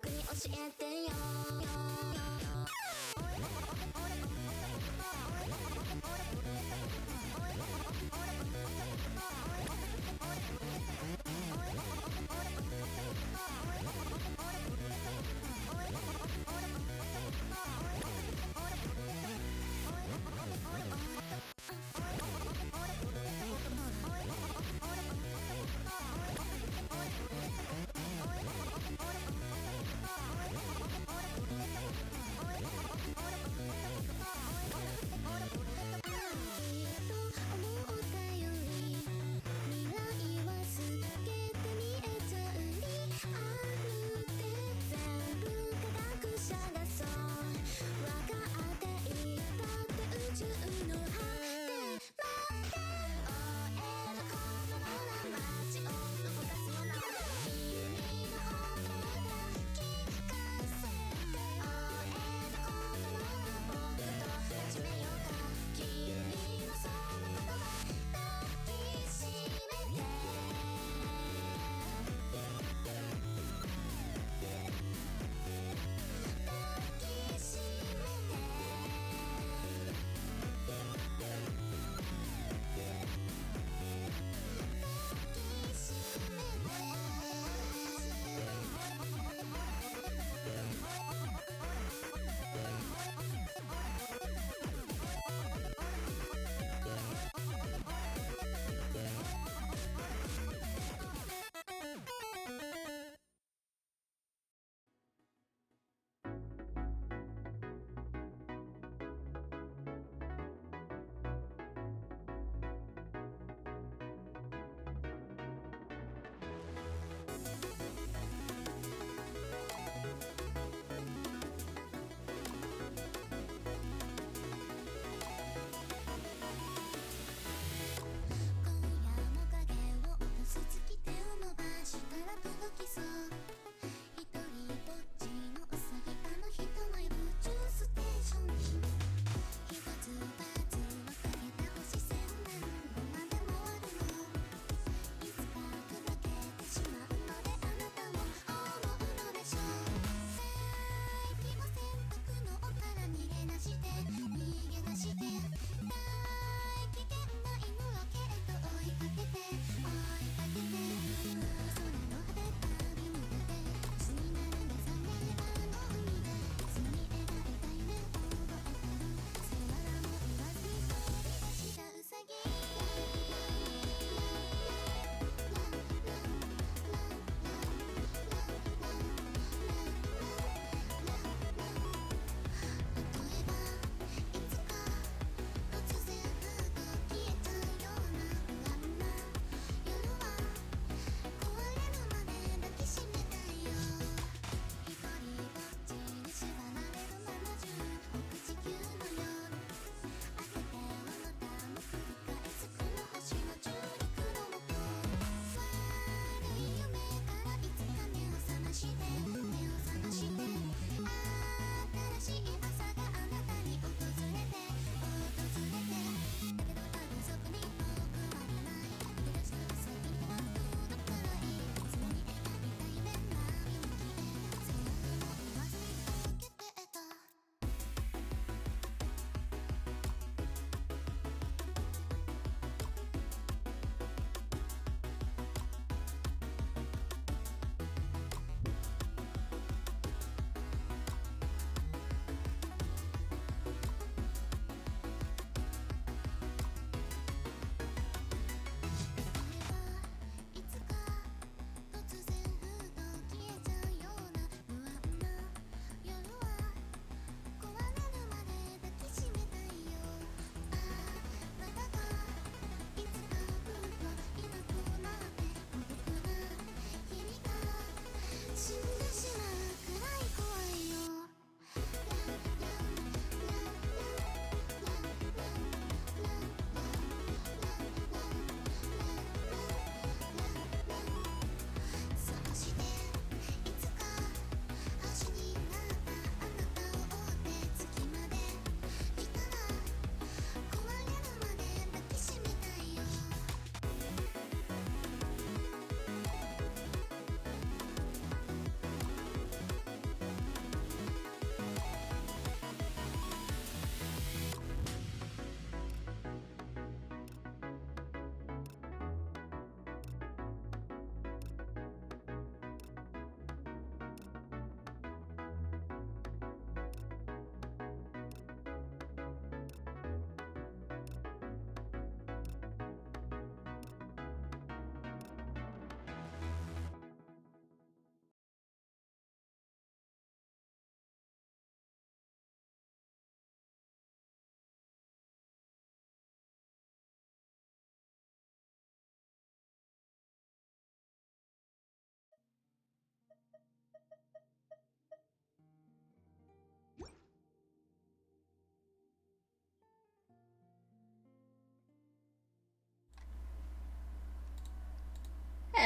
僕に教えてよ。思ったより未来は透けて見え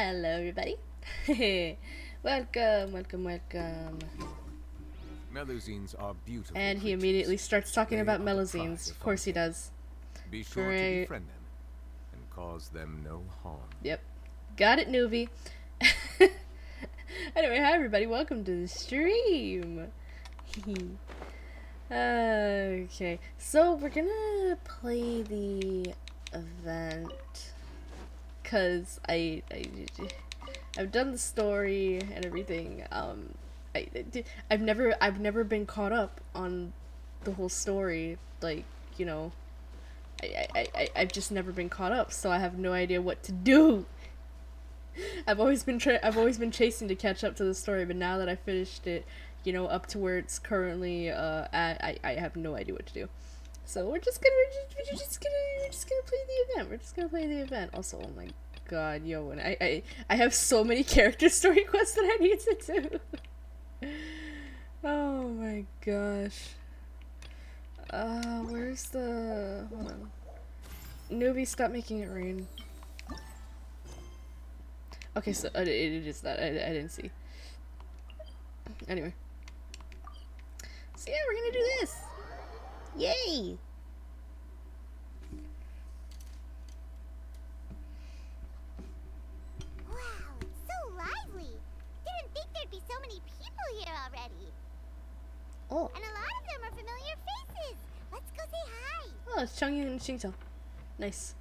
Hello, everybody. Welcome, welcome, welcome. Melusines are beautiful And he creatures. immediately starts talking They about are the melazines. pride Of course he Fontaine. does. Be sure to Great. befriend them and cause them no harm. Yep. Got it, Nuvi. Anyway, hi, everybody. Welcome to the stream. Okay. So, we're gonna play the event. Because I've done the story and everything. I've never been caught up on the whole story. Like, you know, I've just never been caught up, so I have no idea what to do. I've always been chasing to catch up to the story, but now that I finished it, you know, up to where it's currently at, I have no idea what to do. So we're just gonna play the event. We're just gonna play the event. Also, oh my god, yo, and I have so many character story quests that I need to do. Oh my gosh. Where's the... Hold on. Newbie, stop making it rain. Okay, so it is that. I didn't see. Anyway. So yeah, we're gonna do this. Yay! Wow, it's so lively. Didn't think there'd be so many people here already. Oh. And a lot of them are familiar faces. Let's go say hi. Oh, it's Changyun and Xingqiao. Nice.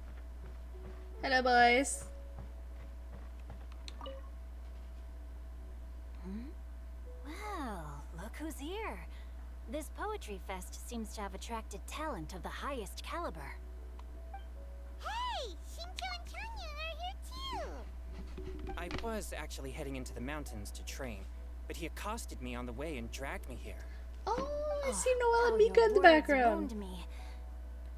Hello, boys. Well, look who's here. This poetry fest seems to have attracted talent of the highest caliber. Hey, Shincho and Changyun are here too. I was actually heading into the mountains to train, but he accosted me on the way and dragged me here. Oh, I see Noelle and How Mika your in the words background. wound me.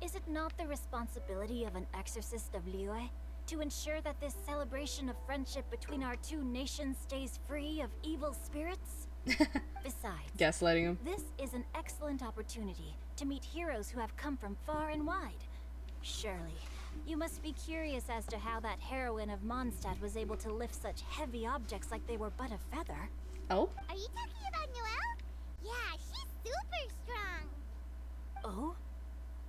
Is it not the responsibility of an exorcist of Liyue to ensure that this celebration of friendship between our two nations stays free of evil spirits? Besides, Gaslighting him. this is an excellent opportunity to meet heroes who have come from far and wide. Surely, you must be curious as to how that heroine of Mondstadt was able to lift such heavy objects like they were but a feather. Oh? Are you talking about Noelle? Yeah, she's super strong. Oh?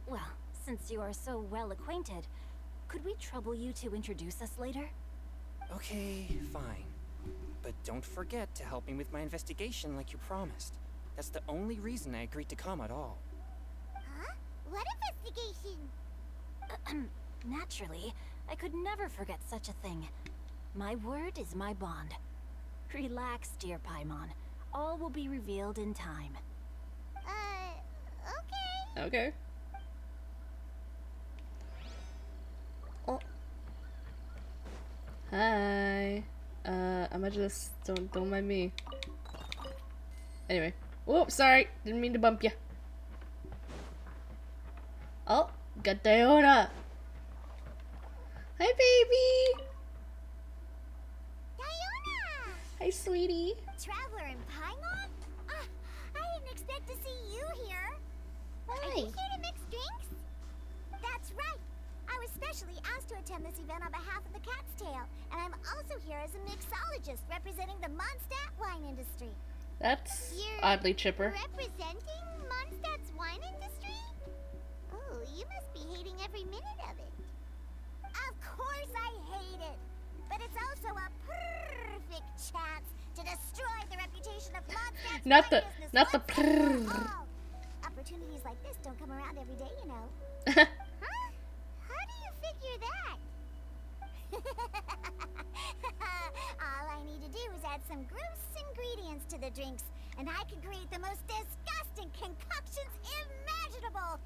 Well, since you are so well acquainted, could we trouble you to introduce us later? Okay, fine. But don't forget to help me with my investigation like you promised. That's the only reason I agreed to come at all. Huh? What investigation? Naturally, I could never forget such a thing. My word is my bond. Relax, dear Paimon. All will be revealed in time. Okay. Okay. Oh. Hi. I'ma just don't mind me. Anyway. Whoops, sorry. Didn't mean to bump ya. Oh, got Diona. Hi, baby. Diona! Hi, sweetie. Traveler in Paimon? Ah, I didn't expect to see you here. Are Hi. you here to mix drinks? That's right. I was specially asked to attend this event on behalf of the Cat's Tail, and I'm also here as a mixologist representing the Mondstadt wine industry. That's You're oddly chipper. representing Mondstadt's wine industry? Oh, you must be hating every minute of it. Of course I hate it, but it's also a perfect chance to destroy the reputation of Mondstadt's Not wine the- business not the once and for prrrr. all. Opportunities like this don't come around every day, you know. Huh? How do you figure that? All I need to do is add some gross ingredients to the drinks, and I can create the most disgusting concoctions imaginable.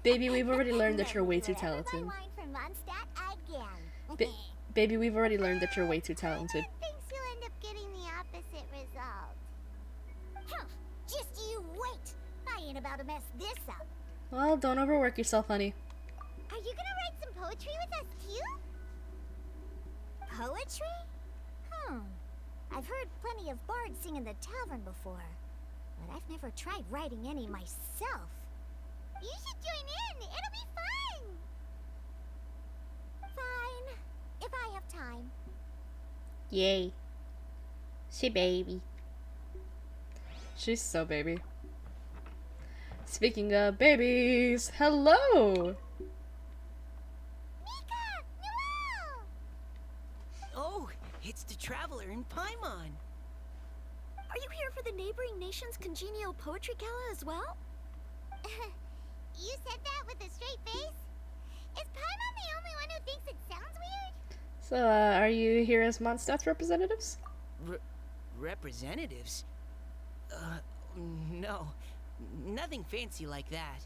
Baby, we've already learned that you're way too Never talented. buy wine from Mondstadt again. Baby, we've already learned that you're way too talented. Thinks you'll end up getting the opposite result. Huh, just you wait. I ain't about to mess this up. Well, don't overwork yourself, honey. Are you gonna write some poetry with us too? Poetry? I've heard plenty of bards sing in the tavern before, but I've never tried writing any myself. You should join in. It'll be fun. Fine, if I have time. Yay. She baby. She's so baby. Speaking of babies, hello! Mika! Noelle! Oh, it's the Traveler in Paimon. Are you here for the neighboring nation's congenial poetry gala as well? You said that with a straight face? Is Paimon the only one who thinks it sounds weird? So, are you here as Mondstadt representatives? Representatives? No. Nothing fancy like that.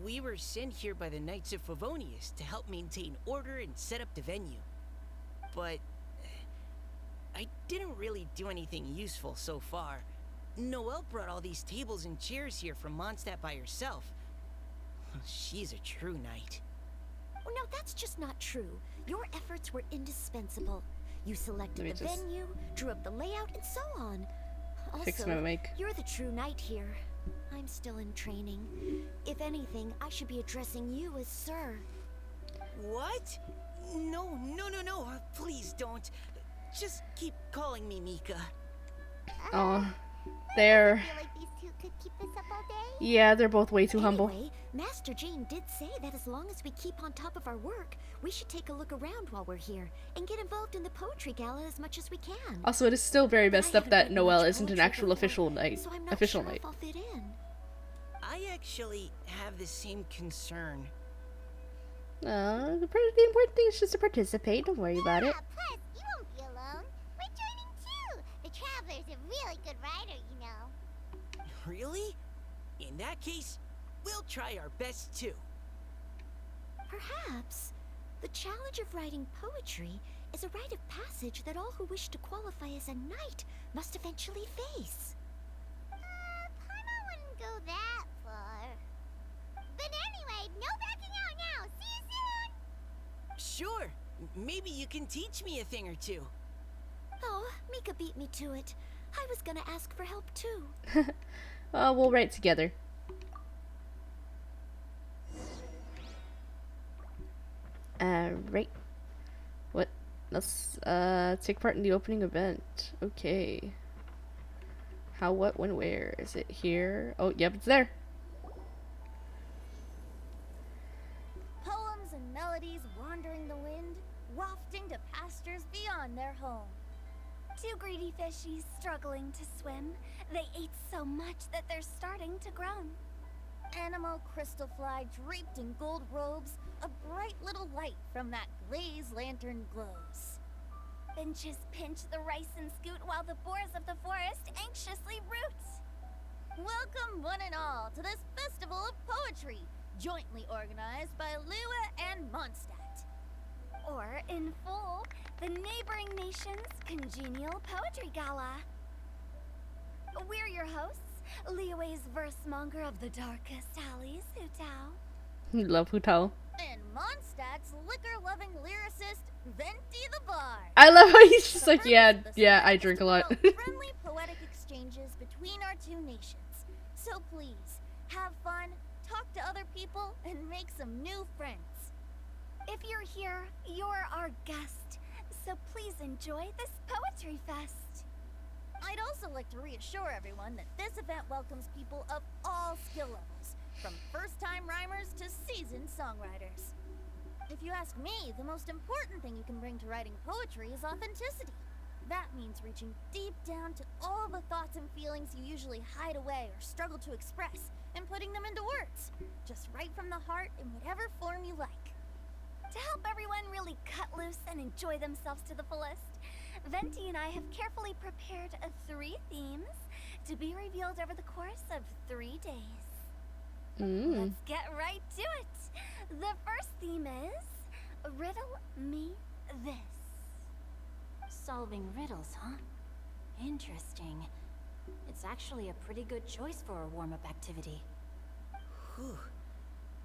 We were sent here by the Knights of Favonius to help maintain order and set up the venue. But I didn't really do anything useful so far. Noelle brought all these tables and chairs here from Mondstadt by herself. She's a true knight. Oh, no, that's just not true. Your efforts were indispensable. You selected Let the me just venue, drew up the layout, and so on. fix Also, my mic. you're the true knight here. I'm still in training. If anything, I should be addressing you as sir. What? No. Please don't. Just keep calling me Mika. Oh, they're... I feel like these two could keep this up all day. Yeah, they're both way too humble. Anyway, Master Jane did say that as long as we keep on top of our work, we should take a look around while we're here and get involved in the poetry gala as much as we can. Also, it is still very But I messed up haven't that written Noelle much isn't an poetry actual before, official knight. so I'm not Official sure knight. if I'll fit in. I actually have the same concern. The important thing is just to participate. Don't worry about it. Plus, you won't be alone. We're joining too. The Traveler's a really good writer, you know. Really? In that case, we'll try our best too. Perhaps the challenge of writing poetry is a rite of passage that all who wish to qualify as a knight must eventually face. Paimon wouldn't go that far. But anyway, no backing out now. See you soon. Sure. Maybe you can teach me a thing or two. Oh, Mika beat me to it. I was gonna ask for help too. We'll write together. Right. What? Let's take part in the opening event. Okay. How, what, when, where? Is it here? Oh, yep, it's there. Poems and melodies wandering the wind, wafting to pastures beyond their home. Two greedy fishies struggling to swim. They ate so much that they're starting to groan. Animal crystal fly draped in gold robes, a bright little light from that glazed lantern glows. Benches pinch the rice and scoot while the boars of the forest anxiously root. Welcome one and all to this festival of poetry, jointly organized by Lua and Mondstadt. Or, in full, the neighboring nation's congenial poetry gala. We're your hosts, Liyue's verse-monger of the darkest alleys, Hutao. Love Hutao. And Mondstadt's liquor-loving lyricist, Venti the Bard. I love how he's just The like, purpose yeah, of this yeah, event I is drink to a lot. promote friendly poetic exchanges between our two nations. So please, have fun, talk to other people, and make some new friends. If you're here, you're our guest, so please enjoy this poetry fest. I'd also like to reassure everyone that this event welcomes people of all skill levels, from first-time rhymers to seasoned songwriters. If you ask me, the most important thing you can bring to writing poetry is authenticity. That means reaching deep down to all the thoughts and feelings you usually hide away or struggle to express, and putting them into words, just right from the heart in whatever form you like. To help everyone really cut loose and enjoy themselves to the fullest, Venti and I have carefully prepared 3 themes to be revealed over the course of 3 days. Let's get right to it. The first theme is Riddle Me This. Solving riddles, huh? Interesting. It's actually a pretty good choice for a warm-up activity. Whew.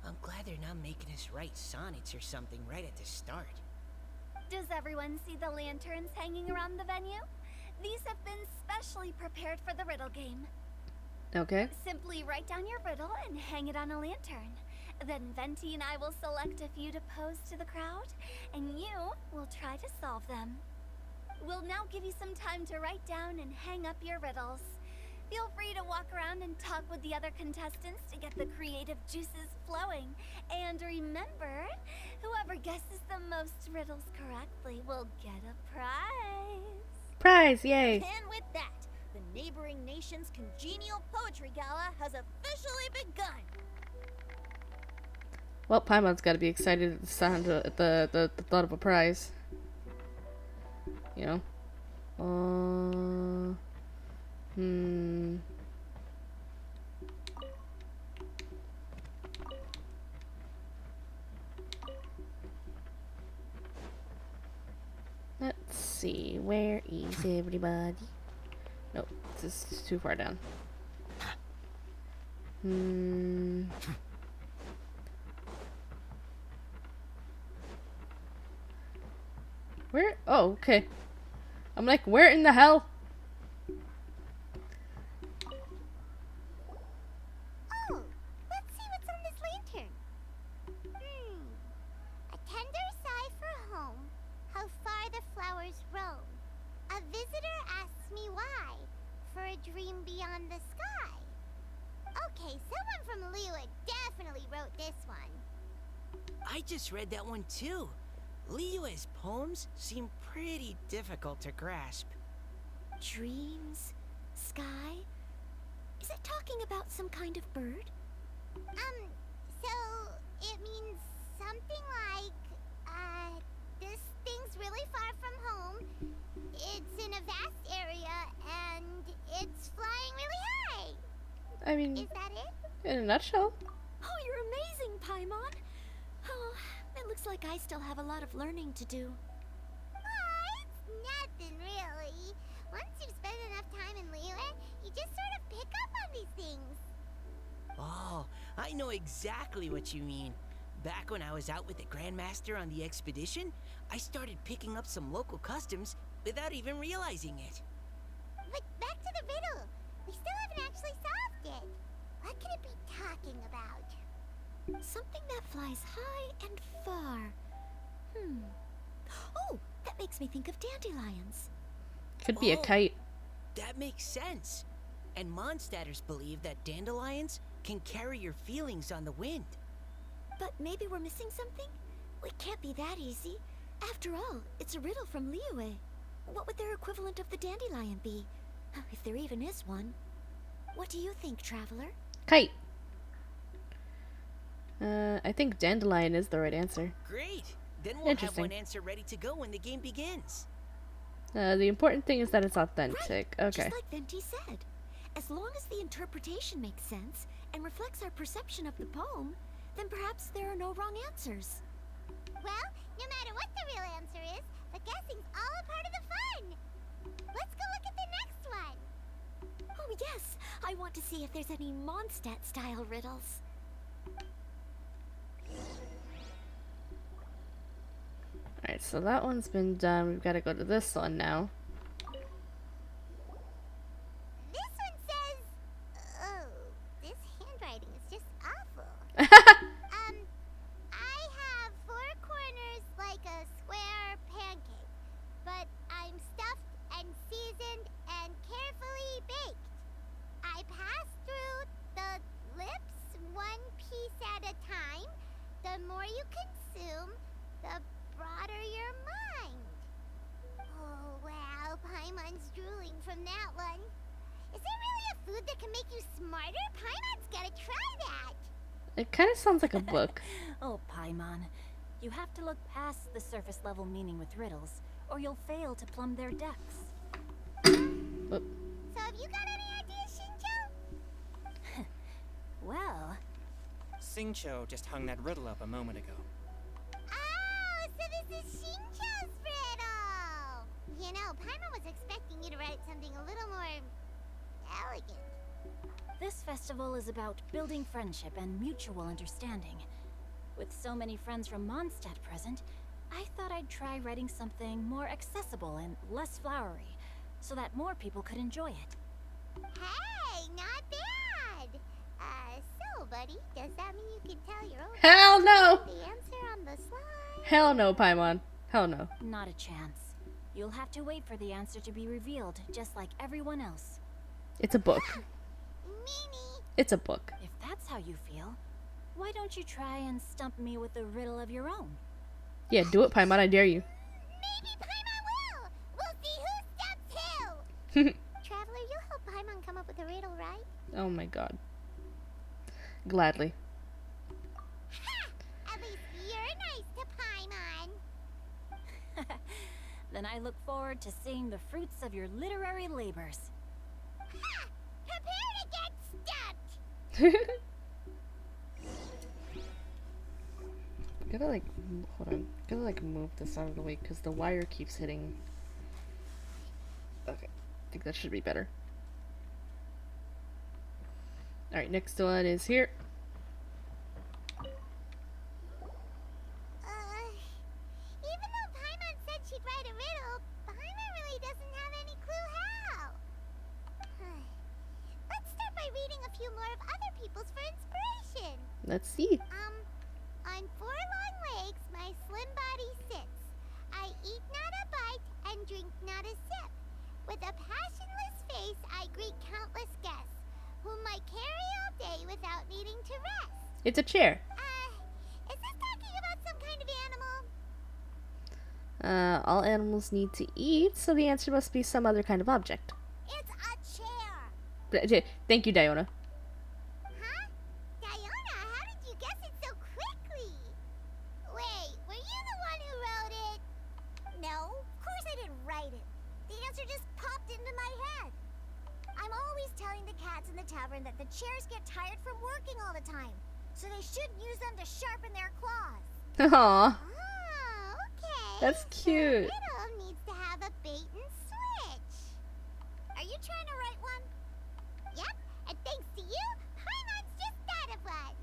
I'm glad they're not making us write sonnets or something right at the start. Does everyone see the lanterns hanging around the venue? These have been specially prepared for the riddle game. Okay. Simply write down your riddle and hang it on a lantern. Then Venti and I will select a few to pose to the crowd, and you will try to solve them. We'll now give you some time to write down and hang up your riddles. Feel free to walk around and talk with the other contestants to get the creative juices flowing. And remember, whoever guesses the most riddles correctly will get a prize. Prize, yay. And with that, the neighboring nation's congenial poetry gala has officially begun. Well, Paimon's got to be excited at the sound of the thought of a prize. You know. Let's see. Where is everybody? Nope, this is too far down. Where? Oh, okay. I'm like, where in the hell? Oh, let's see what's on this lantern. A tender sigh for home, how far the flowers roam. A visitor asks me why, for a dream beyond the sky. Okay, someone from Liyue definitely wrote this one. I just read that one too. Liyue's poems seem pretty difficult to grasp. Dreams? Sky? Is it talking about some kind of bird? So it means something like, this thing's really far from home. It's in a vast area, and it's flying really high. I mean, Is that it? in a nutshell. Oh, you're amazing, Paimon. Oh, it looks like I still have a lot of learning to do. It's nothing really. Once you've spent enough time in Liyue, you just sort of pick up on these things. Oh, I know exactly what you mean. Back when I was out with the Grandmaster on the expedition, I started picking up some local customs without even realizing it. But back to the riddle. We still haven't actually solved it. What could it be talking about? Something that flies high and far. Oh, that makes me think of dandelions. Could be a Oh. kite. That makes sense. And Mondstadters believe that dandelions can carry your feelings on the wind. But maybe we're missing something? It can't be that easy. After all, it's a riddle from Liyue. What would their equivalent of the dandelion be? If there even is one. What do you think, Traveler? Kite. I think dandelion is the right answer. Great! Then we'll have Interesting. one answer ready to go when the game begins. The important thing is that it's authentic. Right, Okay. just like Venti said. As long as the interpretation makes sense and reflects our perception of the poem, then perhaps there are no wrong answers. Well, no matter what the real answer is, the guessing's all a part of the fun. Let's go look at the next one. Oh yes, I want to see if there's any Mondstadt-style riddles. Alright, so that one's been done. We've got to go to this one now. This one says, oh, this handwriting is just awful. I have 4 corners like a square pancake, but I'm stuffed and seasoned and carefully baked. I pass through the lips 1 piece at a time. The more you consume, the broader your mind. Oh, wow, Paimon's drooling from that one. Is there really a food that can make you smarter? Paimon's gotta try that. It kind of sounds like a book. Oh, Paimon. You have to look past the surface level meaning with riddles, or you'll fail to plumb their depths. Whoop. So have you got any ideas, Shinjo? Well, Xingqiu just hung that riddle up a moment ago. Oh, so this is Shinjo's riddle. You know, Paimon was expecting you to write something a little more elegant. this festival is about building friendship and mutual understanding. With so many friends from Mondstadt present, I thought I'd try writing something more accessible and less flowery, so that more people could enjoy it. Hey, not bad. So, buddy, does that mean you can tell your own Hell no! the answer on the slide? Hell no, Paimon. Hell no. Not a chance. You'll have to wait for the answer to be revealed, just like everyone else. It's a book. Meanie. It's a book. If that's how you feel, why don't you try and stump me with a riddle of your own? Yeah, do it, Paimon. I dare you. Maybe Paimon will. We'll see who steps who. Traveler, you'll help Paimon come up with a riddle, right? Oh my god. Gladly. Ha! At least you're nice to Paimon. Then I look forward to seeing the fruits of your literary labors. Ha! Prepare to get stumped. Gotta like, hold on. Gotta like move this out of the way because the wire keeps hitting. Okay, I think that should be better. Alright, next one is here. Even though Paimon said she'd write a riddle, Paimon really doesn't have any clue how. Let's start by reading a few more of other people's for inspiration. Let's see. On 4 long legs, my slim body sits. I eat not a bite and drink not a sip. With a passionless face, I greet countless guests, whom I carry all day without needing to rest. It's a chair. Is this talking about some kind of animal? All animals need to eat, so the answer must be some other kind of object. It's a chair. Thank you, Diona. Huh? Diona, how did you guess it so quickly? Wait, were you the one who wrote it? No, of course I didn't write it. The answer just popped into my head. I'm always telling the cats in the tavern that the chairs get tired from working all the time, so they shouldn't use them to sharpen their claws. Aww. Oh, okay. That's cute. The riddle needs to have a bait and switch. Are you trying to write one? Yep, and thanks to you, Paimon's just thought of one.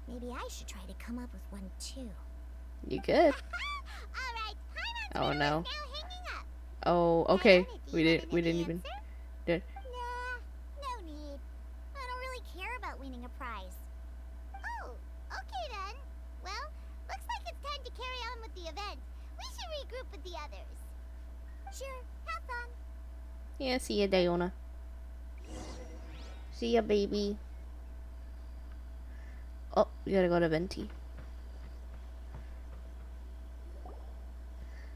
Maybe I should try to come up with one too. You good? All right, Paimon's Oh, riddle no. is now hanging up. Oh, okay. Diona, do We you have didn't any even. answer? Did. Nah, no need. I don't really care about winning a prize. Oh, okay then. Well, looks like it's time to carry on with the event. We should regroup with the others. Sure, have fun. Yeah, see ya, Diona. See ya, baby. Oh, we gotta go to Venti.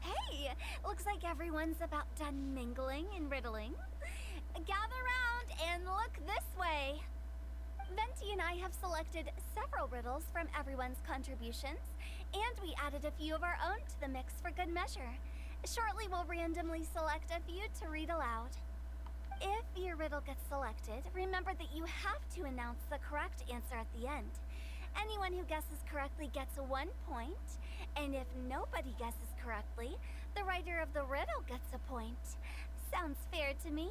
Hey, looks like everyone's about done mingling and riddling. Gather round and look this way. Venti and I have selected several riddles from everyone's contributions, and we added a few of our own to the mix for good measure. Shortly, we'll randomly select a few to read aloud. If your riddle gets selected, remember that you have to announce the correct answer at the end. Anyone who guesses correctly gets 1 point, and if nobody guesses correctly, the writer of the riddle gets a point. Sounds fair to me.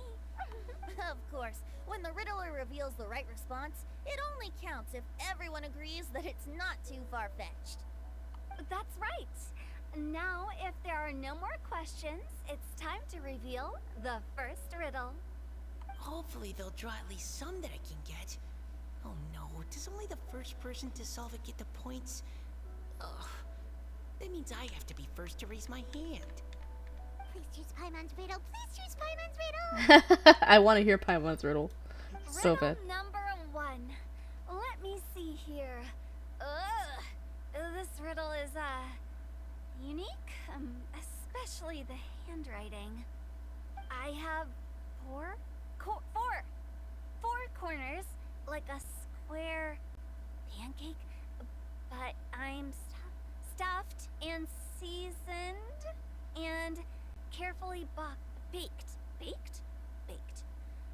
Of course, when the riddler reveals the right response, it only counts if everyone agrees that it's not too far-fetched. That's right. Now, if there are no more questions, it's time to reveal the first riddle. Hopefully they'll draw at least some that I can get. Oh no, does only the first person to solve it get the points? Ugh. That means I have to be first to raise my hand. Please choose Paimon's riddle. Please choose Paimon's riddle. I want to hear Paimon's riddle. So Riddle bad. number 1. Let me see here. This riddle is, unique, especially the handwriting. I have four corners, like a square pancake, but I'm stuffed and seasoned and carefully baked.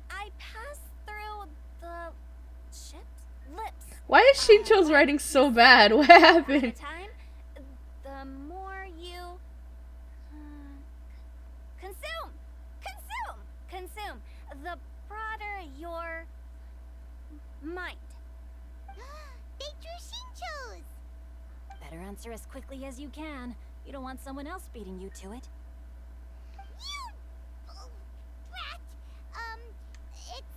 I pass through the chips lips. Why is Shincho's writing so bad? What At a happened? time, the more you consume, the broader your mind. They drew Shinchos. Better answer as quickly as you can. You don't want someone else beating you to it. You brat. It's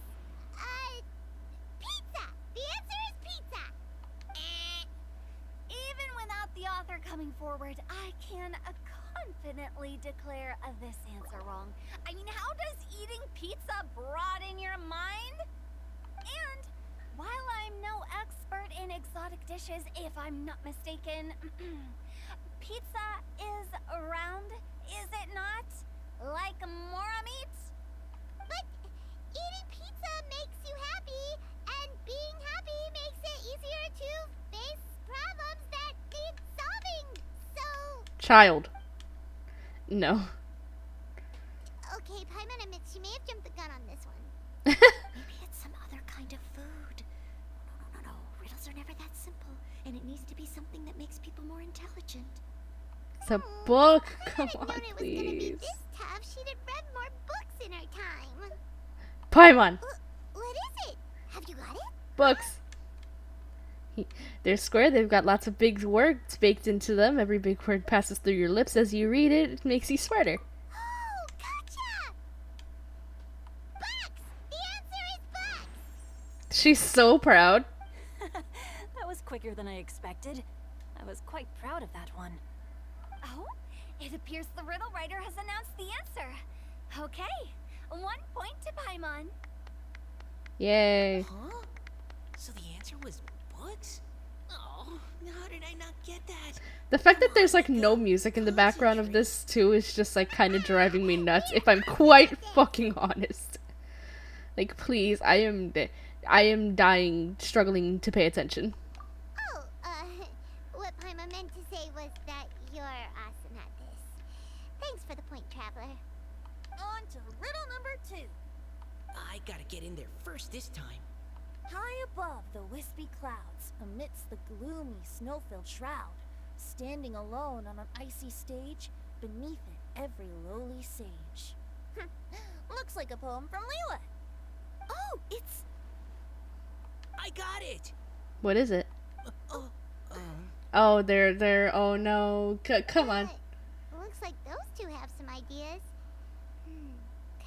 pizza. The answer is pizza. Even without the author coming forward forward, I can confidently declare this answer wrong. I mean, how does eating pizza broaden your mind? And while I'm no expert in exotic dishes, if I'm not mistaken, pizza is round, is it not? Like mora meat? But eating pizza makes you happy, and being happy makes it easier to face problems that need solving. So, Child. No. okay, Paimon admits she may have jumped the gun on this one. Maybe it's some other kind of food. No. Riddles are never that simple, and it needs to be something that makes people more intelligent. It's a book. If Come I had on, known it was gonna be please. this tough, she'd have read more books in her time. Paimon. What is it? Have you got it? Books. They're square. They've got lots of big words baked into them. Every big word passes through your lips as you read it. It makes you smarter. Oh, gotcha! Bucks! The answer is bucks! She's so proud. That was quicker than I expected. I was quite proud of that one. Oh, it appears the riddle writer has announced the answer. Okay, 1 point to Paimon. Yay. Huh? So the answer was books? Oh, how did I not get that? The fact that there's like no music in the background of this too is just like kind of driving me nuts, if I'm quite fucking honest. Like, please, I am dying, struggling to pay attention. Oh, what Paimon meant to say was that you're awesome at this. Thanks for the point, Traveler. On to riddle number 2. I gotta get in there first this time. High above the wispy clouds, amidst the gloomy snow-filled shroud, standing alone on an icy stage, beneath it every lowly sage. Looks like a poem from Leela. Oh, it's... I got it! What is it? Oh, Oh, they're, oh no. Come on. Looks like those two have some ideas.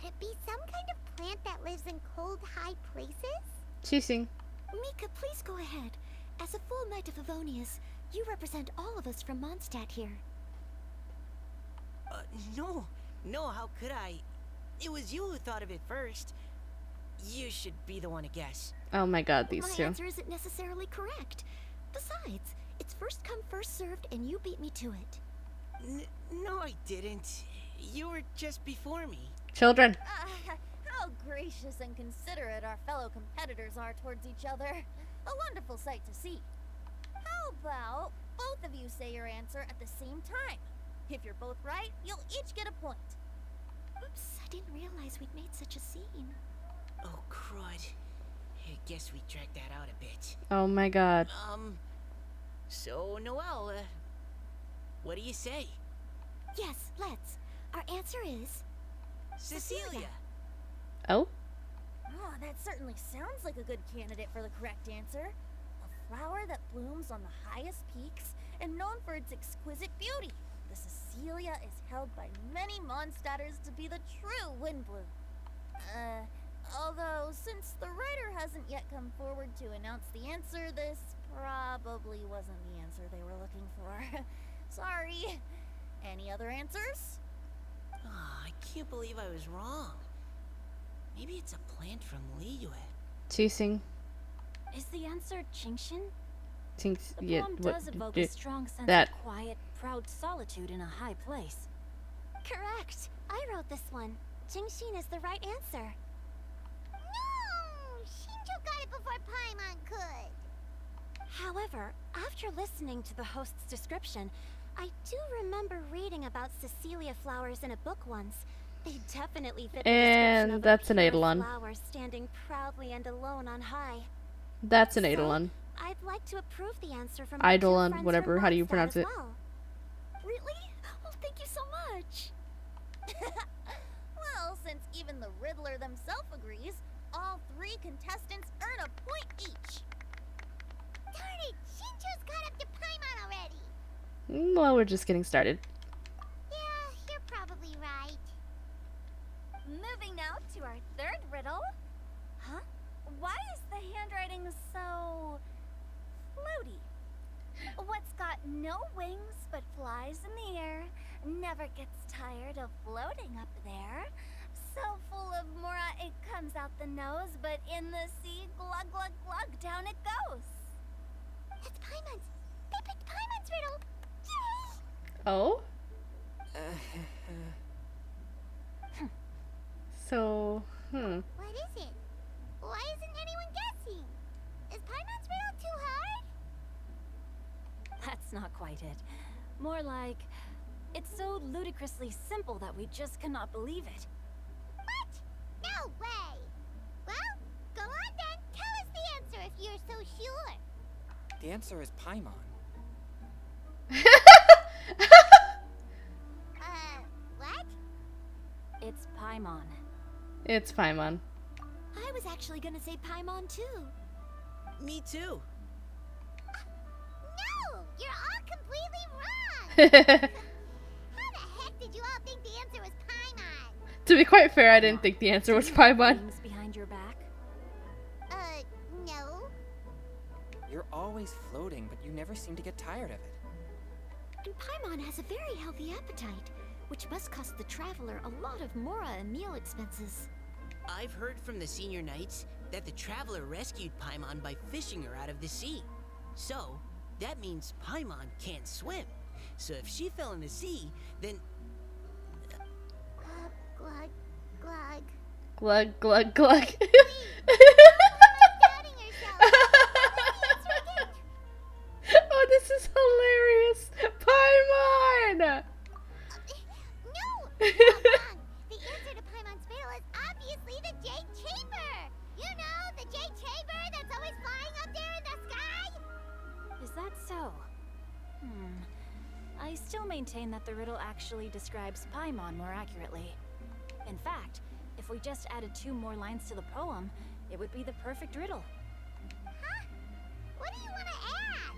Could it be some kind of plant that lives in cold, high places? Cheating. Mika, please go ahead. As a full knight of Favonius, you represent all of us from Mondstadt here. no, how could I? It was you who thought of it first. You should be the one to guess. Oh my god, these My two. answer isn't necessarily correct. Besides, it's first come, first served, and you beat me to it. No, I didn't. You were just before me. Children. How gracious and considerate our fellow competitors are towards each other. A wonderful sight to see. How about both of you say your answer at the same time? If you're both right, you'll each get a point. Oops, I didn't realize we'd made such a scene. Oh, crud. I guess we dragged that out a bit. Oh my god. So, Noelle, what do you say? Yes, let's. Our answer is... Cecilia! Oh? Oh, that certainly sounds like a good candidate for the correct answer. A flower that blooms on the highest peaks and known for its exquisite beauty. The Cecilia is held by many Mondstadters to be the true Windbloom. Although, since the writer hasn't yet come forward to announce the answer, this probably wasn't the answer they were looking for. Sorry. Any other answers? Oh, I can't believe I was wrong. Maybe it's a plant from Liyue. Cheating. Is the answer Chingshin? Tinks. The Yeah. poem What? does evoke a strong sense that. of quiet, proud solitude in a high place. Correct. I wrote this one. Jingshin is the right answer. No! Shinjo got it before Paimon could. However, after listening to the host's description, I do remember reading about Cecilia flowers in a book once. They definitely fit the description And of that's a an pure Eidolon. flower standing proudly and alone on high. That's an So, Eidolon. I'd like to approve the answer from my two Eidolon, friends whatever, from how do you Mondstadt pronounce as it? well. Really? Oh, thank you so much. Well, since even the Riddler themselves agrees, all 3 contestants earn a point each. Darn it! Shinjo's caught up to Paimon already! Well, we're just getting started. Yeah, you're probably right. Moving now to our 3rd riddle. Huh? Why is the handwriting so floaty? What's got no wings but flies in the air, never gets tired of floating up there. So full of mora it comes out the nose, but in the sea, glug glug glug, down it goes. It's Paimon's. They picked Paimon's riddle. Yay! Oh? So, What is it? Why isn't anyone guessing? Is Paimon's riddle too hard? That's not quite it. More like, it's so ludicrously simple that we just cannot believe it. What? No way! Well, go on then. Tell us the answer if you're so sure. The answer is Paimon. What? It's Paimon. it's Paimon. I was actually gonna say Paimon too. Me too. No! You're all completely wrong! How the heck did you all think the answer was Paimon? To be quite fair, I didn't think the answer was Paimon. Wings behind your back? No. You're always floating, but you never seem to get tired of it. And Paimon has a very healthy appetite, which must cost the traveler a lot of mora and meal expenses. I've heard from the senior knights that the traveler rescued Paimon by fishing her out of the sea. So, that means Paimon can't swim. So if she fell in the sea, then Glug, glug. Glug, glug, glug. Doubting herself. Oh, this is hilarious. Paimon! No! You're wrong. The answer to Paimon's riddle is obviously the Jade Chamber. You know, the Jade Chamber that's always flying up there in the sky. Is that so? I still maintain that the riddle actually describes Paimon more accurately. In fact, if we just added 2 more lines to the poem, it would be the perfect riddle. Huh? What do you want to add?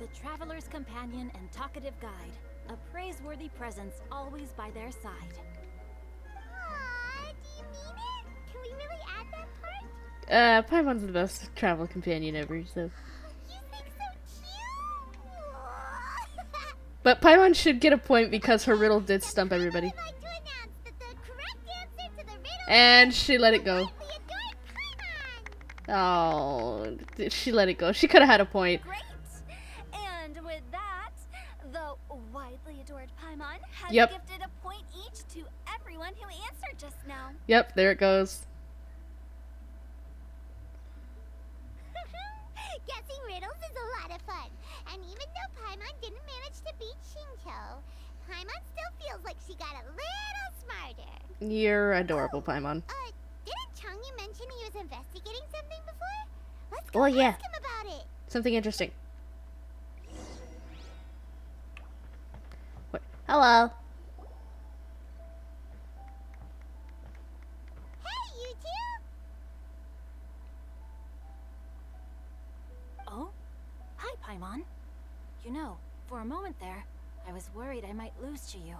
The traveler's companion and talkative guide, a praiseworthy presence always by their side. Aw, do you mean it? Can we really add that part? Paimon's the best travel companion ever, so. You think so cute? But Paimon should get a point because her riddle did stump everybody. I'd like to announce that the correct answer to the riddle And she let it go. is the adored Paimon. Oh, she let it go. She could have had a point. Great! And with that, the widely adored Paimon has Yep. gifted a point each to everyone who answered just now. Yep, there it goes. Guessing riddles is a lot of fun. And even though Paimon didn't manage to beat Shinto, Paimon still feels like she got a little smarter. You're adorable, Paimon. Didn't Changyu mention he was investigating something before? Let's go Well, yeah. ask him about it. Something interesting. What? Hello. Hey, you two! Oh? Hi, Paimon. You know, for a moment there, I was worried I might lose to you.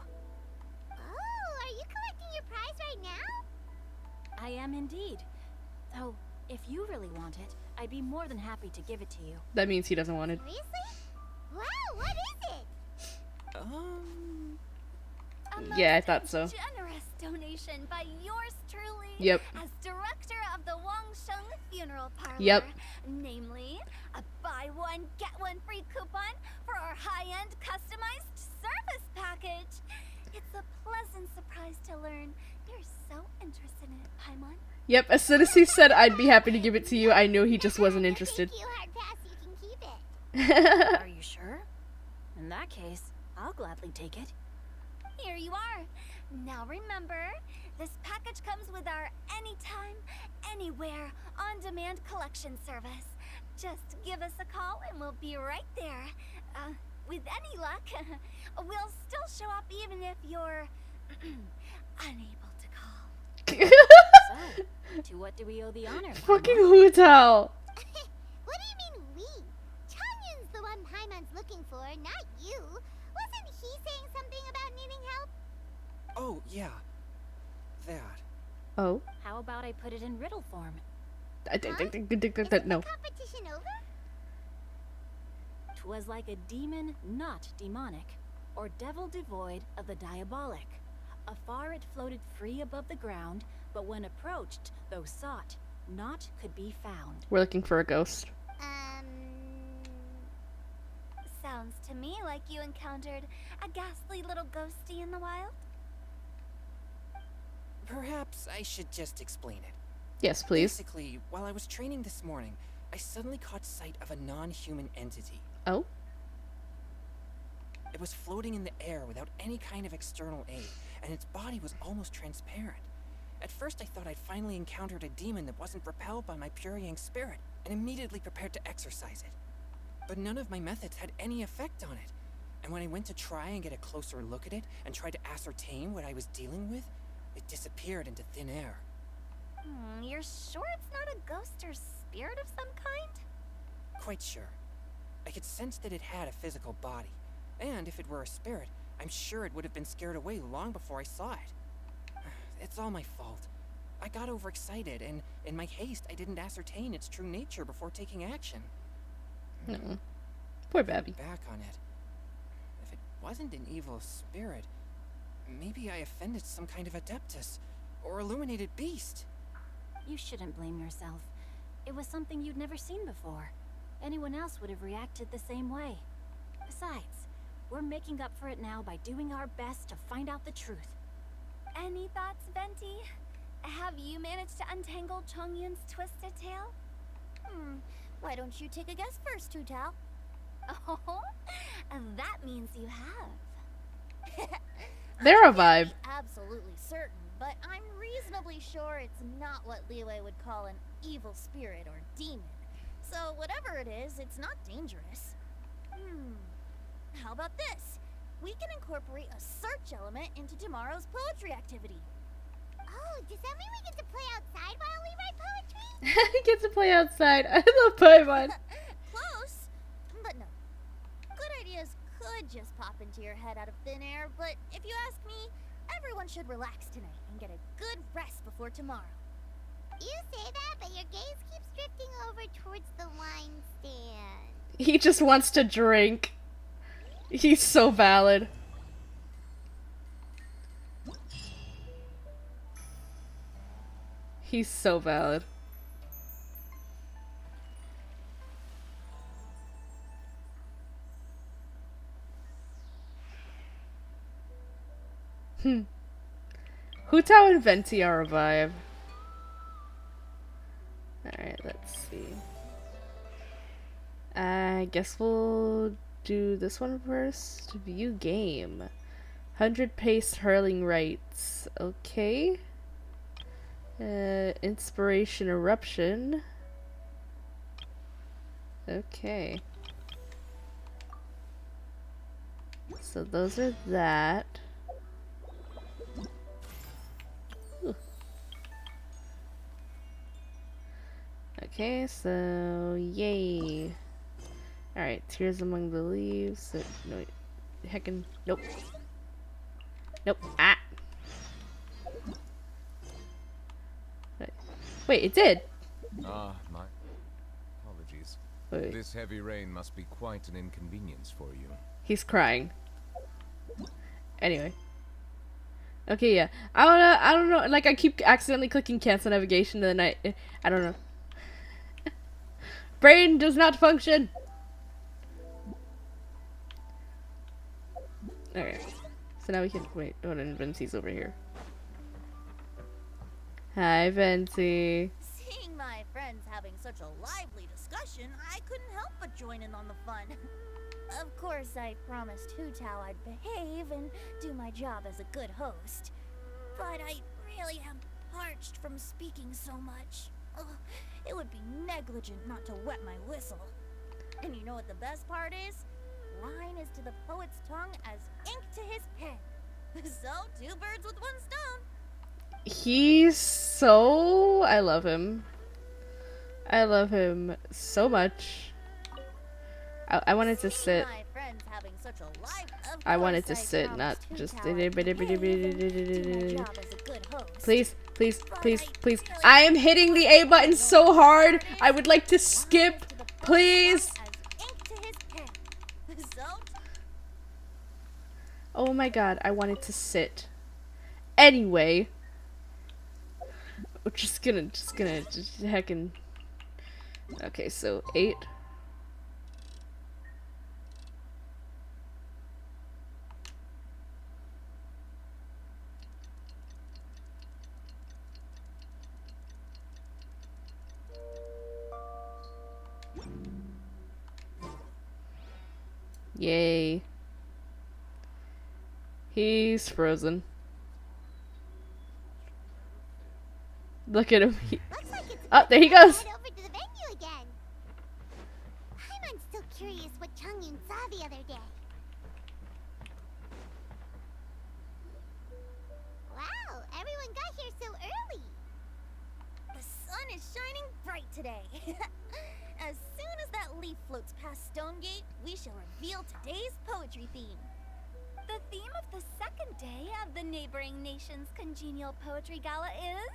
Oh, are you collecting your prize right now? I am indeed. Though, if you really want it, I'd be more than happy to give it to you. That means he doesn't want it. Seriously? Wow, what is it? A Yeah, I most thought so. Generous donation by yours truly. Yep. As director of the Wangsheng Funeral Parlor. Yep. Namely, a buy one get one free coupon for our high-end customized service package. It's a pleasant surprise to learn you're so interested in it, Paimon. Yep, as soon as he said I'd be happy to give it to you, I knew he just wasn't interested. Thank you, hard pass. You can keep it. Are you sure? In that case, I'll gladly take it. Here you are. Now remember, this package comes with our anytime, anywhere, on-demand collection service. Just give us a call and we'll be right there. With any luck, we'll still show up even if you're unable to call. So, to what do we owe the honor? Fucking Paimon? Hu Tao. What do you mean we? Changyun's the one Paimon's looking for, not you. Wasn't he saying something about needing help? Oh, yeah. That. Oh. How about I put it in riddle form? Isn't No. the competition over? was like a demon not demonic, or devil devoid of the diabolic. Afar it floated free above the ground, but when approached, though sought, naught could be found. We're looking for a ghost. Sounds to me like you encountered a ghastly little ghosty in the wild. Perhaps I should just explain it. Yes, please. Basically, while I was training this morning, I suddenly caught sight of a non-human entity. Oh? It was floating in the air without any kind of external aid, and its body was almost transparent. At first I thought I'd finally encountered a demon that wasn't repelled by my pure yang spirit, and immediately prepared to exorcise it. But none of my methods had any effect on it, and when I went to try and get a closer look at it and tried to ascertain what I was dealing with, it disappeared into thin air. You're sure it's not a ghost or spirit of some kind? Quite sure. I could sense that it had a physical body, and if it were a spirit, I'm sure it would have been scared away long before I saw it. It's all my fault. I got overexcited, and in my haste, I didn't ascertain its true nature before taking action. No. Poor Babby. Back on it. If it wasn't an evil spirit, maybe I offended some kind of adeptus, or illuminated beast. You shouldn't blame yourself. It was something you'd never seen before. Anyone else would have reacted the same way. Besides, we're making up for it now by doing our best to find out the truth. Any thoughts, Venti? Have you managed to untangle Chongyun's twisted tail? Why don't you take a guess first, Hu Tao? Oh, that means you have. They're a vibe. Absolutely certain, but I'm reasonably sure it's not what Liyue would call an evil spirit or demon. So whatever it is, it's not dangerous. How about this? We can incorporate a search element into tomorrow's poetry activity. Oh, does that mean we get to play outside while we write poetry? He gets to play outside. I love Paimon. Close, but no. Good ideas could just pop into your head out of thin air, but if you ask me, everyone should relax tonight and get a good rest before tomorrow. You say that, but your gaze keeps drifting over towards the wine stand. He just wants to drink. He's so valid. He's so valid. Hu Tao and Venti are a vibe. Alright, let's see. I guess we'll do this one first. View game. 100 pace hurling rights. Okay. Inspiration eruption. Okay. So those are that. Ooh. Okay, so yay. Alright, tears among the leaves. No, heckin' nope. Nope. Ah. Wait, it did. Ah, my apologies. Wait. This heavy rain must be quite an inconvenience for you. He's crying. Anyway. Okay, yeah. I don't know. Like, I keep accidentally clicking cancel navigation, and then I don't know. Brain does not function. Alright. So now we can wait. Oh, and Venti's over here. Hi, Venti. Seeing my friends having such a lively discussion, I couldn't help but join in on the fun. Of course, I promised Hu Tao I'd behave and do my job as a good host. But I really am parched from speaking so much. Ugh, it would be negligent not to wet my whistle. And you know what the best part is? Wine is to the poet's tongue as ink to his pen. So, 2 birds with 1 stone. He's so... I love him. I love him so much. I wanted to sit. I wanted to sit, not just... Please, please, please, please. I am hitting the A button so hard. I would like to skip. Please. Oh my god, I wanted to sit. Anyway. We're just heckin'. Okay, so 8. Yay. He's frozen. Look at him. Looks like it's Oh, there he goes. head over to the venue again. I'm still curious what Changyun saw the other day. Wow, everyone got here so early. The sun is shining bright today. As soon as that leaf floats past Stonegate, we shall reveal today's poetry theme. The theme of the second day of the neighboring nation's congenial poetry gala is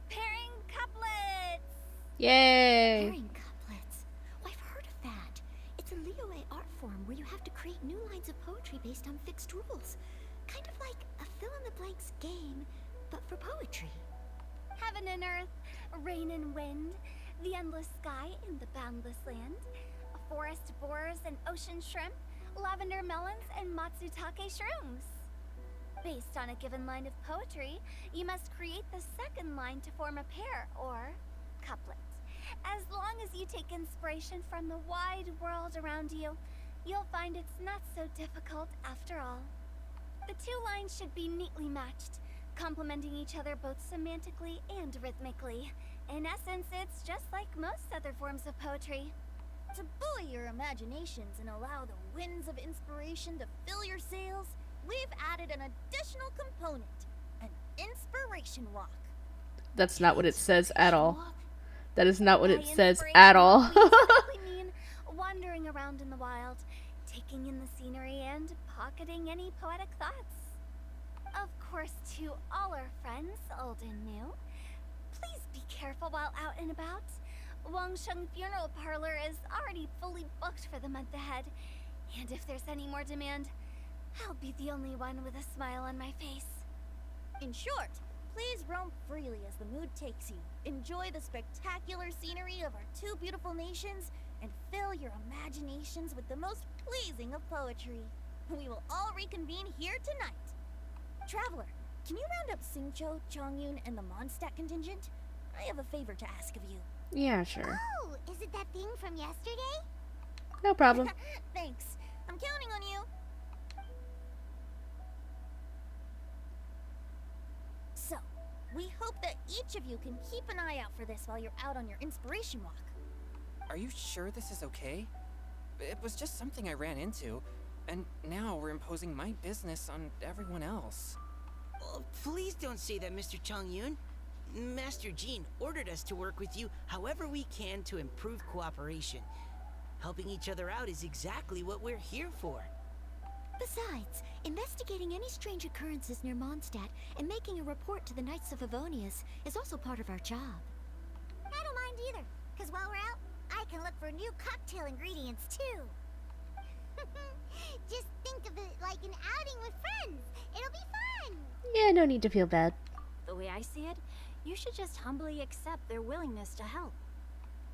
pairing couplets. Yay. Pairing couplets. Oh, I've heard of that. It's a Liyue art form where you have to create new lines of poetry based on fixed rules. Kind of like a fill-in-the-blanks game, but for poetry. Heaven and earth, rain and wind, the endless sky and the boundless land, forest borers and ocean shrimp, lavender melons and matsutake shrooms. Based on a given line of poetry, you must create the second line to form a pair, or couplet. As long as you take inspiration from the wide world around you, you'll find it's not so difficult after all. The two lines should be neatly matched, complementing each other both semantically and rhythmically. In essence, it's just like most other forms of poetry. To buoy your imaginations and allow the winds of inspiration to fill your sails, we've added an additional component, an inspiration walk. That's not what it says at all. That is not what By it says inspiration at all. walk, we simply mean wandering around in the wild, taking in the scenery and pocketing any poetic thoughts. Of course, to all our friends, old and new, please be careful while out and about. Wangsheng Funeral Parlor is already fully booked for the month ahead, and if there's any more demand, I'll be the only one with a smile on my face. In short, please roam freely as the mood takes you. Enjoy the spectacular scenery of our two beautiful nations, and fill your imaginations with the most pleasing of poetry. We will all reconvene here tonight. Traveler, can you round up Xingqiu, Chongyun, and the Mondstadt contingent? I have a favor to ask of you. Yeah, sure. Oh, is it that thing from yesterday? No problem. Thanks. I'm counting on you. So, we hope that each of you can keep an eye out for this while you're out on your inspiration walk. Are you sure this is okay? It was just something I ran into, and now we're imposing my business on everyone else. Oh, please don't say that, Mr. Changyun. Master Jean ordered us to work with you however we can to improve cooperation. Helping each other out is exactly what we're here for. Besides, investigating any strange occurrences near Mondstadt and making a report to the Knights of Favonius is also part of our job. I don't mind either, because while we're out, I can look for new cocktail ingredients too. Just think of it like an outing with friends. It'll be fun. Yeah, no need to feel bad. The way I see it, you should just humbly accept their willingness to help.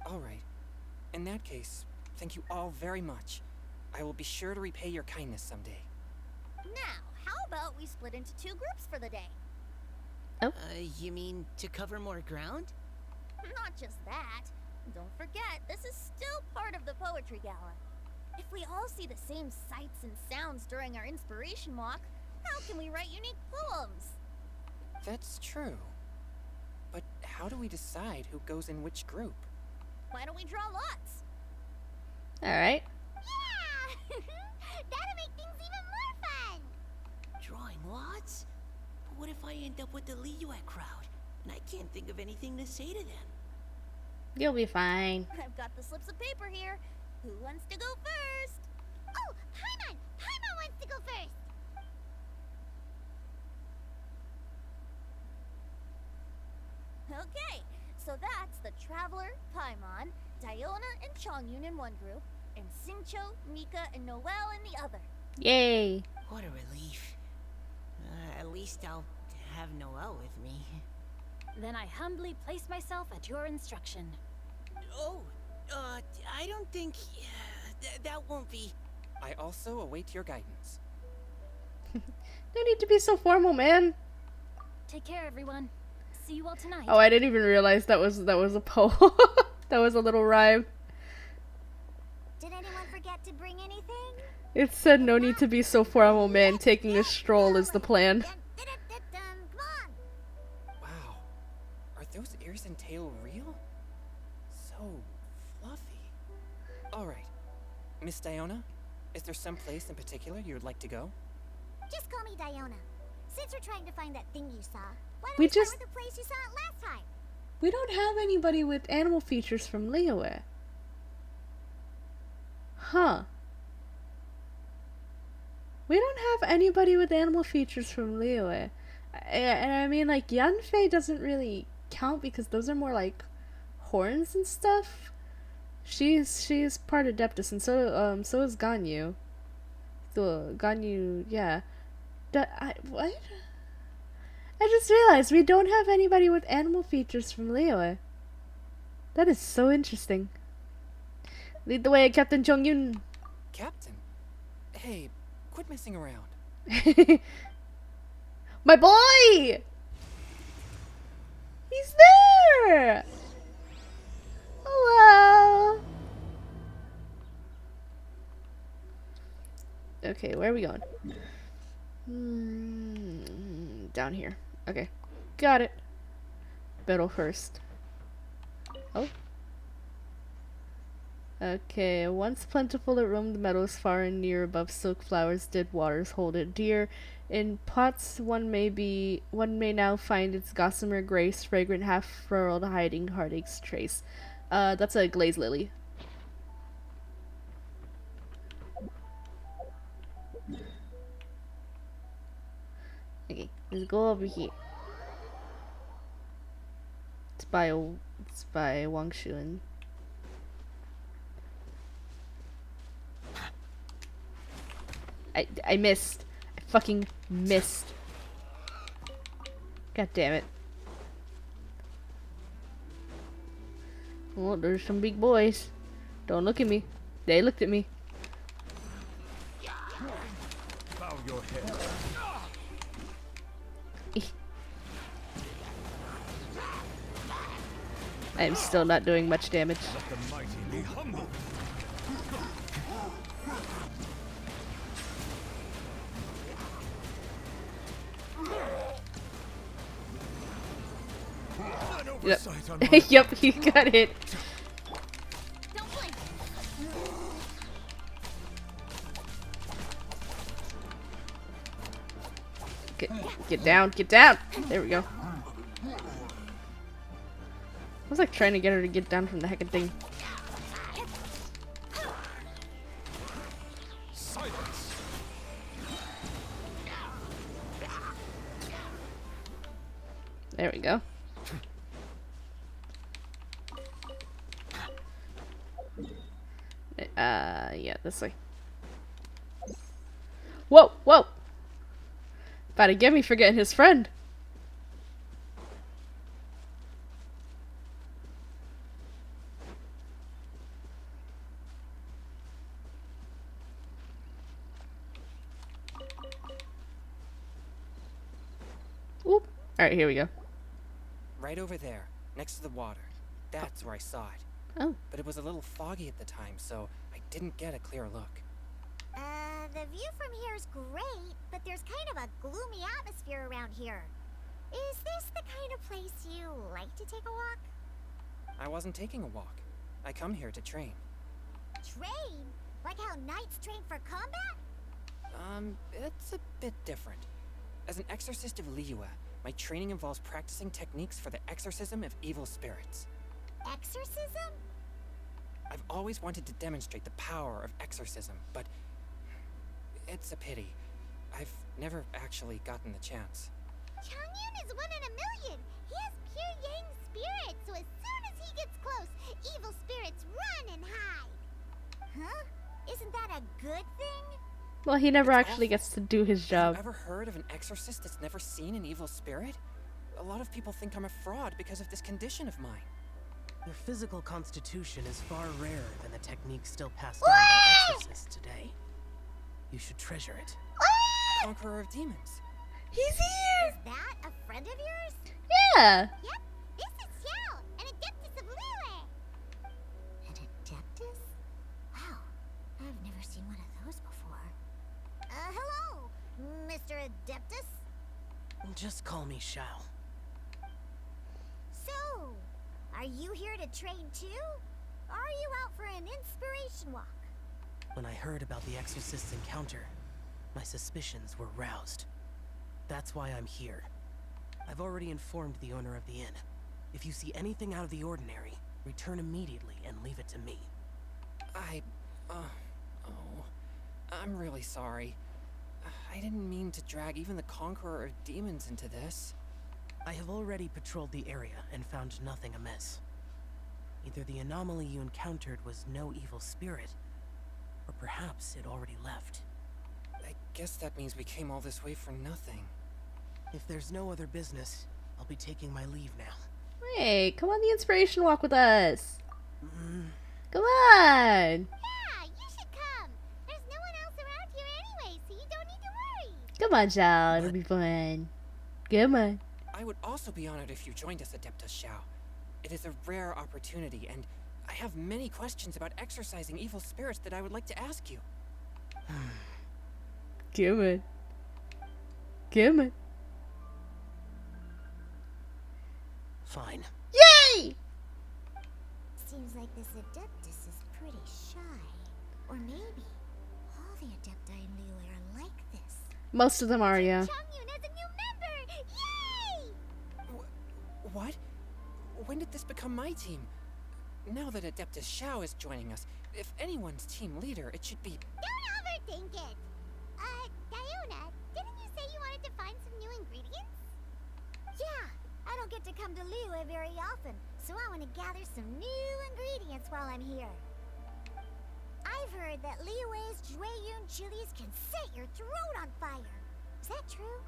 Alright. In that case, thank you all very much. I will be sure to repay your kindness someday. Now, how about we split into two groups for the day? You mean to cover more ground? Not just that. Don't forget, this is still part of the Poetry Gala. If we all see the same sights and sounds during our inspiration walk, how can we write unique poems? That's true. But how do we decide who goes in which group? Why don't we draw lots? Alright. Yeah! That'll make things even more fun. Drawing lots? But what if I end up with the Liyue crowd, and I can't think of anything to say to them? You'll be fine. I've got the slips of paper here. Who wants to go first? Oh, Paimon! Paimon wants to go first. Okay, so that's the Traveler, Paimon, Diona, and Chongyun in one group, and Xingqiu, Mika, and Noelle in the other. Yay. What a relief. At least I'll have Noelle with me. Then I humbly place myself at your instruction. Oh, I don't think... that won't be... I also await your guidance. No need to be so formal, man. Take care, everyone. See you all tonight. Oh, I didn't even realize that was a poem. That was a little rhyme. Did anyone forget to bring anything? It said no need to be so formal, man. Taking a stroll is the plan. Dun, dun, dun, dun, dun. Come on. Wow. Are those ears and tail real? So fluffy. Alright. Miss Diona, is there some place in particular you would like to go? Just call me Diona. Since we're trying to find that thing you saw, why don't We we start just- with the place you saw it last time? We don't have anybody with animal features from Liyue. Huh. We don't have anybody with animal features from Liyue. And I mean, like, Yanfei doesn't really count because those are more like horns and stuff. She's part Adeptus, and so is Ganyu. So Ganyu, yeah. What? I just realized we don't have anybody with animal features from Liyue. That is so interesting. Lead the way, Captain Chongyun. Captain? Hey, quit messing around. My boy! He's there! Hello! Okay, where are we going? Down here. Okay. Got it. Battle first. Oh. Okay, once plentiful it roamed the meadows far and near, above silk flowers did waters hold it dear. In pots one may now find its gossamer grace, fragrant half furled, hiding heartache's trace. That's a glaze lily. Okay, let's go over here. It's by Wang Shun. I missed. I fucking missed. God damn it. Oh, there's some big boys. Don't look at me. They looked at me. Bow your head. I am still not doing much damage. Let the mighty be humble. An oversight on my Yep, you got it. Don't blink. Get down, get down. There we go. I was like trying to get her to get down from the heckin' thing. silence. There we go. Yeah, this way. Whoa, whoa! About to get me for getting his friend. Oop. Alright, here we go. Right over there, next to the water. That's where I saw it. Oh. But it was a little foggy at the time, so I didn't get a clear look. The view from here is great, but there's kind of a gloomy atmosphere around here. Is this the kind of place you like to take a walk? I wasn't taking a walk. I come here to train. Train? Like how knights train for combat? It's a bit different. As an exorcist of Liyue, my training involves practicing techniques for the exorcism of evil spirits. Exorcism? I've always wanted to demonstrate the power of exorcism, but it's a pity. I've never actually gotten the chance. Changyun is 1 in a million. He has pure yang spirit, so as soon as he gets close, evil spirits run and hide. Huh? Isn't that a good thing? Well, he never It's actually awful. gets to do his Have job. you ever heard of an exorcist that's never seen an evil spirit? A lot of people think I'm a fraud because of this condition of mine. Your physical constitution is far rarer than the technique still passed down by exorcists today. You should treasure it. Conqueror of demons. He's here! Is that a friend of yours? Yeah! Yep, this is Xiao, an adeptus of Liyue. An adeptus? Wow, I've never seen one of those before. Hello, Mr. Adeptus? Just call me Shao. So, are you here to train too? Or are you out for an inspiration walk? When I heard about the exorcist's encounter, my suspicions were roused. That's why I'm here. I've already informed the owner of the inn. If you see anything out of the ordinary, return immediately and leave it to me. I'm really sorry. I didn't mean to drag even the Conqueror of Demons into this. I have already patrolled the area and found nothing amiss. Either the anomaly you encountered was no evil spirit, or perhaps it already left. I guess that means we came all this way for nothing. If there's no other business, I'll be taking my leave now. Hey, come on the inspiration walk with us. Come on! Yeah, you should come. There's no one else around here anyway, so you don't need to worry. Come on, Shao. It'll be fun. Come on. I would also be honored if you joined us, Adeptus Shao. It is a rare opportunity, and I have many questions about exorcising evil spirits that I would like to ask you. Come on. Come on. Fine. Yay! Seems like this adeptus is pretty shy. Or maybe all the adepti in Liyue are like this. Most of them are, yeah. Chongyun is a new member! Yay! What? When did this become my team? Now that Adeptus Shao is joining us, if anyone's team leader, it should be... Don't overthink it. Diona, didn't you say you wanted to find some new ingredients? Yeah, I don't get to come to Liyue very often, so I want to gather some new ingredients while I'm here. I've heard that Liyue's Jueyun chilies can set your throat on fire. Is that true?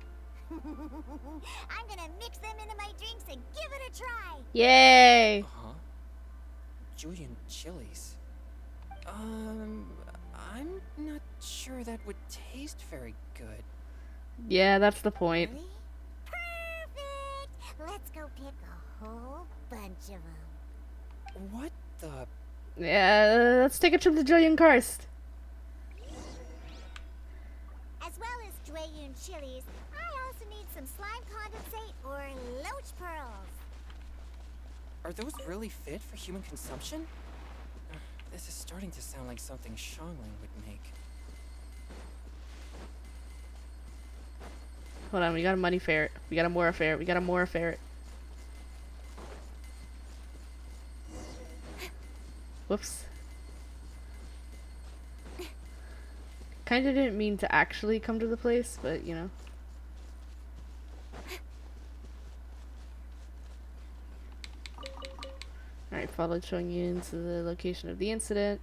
I'm gonna mix them into my drinks and give it a try. Yay! Huh? Julian chilies. I'm not sure that would taste very good. Yeah, that's the point. Really? Perfect! Let's go pick a whole bunch of them. What the... Yeah, let's take a trip to Julian Karst. As well as Jueyun chilies, I also need some slime condensate or loach pearls. Are those really fit for human consumption? This is starting to sound like something Xiangling would make. Hold on, we got a money ferret. We got a Mora ferret. We got a Mora ferret. Whoops. Kinda didn't mean to actually come to the place, but you know. Alright, followed Chongyun to the location of the incident.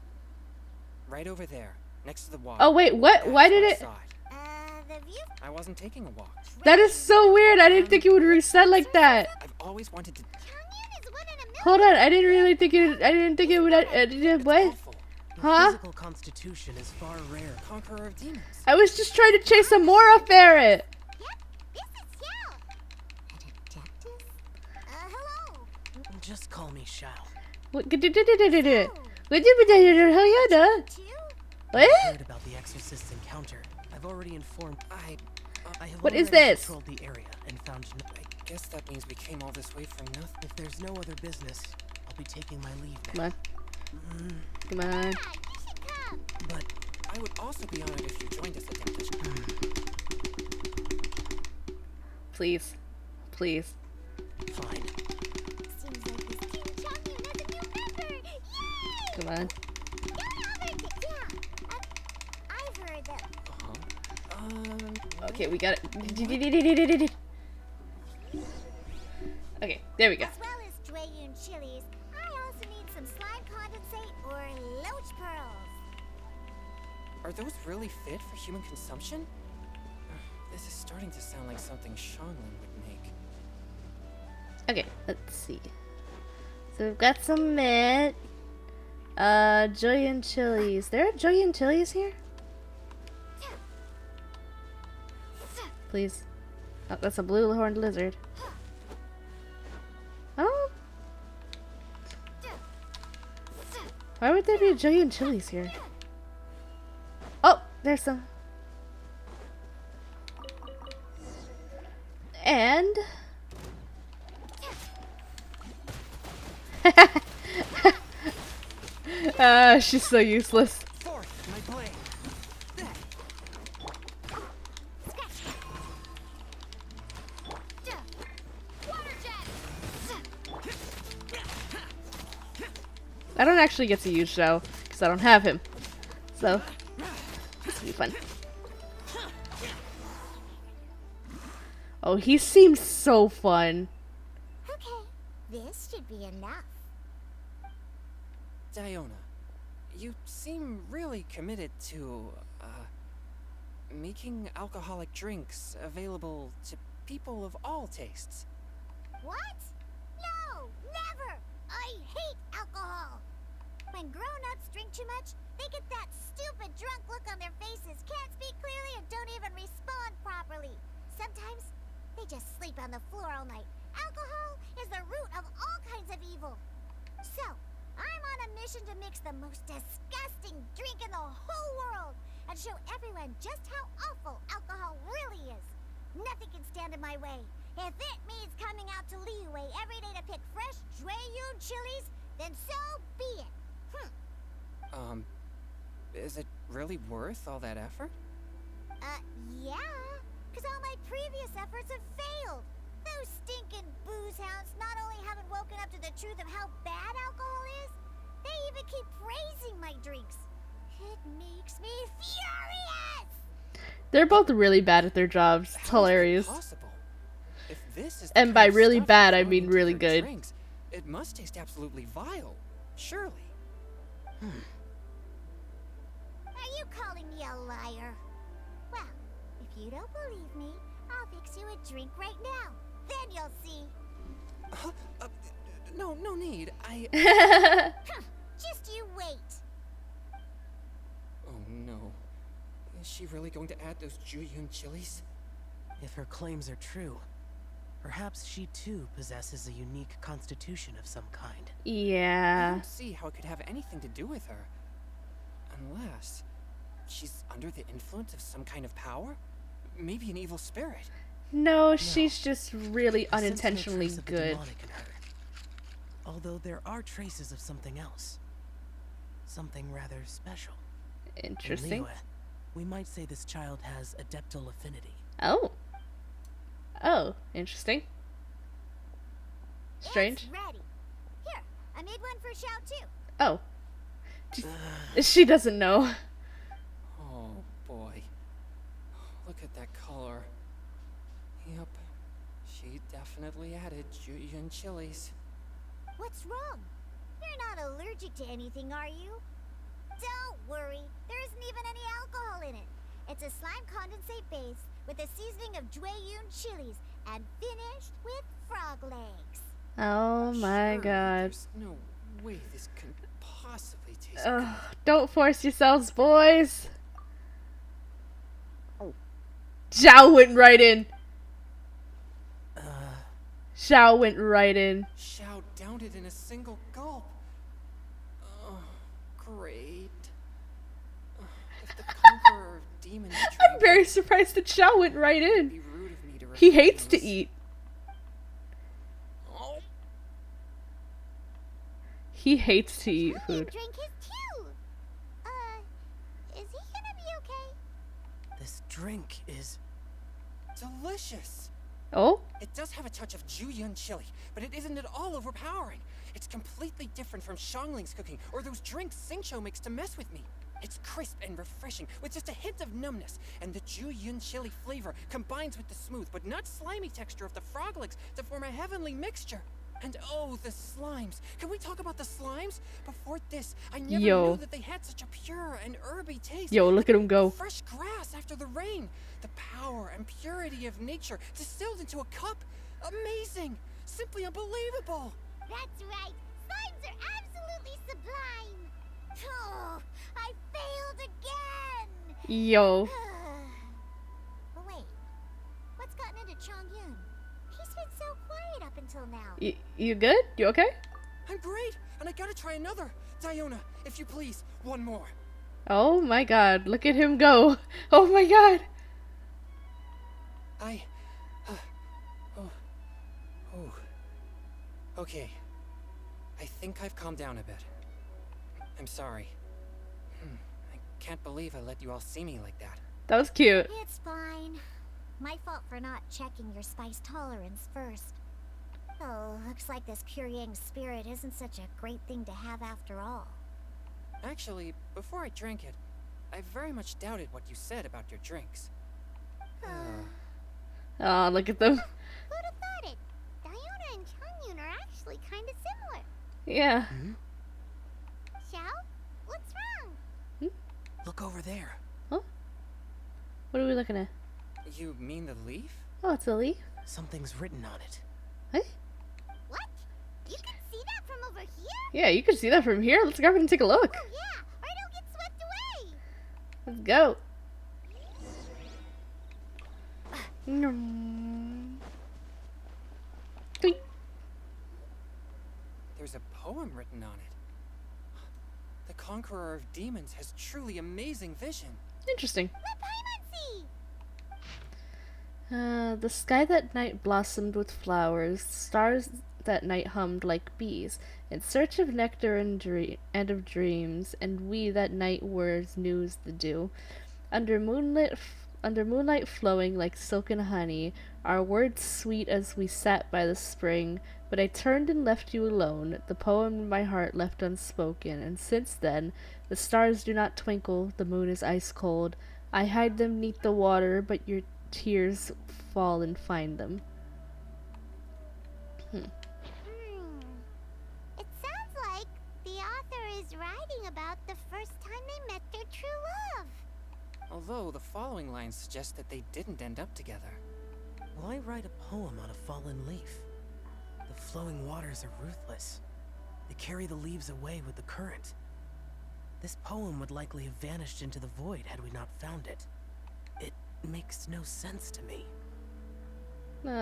Right over there, next to the water. Oh wait, what? Why That's did where I it? saw The view I wasn't taking a walk. That is so weird. I didn't think it would reset like that. I've always wanted to... Chongyun is one in a million. Hold on, I didn't really think it. I didn't think it would. It's What? awful. Your Huh? physical constitution is far rare. Conqueror of demons. I was just trying to chase a Mora ferret. Yep, this is Xiao. An adeptus? Hello. Just call me Shao. What? What did Hell Two? What? Heard about the exorcist's encounter. I've already informed. I have What is already this? patrolled the area and found no. I guess that means we came all this way for nothing. If there's no other business, I'll be taking my leave Come now. on. Come on. Yeah, you should come. But I would also be honored if you joined us at Adeptus. Please. Please. fine. Seems like this Team Chongyun has a new member. Yay! Come on. I've heard that. Okay, we got it. Okay, there we go. As well as Jueyun chilies, I also need some slime condensate or loach pearls. Are those really fit for human consumption? This is starting to sound like something Shanglin would make. Okay, let's see. So we've got some mint. Julian chilies. There are Julian chilies here? Please. Oh, that's a blue horned lizard. Oh. Why would there be Julian chilies here? Oh, there's some. And she's so useless. Forth, my blade. I don't actually get to use Shao because I don't have him. So this will be fun. Oh, he seems so fun. Okay, this should be enough. Diona, you seem really committed to, making alcoholic drinks available to people of all tastes. What? No, never! I hate alcohol! When grown-ups drink too much, they get that stupid drunk look on their faces, can't speak clearly, and don't even respond properly. Sometimes, they just sleep on the floor all night. Alcohol is the root of all kinds of evil. So, I'm on a mission to mix the most disgusting drink in the whole world and show everyone just how awful alcohol really is. Nothing can stand in my way. If it means coming out to Liyue every day to pick fresh Jueyun chilies, then so be it. Is it really worth all that effort? Yeah. Because all my previous efforts have failed. Those stinking booze hounds not only haven't woken up to the truth of how bad alcohol is, they even keep praising my drinks. It makes me furious! They're both really bad at their jobs. It's hilarious. Possible. If this is the And by kind of really stuff bad, they're I mean throwing into really their good. drinks, it must taste absolutely vile. Surely. Are you calling me a liar? Well, if you don't believe me, I'll fix you a drink right now. Then you'll see. No need. Just you wait. Oh no. Is she really going to add those Jueyun chilies? If her claims are true, perhaps she too possesses a unique constitution of some kind. I Yeah. don't see how it could have anything to do with her. Unless she's under the influence of some kind of power? Maybe an evil spirit. No, she's just really I sense no unintentionally trace of the good. demonic in her. Although there are traces of something else. Something rather special. In Interesting. Liyue, we might say this child has adeptal affinity. Oh. Oh, interesting. Strange. It's ready. Here, I made one for Xiao too. Oh. She doesn't know. Oh boy. Look at that color. Yep. She definitely added Jueyun chilies. What's wrong? You're not allergic to anything, are you? Don't worry. There isn't even any alcohol in it. It's a slime condensate base with a seasoning of Jueyun chilies and finished with frog legs. Oh my Surely god. There's no way this can possibly taste Ugh, good. don't force yourselves, boys. Zhao went right in. Zhao went right in. Xiao downed it in a single gulp. Oh, great. If the conqueror of demons I'm drank very it, surprised that Zhao went right it'd in. be rude of me to He hates to refuse. eat. Oh, He hates to eat Julian food. drank his too. Is he gonna be okay? This drink is... delicious. Oh? It does have a touch of Jueyun chili, but it isn't at all overpowering. It's completely different from Shangling's cooking or those drinks Xingqiu makes to mess with me. It's crisp and refreshing, with just a hint of numbness, and the Jueyun chili flavor combines with the smooth but not slimy texture of the frog legs to form a heavenly mixture. And oh, the slimes. Can we talk about the slimes? Before this, I never knew that they had such a pure and herby taste. Yo, look at him go. Fresh grass after the rain. The power and purity of nature distilled into a cup. Amazing. Simply unbelievable. That's right. Slimes are absolutely sublime. Oh, I failed again. Yo. But wait, what's gotten into Chongyun? He's been so quiet up until now. You good? You okay? I'm great, and I gotta try another. Diona, if you please, one more. Oh my god, look at him go. Oh my god. Okay. I think I've calmed down a bit. I'm sorry. I can't believe I let you all see me like that. That was cute. It's fine. My fault for not checking your spice tolerance first. Oh, looks like this Puryang spirit isn't such a great thing to have after all. Actually, before I drank it, I very much doubted what you said about your drinks. Oh, look at them. Who'd have thought it? Diona and Chongyun are actually kind of similar. Yeah. Xiao, what's wrong? Look over there. Huh? What are we looking at? You mean the leaf? Oh, it's a leaf. Something's written on it. What? What? You can see that from over here? Yeah, you can see that from here. Let's go over and take a look. Oh yeah, or it'll get swept away. Let's go. Doink. There's a poem written on it. The conqueror of demons has truly amazing vision. Interesting. Let Paimon see. The sky that night blossomed with flowers, stars that night hummed like bees, in search of nectar and of dreams, and we that night were as new as the dew. Under moonlight flowing like silken honey, our words sweet as we sat by the spring, but I turned and left you alone, the poem in my heart left unspoken, and since then, the stars do not twinkle, the moon is ice cold. I hide them neath the water, but your tears fall and find them. It sounds like the author is writing about the first time they met their true love. Although the following lines suggest that they didn't end up together. Why write a poem on a fallen leaf? The flowing waters are ruthless. They carry the leaves away with the current. This poem would likely have vanished into the void had we not found it. It makes no sense to me.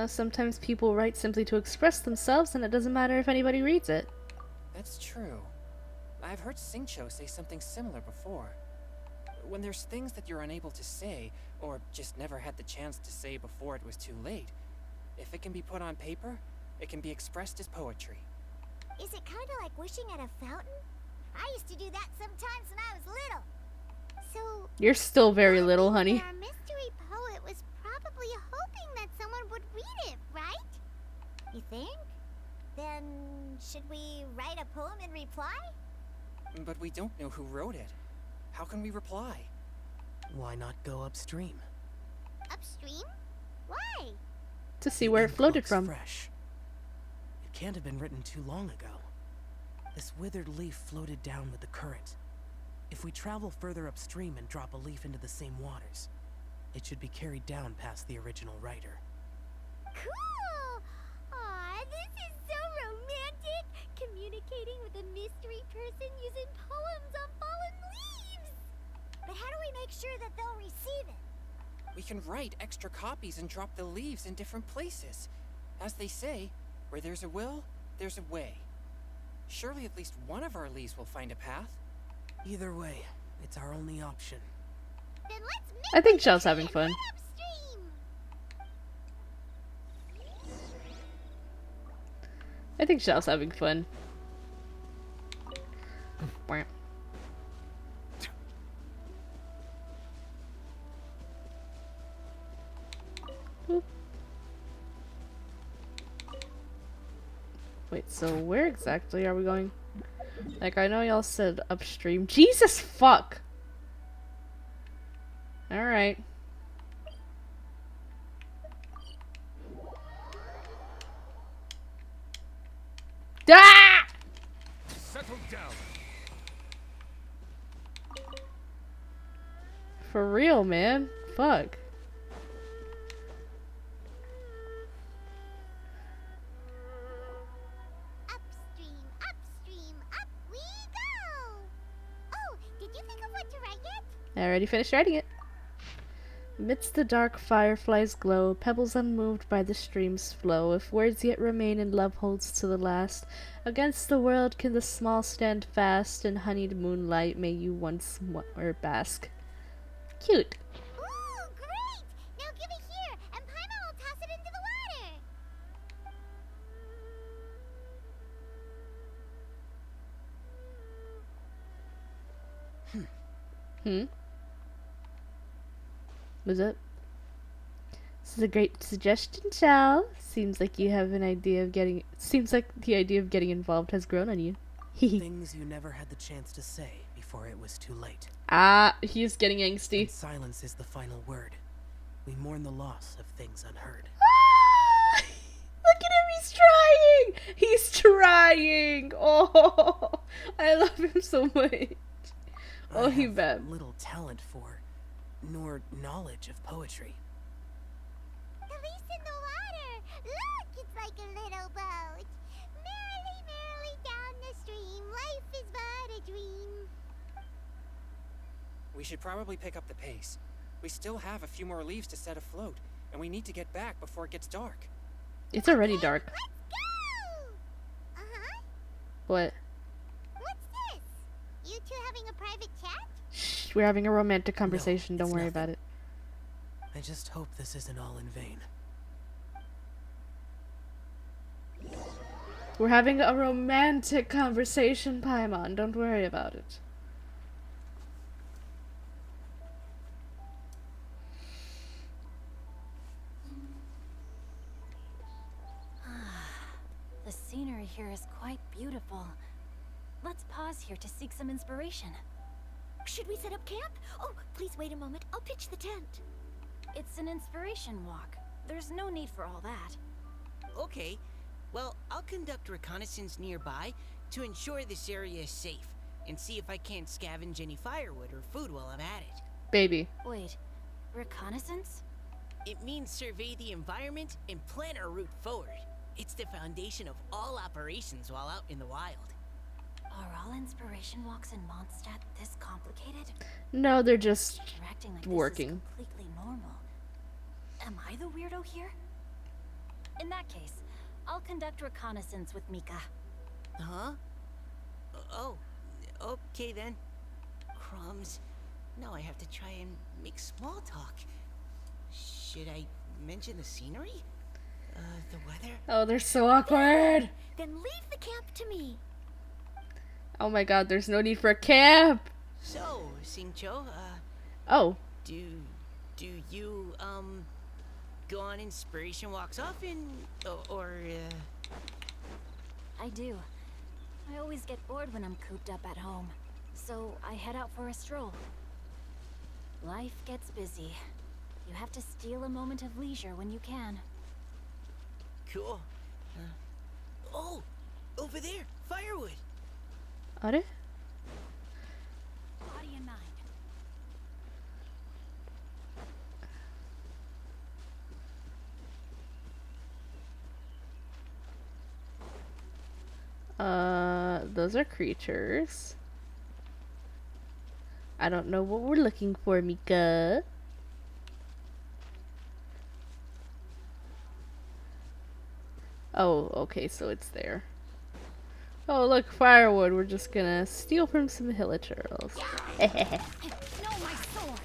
Sometimes people write simply to express themselves, and it doesn't matter if anybody reads it. That's true. I've heard Singcho say something similar before. When there's things that you're unable to say, or just never had the chance to say before it was too late, if it can be put on paper, it can be expressed as poetry. Is it kind of like wishing at a fountain? I used to do that sometimes when I was little. So You're still very little, honey. our mystery poet was probably hoping that someone would read it, right? You think? Then should we write a poem in reply? But we don't know who wrote it. How can we reply? Why not go upstream? Upstream? Why? To see where it floated Looks from. fresh. It can't have been written too long ago. This withered leaf floated down with the current. If we travel further upstream and drop a leaf into the same waters, it should be carried down past the original writer. Cool! Aw, this is so romantic! Communicating with a mystery person using poems on fallen leaves! But how do we make sure that they'll receive it? We can write extra copies and drop the leaves in different places. As they say, where there's a will, there's a way. Surely at least one of our leaves will find a path. Either way, it's our only option. Then let's make I think it Shell's and having fun. head upstream! I think Shell's having fun. Wah. Oop. Wait, so where exactly are we going? Like, I know y'all said upstream. Jesus fuck! Alright. Ah! Settle down. For real, man. Fuck. Upstream, upstream, up we go! Oh, did you think of what to write yet? I already finished writing it. Amidst the dark fireflies glow, pebbles unmoved by the stream's flow. If words yet remain and love holds to the last, against the world can the small stand fast. In honeyed moonlight may you once more bask. Cute. Ooh, great! Now give it here, and Paimon will toss it into the water. Was it? This is a great suggestion, Chow. Seems like the idea of getting involved has grown on you. Things you never had the chance to say before it was too late. Ah, he's getting angsty. And silence is the final word. We mourn the loss of things unheard. Look at him, he's trying! He's trying! Oh, I love him so much. Oh, I he have bad. little talent for, nor knowledge of poetry. The leaf's in the water. Look, it's like a little boat. Merrily, merrily down the stream. Life is but a dream. We should probably pick up the pace. We still have a few more leaves to set afloat, and we need to get back before it gets dark. It's already dark. Let's go! Uh-huh. What? What's this? You two having a private chat? Shh, we're having a romantic conversation. No, Don't it's worry nothing. about it. I just hope this isn't all in vain. We're having a romantic conversation, Paimon. Don't worry about it. The scenery here is quite beautiful. Let's pause here to seek some inspiration. Should we set up camp? Oh, please wait a moment. I'll pitch the tent. It's an inspiration walk. There's no need for all that. Okay, well, I'll conduct reconnaissance nearby to ensure this area is safe, and see if I can't scavenge any firewood or food while I'm at it. Baby. Wait, reconnaissance? It means survey the environment and plan our route forward. It's the foundation of all operations while out in the wild. Are all inspiration walks in Mondstadt this complicated? No, they're just You're acting like working. this is completely normal. Am I the weirdo here? In that case, I'll conduct reconnaissance with Mika. Huh? Oh, okay then. Crumbs. Now I have to try and make small talk. Should I mention the scenery? The weather? Oh, they're so awkward. Then leave the camp to me. Oh my god, there's no need for a camp. So, Singcho, Oh. do you, go on inspiration walks often? I do. I always get bored when I'm cooped up at home. So I head out for a stroll. Life gets busy. You have to steal a moment of leisure when you can. Cool. Oh, over there, firewood. Are they? Body and mind. Those are creatures. I don't know what we're looking for, Mika. Oh, okay, so it's there. Oh, look, firewood. We're just gonna steal from some villagers. No, my sword!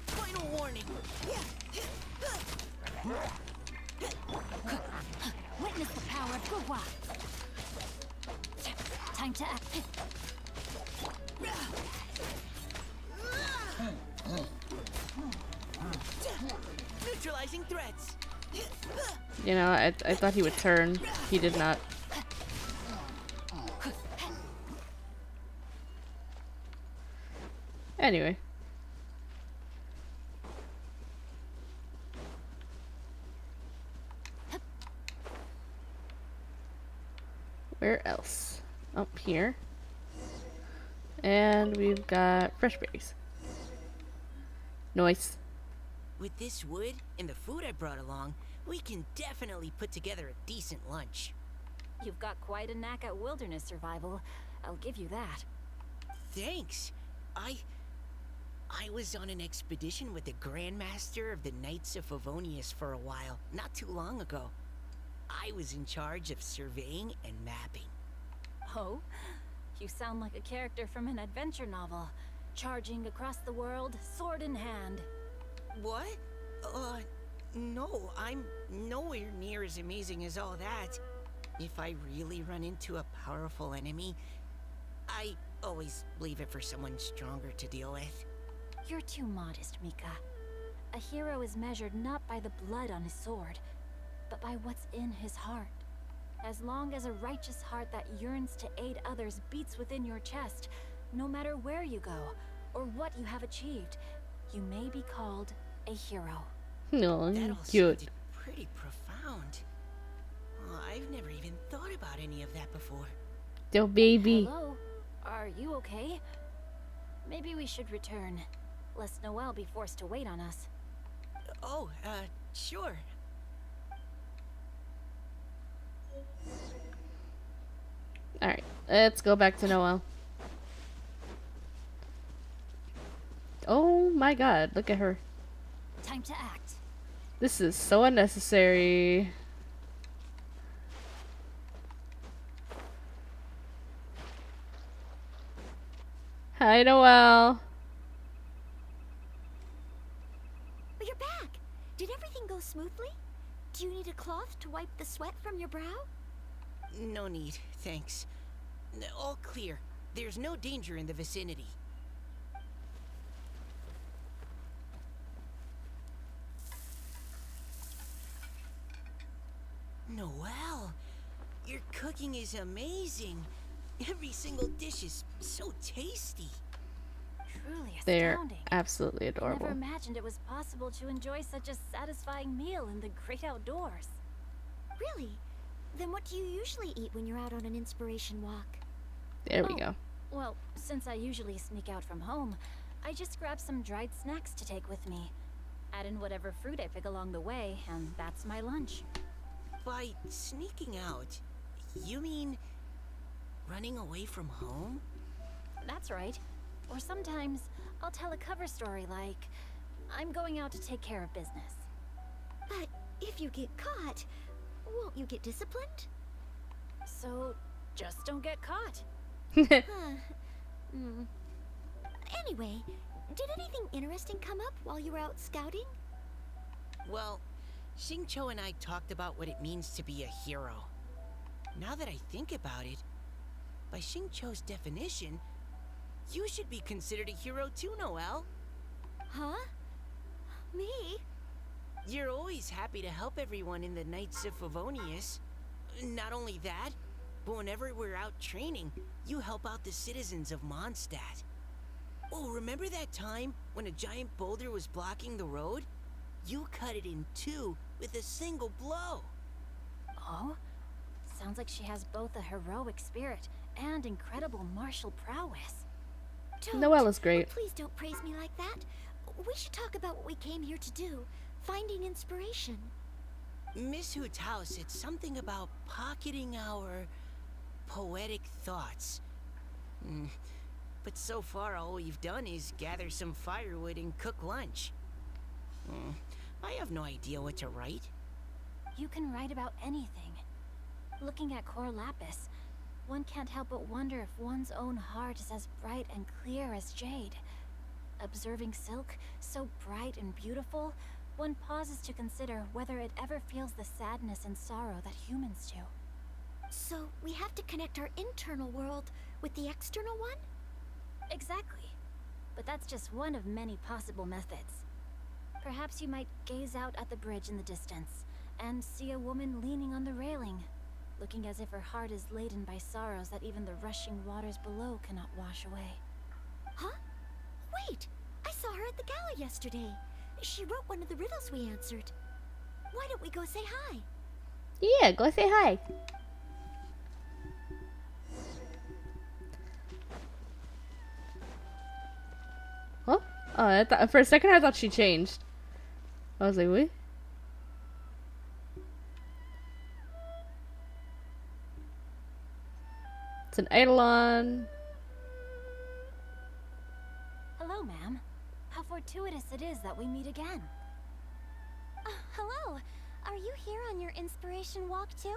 Final warning. Witness the power of Gugwa! Time to act. Neutralizing threats. You know, I thought he would turn. He did not. Anyway. Where else? Up here. And we've got fresh berries. Nice. With this wood and the food I brought along, we can definitely put together a decent lunch. You've got quite a knack at wilderness survival. I'll give you that. Thanks. I was on an expedition with the Grandmaster of the Knights of Favonius for a while, not too long ago. I was in charge of surveying and mapping. Oh? You sound like a character from an adventure novel. Charging across the world, sword in hand. What? No, I'm nowhere near as amazing as all that. If I really run into a powerful enemy, I always leave it for someone stronger to deal with. You're too modest, Mika. A hero is measured not by the blood on his sword, but by what's in his heart. As long as a righteous heart that yearns to aid others beats within your chest, no matter where you go, or what you have achieved, you may be called a hero. No, That all cute. sounded pretty profound. Oh, I've never even thought about any of that before. Yo, baby. Hello? Are you okay? Maybe we should return, lest Noelle be forced to wait on us. Oh, sure. Alright, let's go back to Noelle. Oh my god, look at her. Time to act. This is so unnecessary. Hi, Noelle. But you're back. Did everything go smoothly? Do you need a cloth to wipe the sweat from your brow? No need, thanks. All clear. There's no danger in the vicinity. Noelle, your cooking is amazing. Every single dish is so tasty. Truly They're astounding. absolutely I never adorable. imagined it was possible to enjoy such a satisfying meal in the great outdoors. Really? Then what do you usually eat when you're out on an inspiration walk? There we Oh. go. Well, since I usually sneak out from home, I just grab some dried snacks to take with me. Add in whatever fruit I pick along the way, and that's my lunch. By sneaking out, you mean running away from home? That's right. Or sometimes I'll tell a cover story like, I'm going out to take care of business. But if you get caught, won't you get disciplined? So, just don't get caught. Huh. Anyway, did anything interesting come up while you were out scouting? Well, Xingqiu and I talked about what it means to be a hero. Now that I think about it, by Xingqiu's definition, you should be considered a hero too, Noelle. Huh? Me? You're always happy to help everyone in the Knights of Favonius. Not only that, but whenever we're out training, you help out the citizens of Mondstadt. Oh, remember that time when a giant boulder was blocking the road? You cut it in two with a single blow. Oh? Sounds like she has both a heroic spirit and incredible martial prowess. Don't. Noelle is great. Please don't praise me like that. We should talk about what we came here to do. Finding inspiration. Miss Hu Tao said something about pocketing our poetic thoughts. But so far all we've done is gather some firewood and cook lunch. I have no idea what to write. You can write about anything. Looking at Cor Lapis, one can't help but wonder if one's own heart is as bright and clear as jade. Observing silk, so bright and beautiful, one pauses to consider whether it ever feels the sadness and sorrow that humans do. So we have to connect our internal world with the external one? Exactly. But that's just one of many possible methods. Perhaps you might gaze out at the bridge in the distance and see a woman leaning on the railing, looking as if her heart is laden by sorrows that even the rushing waters below cannot wash away. Huh? Wait! I saw her at the gala yesterday. She wrote one of the riddles we answered. Why don't we go say hi? Yeah, go say hi. Oh, for a second I thought she changed. I was like, what? It's an Eidolon. Hello, ma'am. How fortuitous it is that we meet again. Hello. Are you here on your inspiration walk too?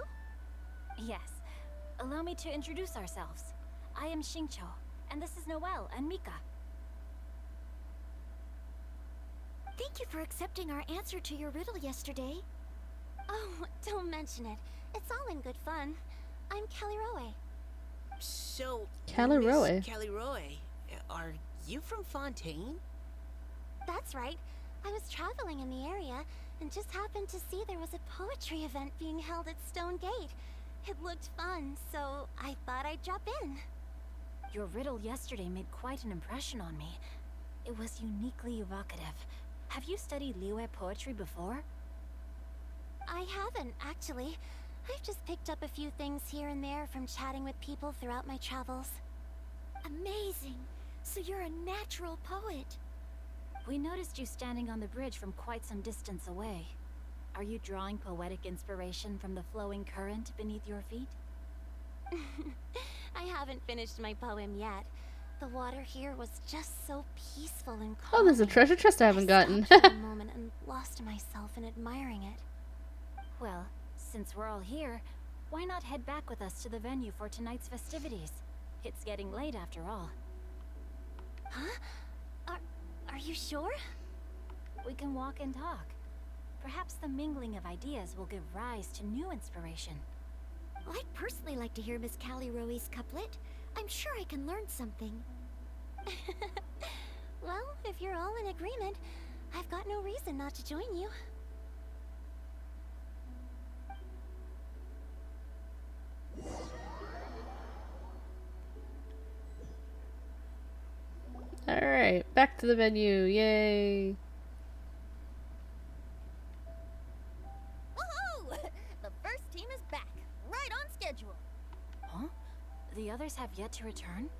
Yes. Allow me to introduce ourselves. I am Xingqiu, and this is Noelle and Mika. Thank you for accepting our answer to your riddle yesterday. Oh, don't mention it. It's all in good fun. I'm Caliroe. So, Caliroe. Miss Caliroe, are you from Fontaine? That's right. I was traveling in the area and just happened to see there was a poetry event being held at Stone Gate. It looked fun, so I thought I'd drop in. Your riddle yesterday made quite an impression on me. It was uniquely evocative. Have you studied Liyue poetry before? I haven't, actually. I've just picked up a few things here and there from chatting with people throughout my travels. Amazing. So you're a natural poet. We noticed you standing on the bridge from quite some distance away. Are you drawing poetic inspiration from the flowing current beneath your feet? I haven't finished my poem yet. The water here was just so peaceful and calming. Oh, there's a treasure chest I haven't gotten. stopped for a moment and lost myself in admiring it. Well, since we're all here, why not head back with us to the venue for tonight's festivities? It's getting late after all. Huh? Are you sure? We can walk and talk. Perhaps the mingling of ideas will give rise to new inspiration. Well, I'd personally like to hear Miss Caliroe's couplet. I'm sure I can learn something. Well, if you're all in agreement, I've got no reason not to join you. Alright, back to the venue. Yay. Woohoo! The first team is back, right on schedule. Huh? The others have yet to return?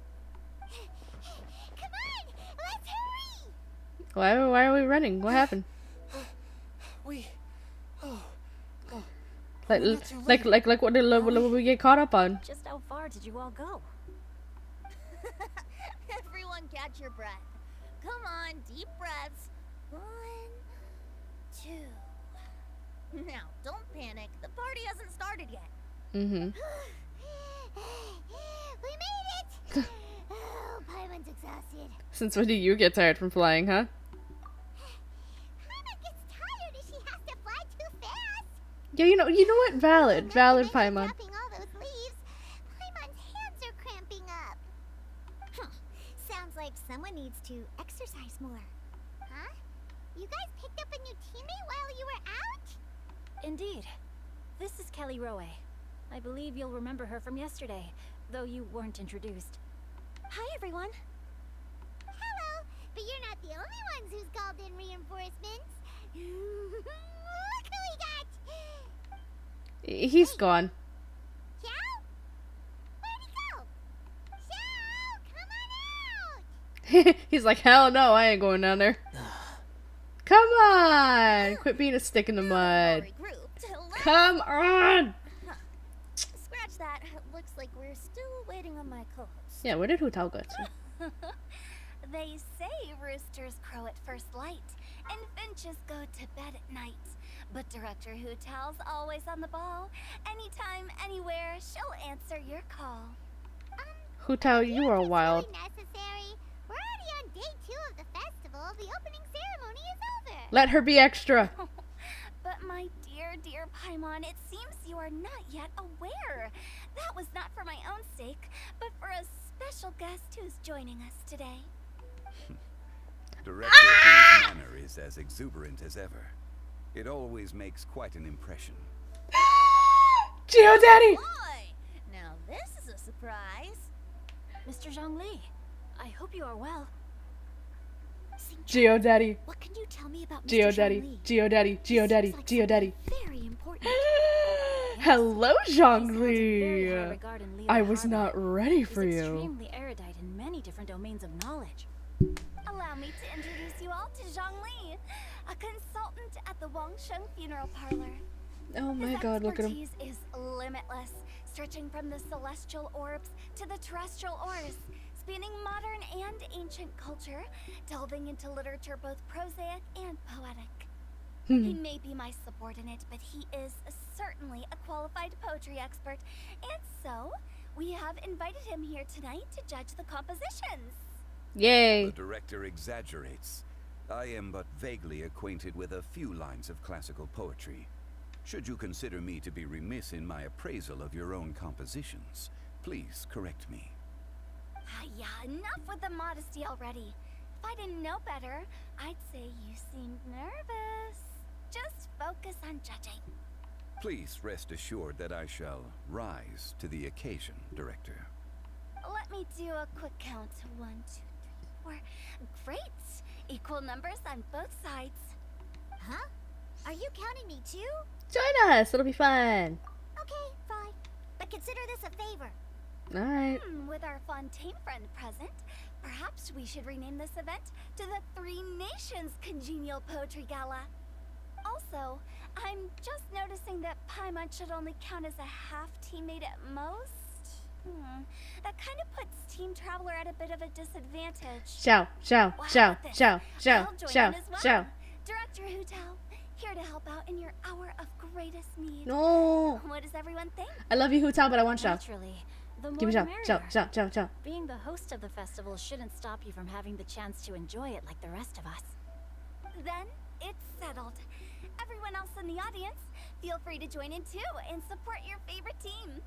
Come on, let's hurry! Why are we running? What happened? We... Oh... Like, we're not too late. like what did we get caught up on? Just how far did you all go? Everyone catch your breath. Come on, deep breaths. 1, 2. Now, don't panic. The party hasn't started yet. Mm-hmm. We made it! Oh, Paimon's exhausted. Since when do you get tired from flying, huh? Paimon gets tired if she has to fly too fast. Yeah, you know what? Valid, Paimon. Dropping all those leaves, Paimon's hands are cramping up. Sounds like someone needs to exercise more. Huh? You guys picked up a new teammate while you were out? Indeed. This is Caliroe. I believe you'll remember her from yesterday, though you weren't introduced. Hi, everyone. Hello, but you're not the only ones who's called in reinforcements. Look who we got! He's gone. Xiao? Where'd he go? Xiao, come on out! He's like, hell no, I ain't going down there. Come on! Quit being a stick in the mud. Come on! Scratch that. Looks like we're still waiting on my co-host. Yeah, where did Hu Tao go to? They say roosters crow at first light, and finches go to bed at night. But Director Hu Tao's always on the ball. Anytime, anywhere, she'll answer your call. Hu Tao, you are wild. Really necessary. We're already on day 2 of the festival. The opening ceremony is over. Let her be extra. But my dear Paimon, it seems you are not yet aware. That was not for my own sake, but for a special guest who's joining us today. Director Hu's manner is as exuberant as ever. It always makes quite an impression. Geo Daddy! Boy, now this is a surprise. Mr. Zhongli, I hope you are well. Geo Daddy. What can you tell me about Mr. Geo Zhongli? Daddy. Geo Daddy. Geo This Daddy. seems like Geo Daddy. something very important. Hello, He's held in very Zhongli. high regard in Liyue I was Harbor. not ready He's for you. extremely erudite in many different domains of knowledge. Allow me to introduce you all to Zhongli, a consultant at the Wangsheng Funeral Parlor. Oh my His god, look at him. expertise is limitless, stretching from the celestial orbs to the terrestrial ores, spanning modern and ancient culture, delving into literature both prosaic and poetic. He may be my subordinate, but he is certainly a qualified poetry expert, and so we have invited him here tonight to judge the compositions. Yay. The director exaggerates. I am but vaguely acquainted with a few lines of classical poetry. Should you consider me to be remiss in my appraisal of your own compositions, please correct me. Yeah, enough with the modesty already. If I didn't know better, I'd say you seemed nervous. Just focus on judging. Please rest assured that I shall rise to the occasion, Director. Let me do a quick count. 1, 2, 3, 4. Great! Equal numbers on both sides. Huh? Are you counting me too? Join us. It'll be fun. Okay, fine. But consider this a favor. Alright. With our Fontaine friend present, perhaps we should rename this event to the Three Nations Congenial Poetry Gala. Also, I'm just noticing that Paimon should only count as a half teammate at most. That kind of puts Team Traveler at a bit of a disadvantage. Xiao, xiao, Well, xiao, how about this? xiao, xiao, I'll join xiao, in as well. xiao. Director Hu Tao, here to help out in your hour of greatest need. No. What does everyone think? I love you, Hu Tao, but I want Xiao. Naturally, the more Give me the Xiao, merrier. Xiao, Xiao, Xiao, Xiao. Being the host of the festival shouldn't stop you from having the chance to enjoy it like the rest of us. Then it's settled. Everyone else in the audience, feel free to join in too and support your favorite team.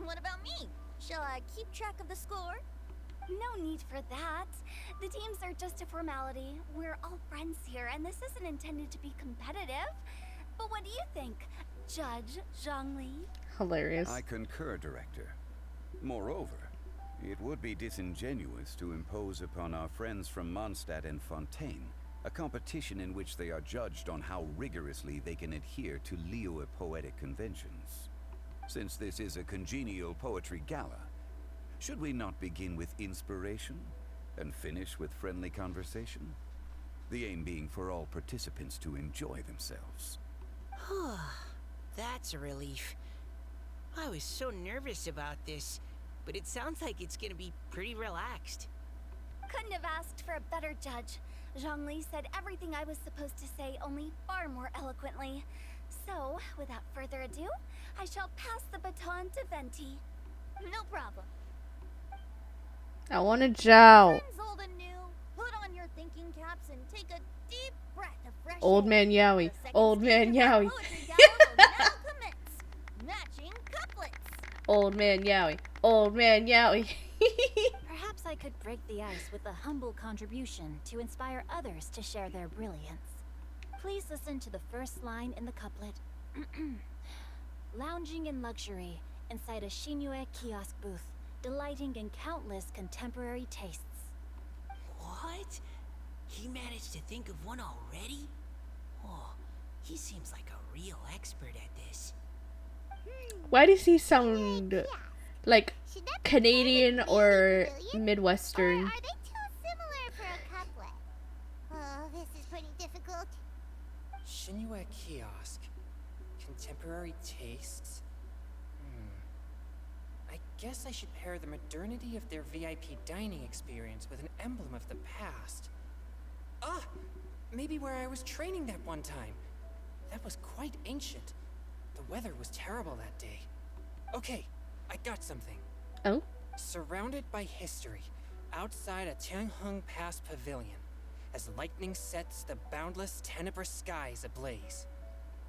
What about me? Shall I keep track of the score? No need for that. The teams are just a formality. We're all friends here, and this isn't intended to be competitive. But what do you think, Judge Zhongli? Hilarious. I concur, Director. Moreover, it would be disingenuous to impose upon our friends from Mondstadt and Fontaine a competition in which they are judged on how rigorously they can adhere to Liyue poetic conventions. Since this is a congenial poetry gala, should we not begin with inspiration and finish with friendly conversation? The aim being for all participants to enjoy themselves. That's a relief. I was so nervous about this, but it sounds like it's gonna be pretty relaxed. Couldn't have asked for a better judge. Zhongli said everything I was supposed to say, only far more eloquently. So, without further ado, I shall pass the baton to Venti. No problem. I want a Zhao. Friends old and new, put on your thinking caps and take a deep breath of fresh Old air. man Yowie. The second Old man stage of our Yowie. poetry gala will now commence. Matching couplets. Old man Yowie. Old man Yowie. Perhaps I could break the ice with a humble contribution to inspire others to share their brilliance. Please listen to the first line in the couplet. Lounging in luxury inside a Shinue kiosk booth, delighting in countless contemporary tastes. What? He managed to think of one already? Oh, he seems like a real expert at this. Why does he sound like Should that be Canadian said in or Pavilion? Or Midwestern? are they too similar for a couplet? Oh, this is pretty difficult. Shinue kiosk. Contemporary tastes. I guess I should pair the modernity of their VIP dining experience with an emblem of the past. Ah! Maybe where I was training that one time. That was quite ancient. The weather was terrible that day. Okay, I got something. Oh? Surrounded by history, outside a Tianheng Pass pavilion, as lightning sets the boundless tenebrous skies ablaze.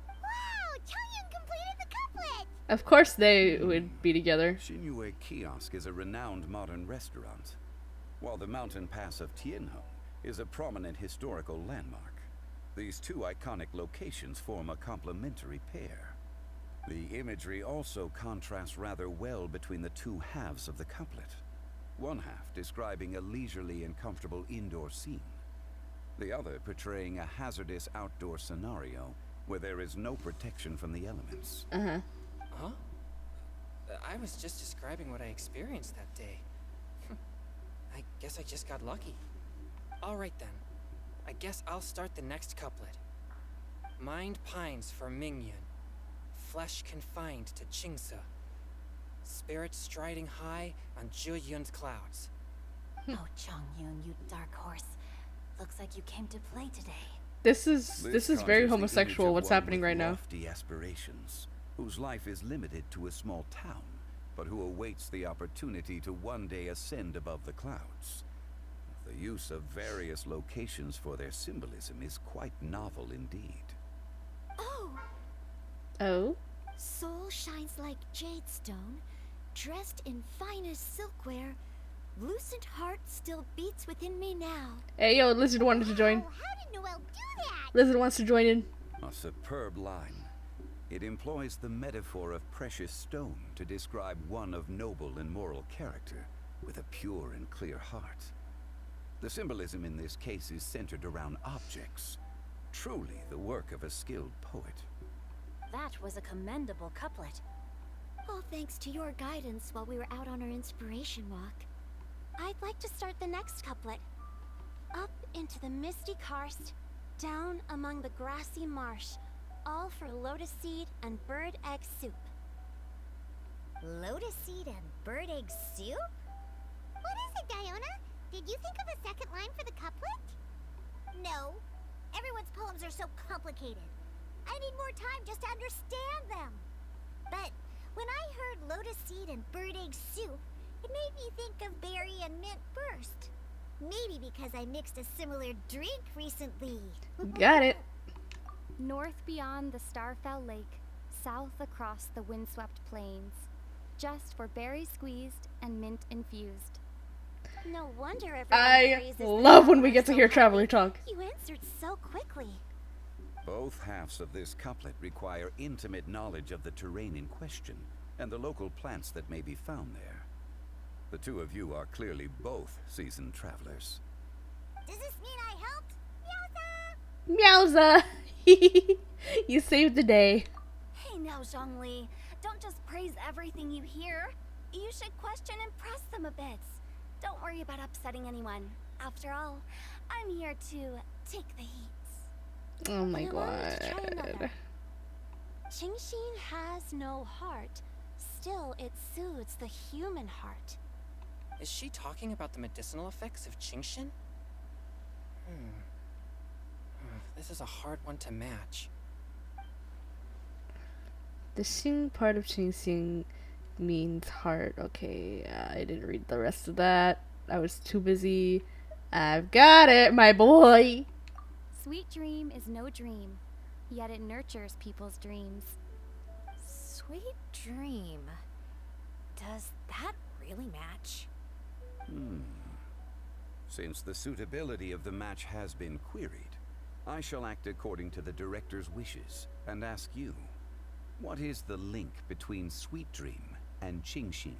Wow, Chaoyun completed the couplet! Of course they would be together. Shinue Kiosk is a renowned modern restaurant, while the mountain pass of Tianheng is a prominent historical landmark. These two iconic locations form a complementary pair. The imagery also contrasts rather well between the two halves of the couplet. One half describing a leisurely and comfortable indoor scene, the other portraying a hazardous outdoor scenario where there is no protection from the elements. Uh-huh. Huh? I was just describing what I experienced that day. I guess I just got lucky. Alright then. I guess I'll start the next couplet. Mind pines for Mingyun, flesh confined to Qingse, spirit striding high on Zhuyun's clouds. Oh, Chongyun, you dark horse. Looks like you came to play today. This is very conjures the image homosexual. of What's one happening with right now? lofty aspirations, whose life is limited to a small town, but who awaits the opportunity to one day ascend above the clouds. The use of various locations for their symbolism is quite novel indeed. Oh, Oh. soul shines like jade stone, dressed in finest silkwear. Lucent heart still beats within me now. Hey, yo, Lizard wanted to join. Oh, how did Noelle do that? Lizard wants to join in. A superb line. It employs the metaphor of precious stone to describe one of noble and moral character, with a pure and clear heart. The symbolism in this case is centered around objects, truly the work of a skilled poet. That was a commendable couplet. All thanks to your guidance while we were out on our inspiration walk. I'd like to start the next couplet. Up into the misty karst, down among the grassy marsh, all for lotus seed and bird egg soup. Lotus seed and bird egg soup? What is it, Diona? Did you think of a second line for the couplet? No. Everyone's poems are so complicated. I need more time just to understand them. But when I heard lotus seed and bird egg soup, it made me think of berry and mint burst. Maybe because I mixed a similar drink recently. Got it. North beyond the Starfell Lake, south across the windswept plains. Just for berry squeezed and mint infused. No wonder everyone I praises the love when we traveler get to so hear highly. Traveler talk. You answered so quickly. Both halves of this couplet require intimate knowledge of the terrain in question and the local plants that may be found there. The two of you are clearly both seasoned travelers. Does this mean I helped? Yowza! Meowza! You saved the day. Hey now, Zhongli. Don't just praise everything you hear. You should question and press them a bit. Don't worry about upsetting anyone. After all, I'm here to take the heat. Oh my Allow me to try god. another. Qingxin has no heart. Still, it soothes the human heart. Is she talking about the medicinal effects of Qingshin? This is a hard one to match. The Xing part of Xing means heart. Okay, I didn't read the rest of that. I was too busy. I've got it, my boy. Sweet dream is no dream, yet it nurtures people's dreams. Sweet dream. Does that really match? Since the suitability of the match has been queried, I shall act according to the director's wishes and ask you, what is the link between Sweet Dream and Qingxin?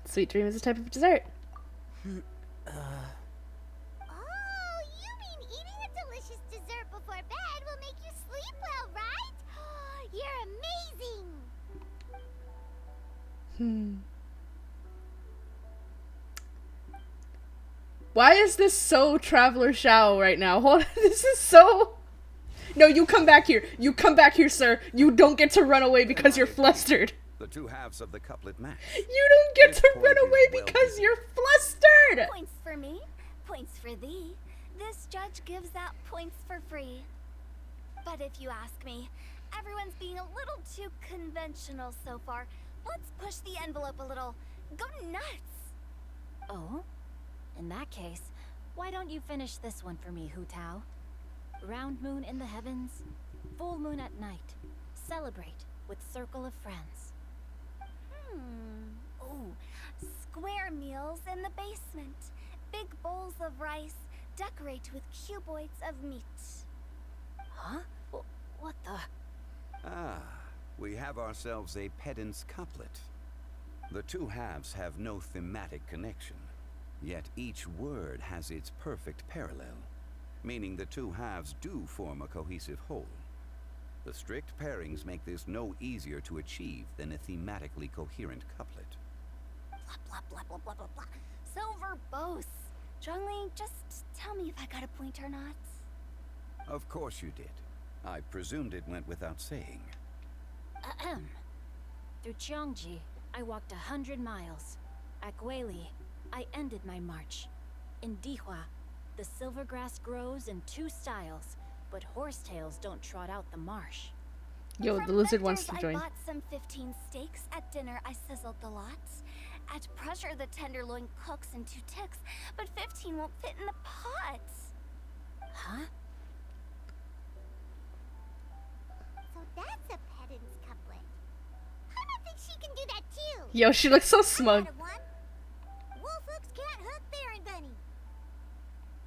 Sweet dream is a type of dessert. Oh, you mean eating a delicious dessert before bed will make you sleep well, right? You're amazing! Why is this so Traveler Shao right now? Hold on, this is so... No, you come back here. You come back here, sir. You don't get to run away because you're flustered. The two halves of the couplet match. You don't get This to point run is away well because taken. you're flustered. Points for me, points for thee. This judge gives out points for free. But if you ask me, everyone's being a little too conventional so far. Let's push the envelope a little. Go nuts! Oh? In that case, why don't you finish this one for me, Hu Tao? Round moon in the heavens, full moon at night. Celebrate with circle of friends. Oh, square meals in the basement. Big bowls of rice. Decorate with cuboids of meat. Huh? What the? Ah, we have ourselves a pedant's couplet. The two halves have no thematic connection, yet each word has its perfect parallel, meaning the two halves do form a cohesive whole. The strict pairings make this no easier to achieve than a thematically coherent couplet. Blah, blah, blah, blah, blah, blah, blah. So verbose. Zhongli, just tell me if I got a point or not. Of course you did. I presumed it went without saying. Ahem. Through Cheongji, I walked 100 miles. At Guili, I ended my march. In Dihua, the silver grass grows in 2 styles, but horsetails don't trot out the marsh. Yo, From the lizard wants to Vector's, join. I bought some 15 steaks. At dinner, I sizzled the lots. At pressure, the tenderloin cooks in 2 ticks, but 15 won't fit in the pots. Huh? So that's a pedant's couplet. I don't think she can do that too. Yo, she looks so I smug. thought of one. Wolf hooks can't hook Baron Bunny.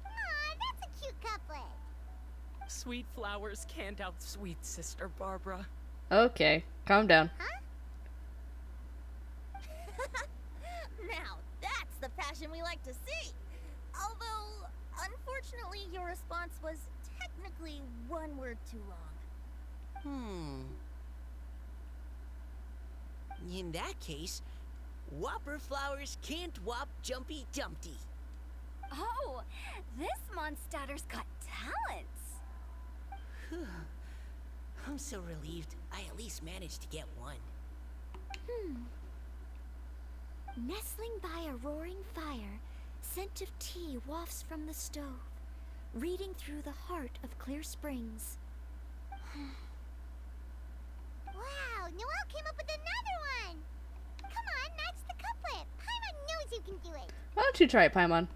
Aw, that's a cute couplet. Sweet flowers can't outsweet Sister Barbara. Okay, calm down. Now, that's the passion we like to see. Although, unfortunately, your response was technically 1 word too long. In that case, Whopper flowers can't whop Jumpy Dumpty. Oh, this Mondstadter's got talents. I'm so relieved I at least managed to get one. Nestling by a roaring fire, scent of tea wafts from the stove, reading through the heart of Clear Springs. Wow, Noelle came up with another one. Come on, match the couplet. Paimon knows you can do it. Why don't you try it, Paimon?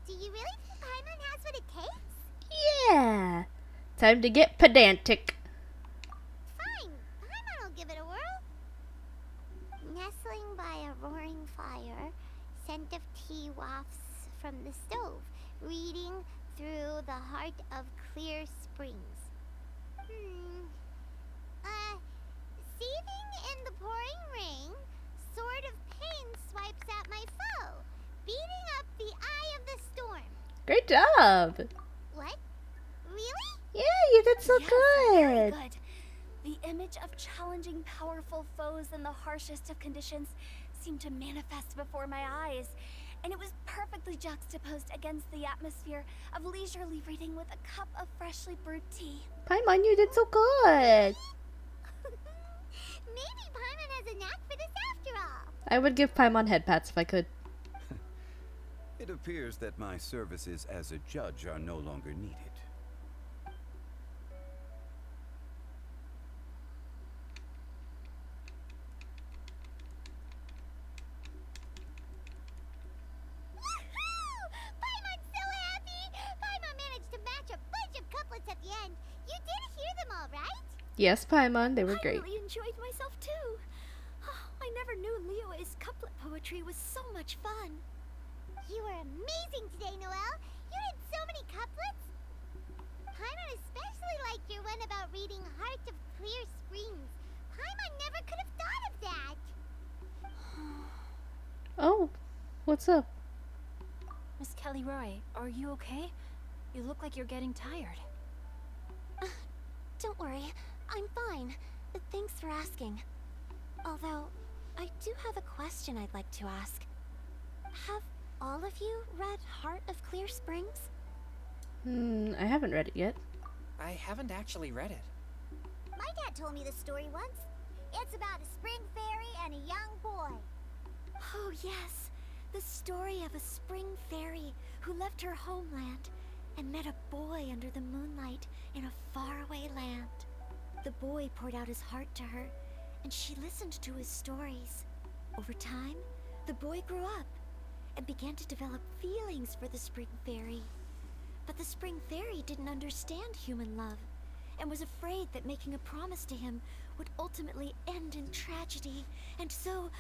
Do you really think Paimon has what it takes? Yeah. Time to get pedantic. Fine, Paimon will give it a whirl. Nestling by a roaring fire, scent of tea wafts from the stove, reading through the heart of Clear Springs. Seething in the pouring rain, sword of pain swipes at my foe, beating up the eye of the storm. Great job. What? Really? Yeah, you did so Yes, very good. good. The image of challenging powerful foes in the harshest of conditions seemed to manifest before my eyes, and it was perfectly juxtaposed against the atmosphere of leisurely reading with a cup of freshly brewed tea. Paimon, you did so good. Maybe Paimon has a knack for this after all. I would give Paimon head pats if I could. It appears that my services as a judge are no longer needed. Woohoo! Paimon's so happy! Paimon managed to match a bunch of couplets at the end. You did hear them all, right? Yes, Paimon, they were I great. really enjoyed myself too. I never knew Liyue's couplet poetry was so much fun. You were amazing today, Noelle. You did so many couplets. Paimon especially liked your one about reading Heart of Clear Springs. Paimon never could have thought of that. Oh, what's up? Miss Kelly Roy, are you okay? You look like you're getting tired. Don't worry, I'm fine. Thanks for asking. Although, I do have a question I'd like to ask. Have all of you read Heart of Clear Springs? I haven't read it yet. I haven't actually read it. My dad told me this story once. It's about a spring fairy and a young boy. Oh yes, the story of a spring fairy who left her homeland and met a boy under the moonlight in a faraway land. The boy poured out his heart to her, and she listened to his stories. Over time, the boy grew up and began to develop feelings for the spring fairy. But the spring fairy didn't understand human love and was afraid that making a promise to him would ultimately end in tragedy. And so,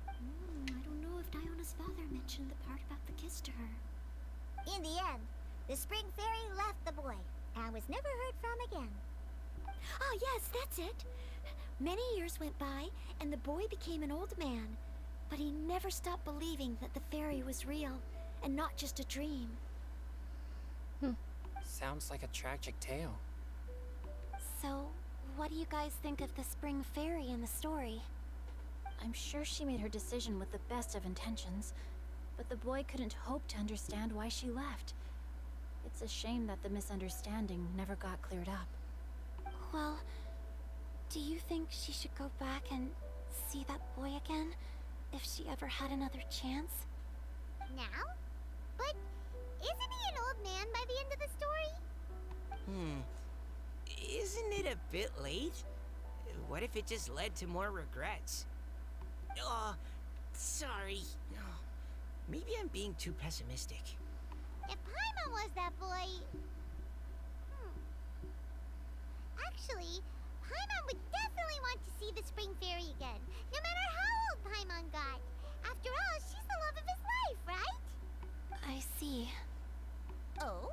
I don't know if Diona's father mentioned the part about the kiss to her. In the end, the spring fairy left the boy and was never heard from again. Ah, yes, that's it. Many years went by, and the boy became an old man. But he never stopped believing that the fairy was real, and not just a dream. Sounds like a tragic tale. So, what do you guys think of the spring fairy in the story? I'm sure she made her decision with the best of intentions. but the boy couldn't hope to understand why she left. It's a shame that the misunderstanding never got cleared up. Well, do you think she should go back and see that boy again? If she ever had another chance? Now? But isn't he an old man by the end of the story? Isn't it a bit late? What if it just led to more regrets? Oh, sorry. Oh, maybe I'm being too pessimistic. If Paimon was that boy... Actually, Paimon would definitely want to see the Spring Fairy again, no matter how old Paimon got. After all, she's the love of his life, right? I see. Oh?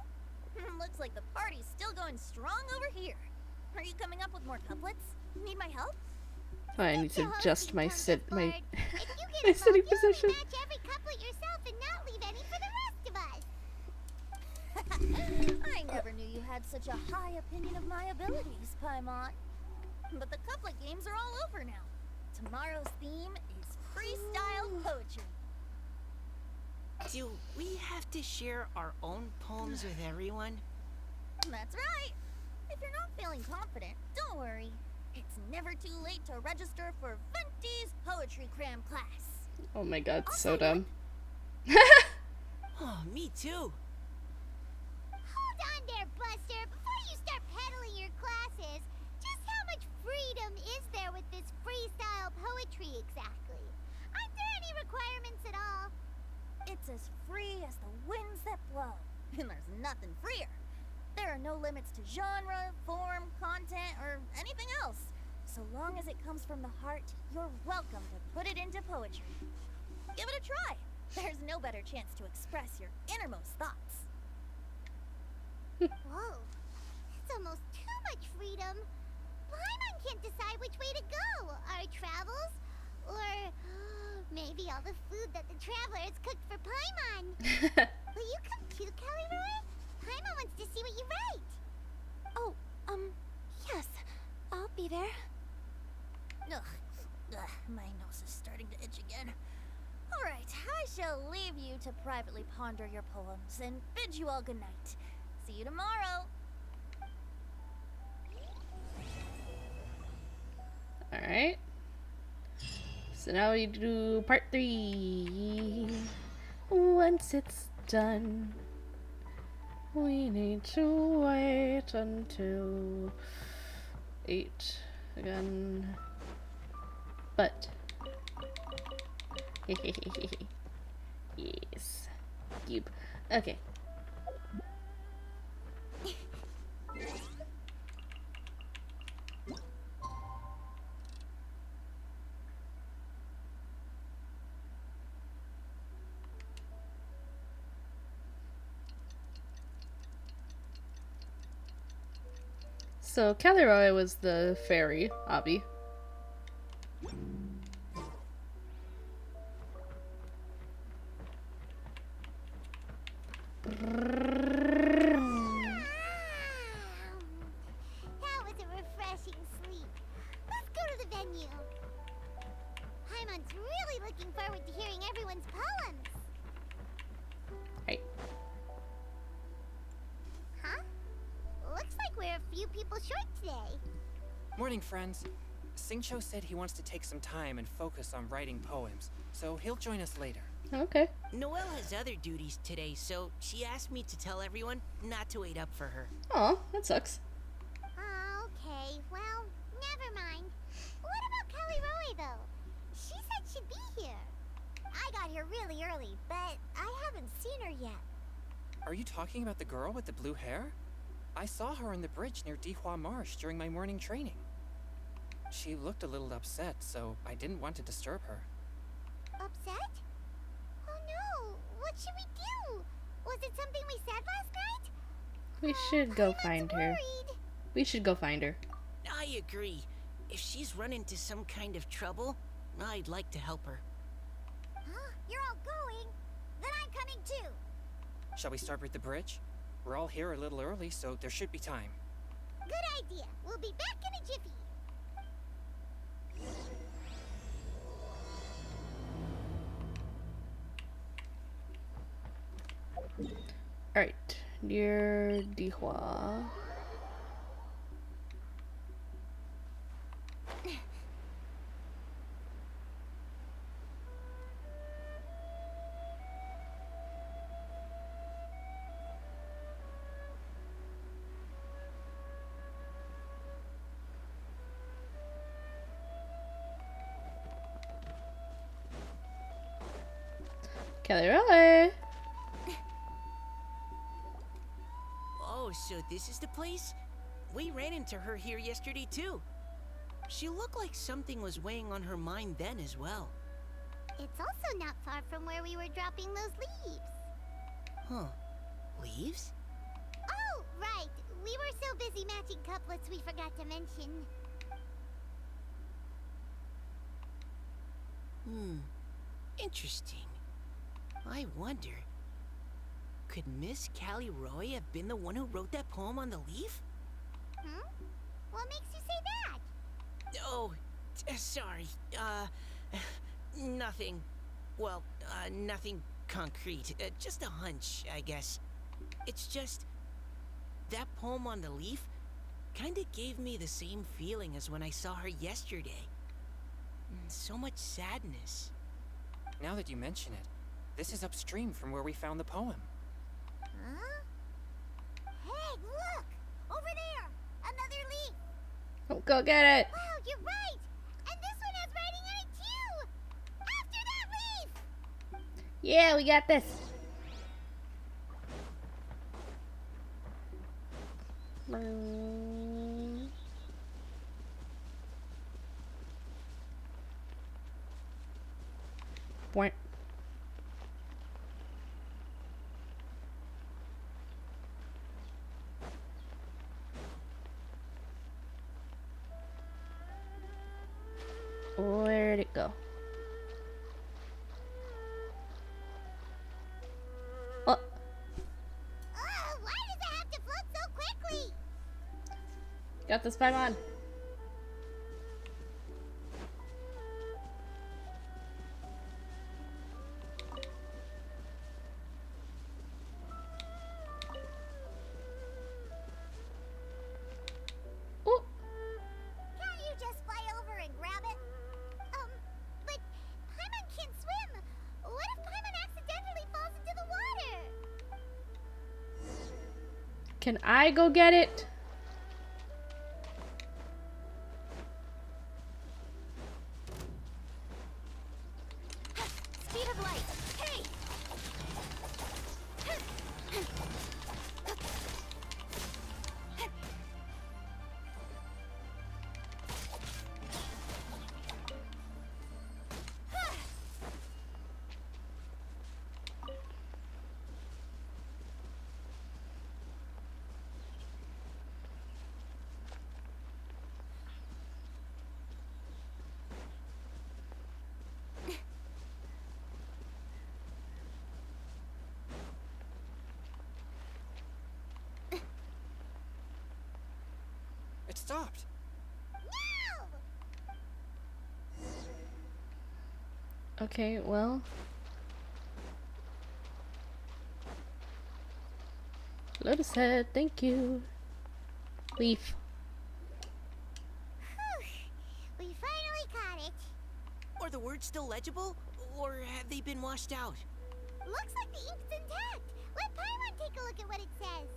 Looks like the party's still going strong over here. Are you coming up with more couplets? Need my help? Oh, I need to adjust my If sit you my get my involved, sitting you'll position. only match every couplet yourself and not leave any for the rest of us. I never knew you had such a high opinion of my abilities, Paimon. But the couplet games are all over now. Tomorrow's theme is freestyle poetry. Do we have to share our own poems with everyone? That's right. If you're not feeling confident, don't worry. It's never too late to register for Venti's Poetry Cram class. Oh my god, I'll so sign dumb. Oh, me too. Hold on there, Buster. Before you start peddling your classes, just how much freedom is there with this freestyle poetry exactly? Aren't there any requirements at all? It's as free as the winds that blow. And there's nothing freer. There are no limits to genre, form, content, or anything else. So long as it comes from the heart, you're welcome to put it into poetry. Give it a try. There's no better chance to express your innermost thoughts. Whoa, that's almost too much freedom. Paimon can't decide which way to go. Our travels? Or maybe all the food that the travelers cooked for Paimon. Will you come too, Kelly Roy? Paimon wants to see what you write. Oh, yes. I'll be there. Ugh, my nose is starting to itch again. All right, I shall leave you to privately ponder your poems and bid you all good night. See you tomorrow. Alright. So now we do part 3. Once it's done, we need to wait until 8 again. But yes. Cube. Okay. So Caleroy was the fairy, Abby. That was a refreshing sleep. Let's go to the venue. Paimon's really looking forward to hearing everyone's poems. Right. Huh? Looks like we're a few people short today. Morning, friends. Singcho said he wants to take some time and focus on writing poems, so he'll join us later. Okay. Noelle has other duties today, so she asked me to tell everyone not to wait up for her. Aw, that sucks. Okay, well, never mind. What about Kelly Roy, though? She said she'd be here. I got here really early, but I haven't seen her yet. Are you talking about the girl with the blue hair? I saw her on the bridge near Dihua Marsh during my morning training. She looked a little upset, so I didn't want to disturb her. Upset? Oh no, what should we do? Was it something we said last night? We should go Paimon's find her. worried. We should go find her. I agree. If she's run into some kind of trouble, I'd like to help her. Huh? You're all going? Then I'm coming too. Shall we start with the bridge? We're all here a little early, so there should be time. Good idea. We'll be back in a jiffy. Alright, near Dihua. Kelly Roy! Oh, so this is the place? We ran into her here yesterday too. She looked like something was weighing on her mind then as well. It's also not far from where we were dropping those leaves. Huh. Leaves? Oh, right. We were so busy matching couplets we forgot to mention. Interesting. I wonder, could Miss Callie Roy have been the one who wrote that poem on the leaf? What makes you say that? Oh, sorry. Nothing. Well, nothing concrete. Just a hunch, I guess. It's just, that poem on the leaf kinda gave me the same feeling as when I saw her yesterday. So much sadness. Now that you mention it, this is upstream from where we found the poem. Huh? Hey, look! Over there! Another leaf! Oh, go get it! Wow, you're right! And this one has writing on it too! After that leaf! Yeah, we got this! Point. Where'd it go? Oh, Why does it have to float so quickly? got this Paimon. Oh, Can't you just fly over and grab it? But Paimon can't swim. What if Paimon accidentally falls into the water? can I go get it? Speed of light. Hey! It stopped. No! Okay, well. Lotus head, thank you. Leaf. We finally caught it. Are the words still legible? Or have they been washed out? Looks like the ink's intact. Let Paimon take a look at what it says.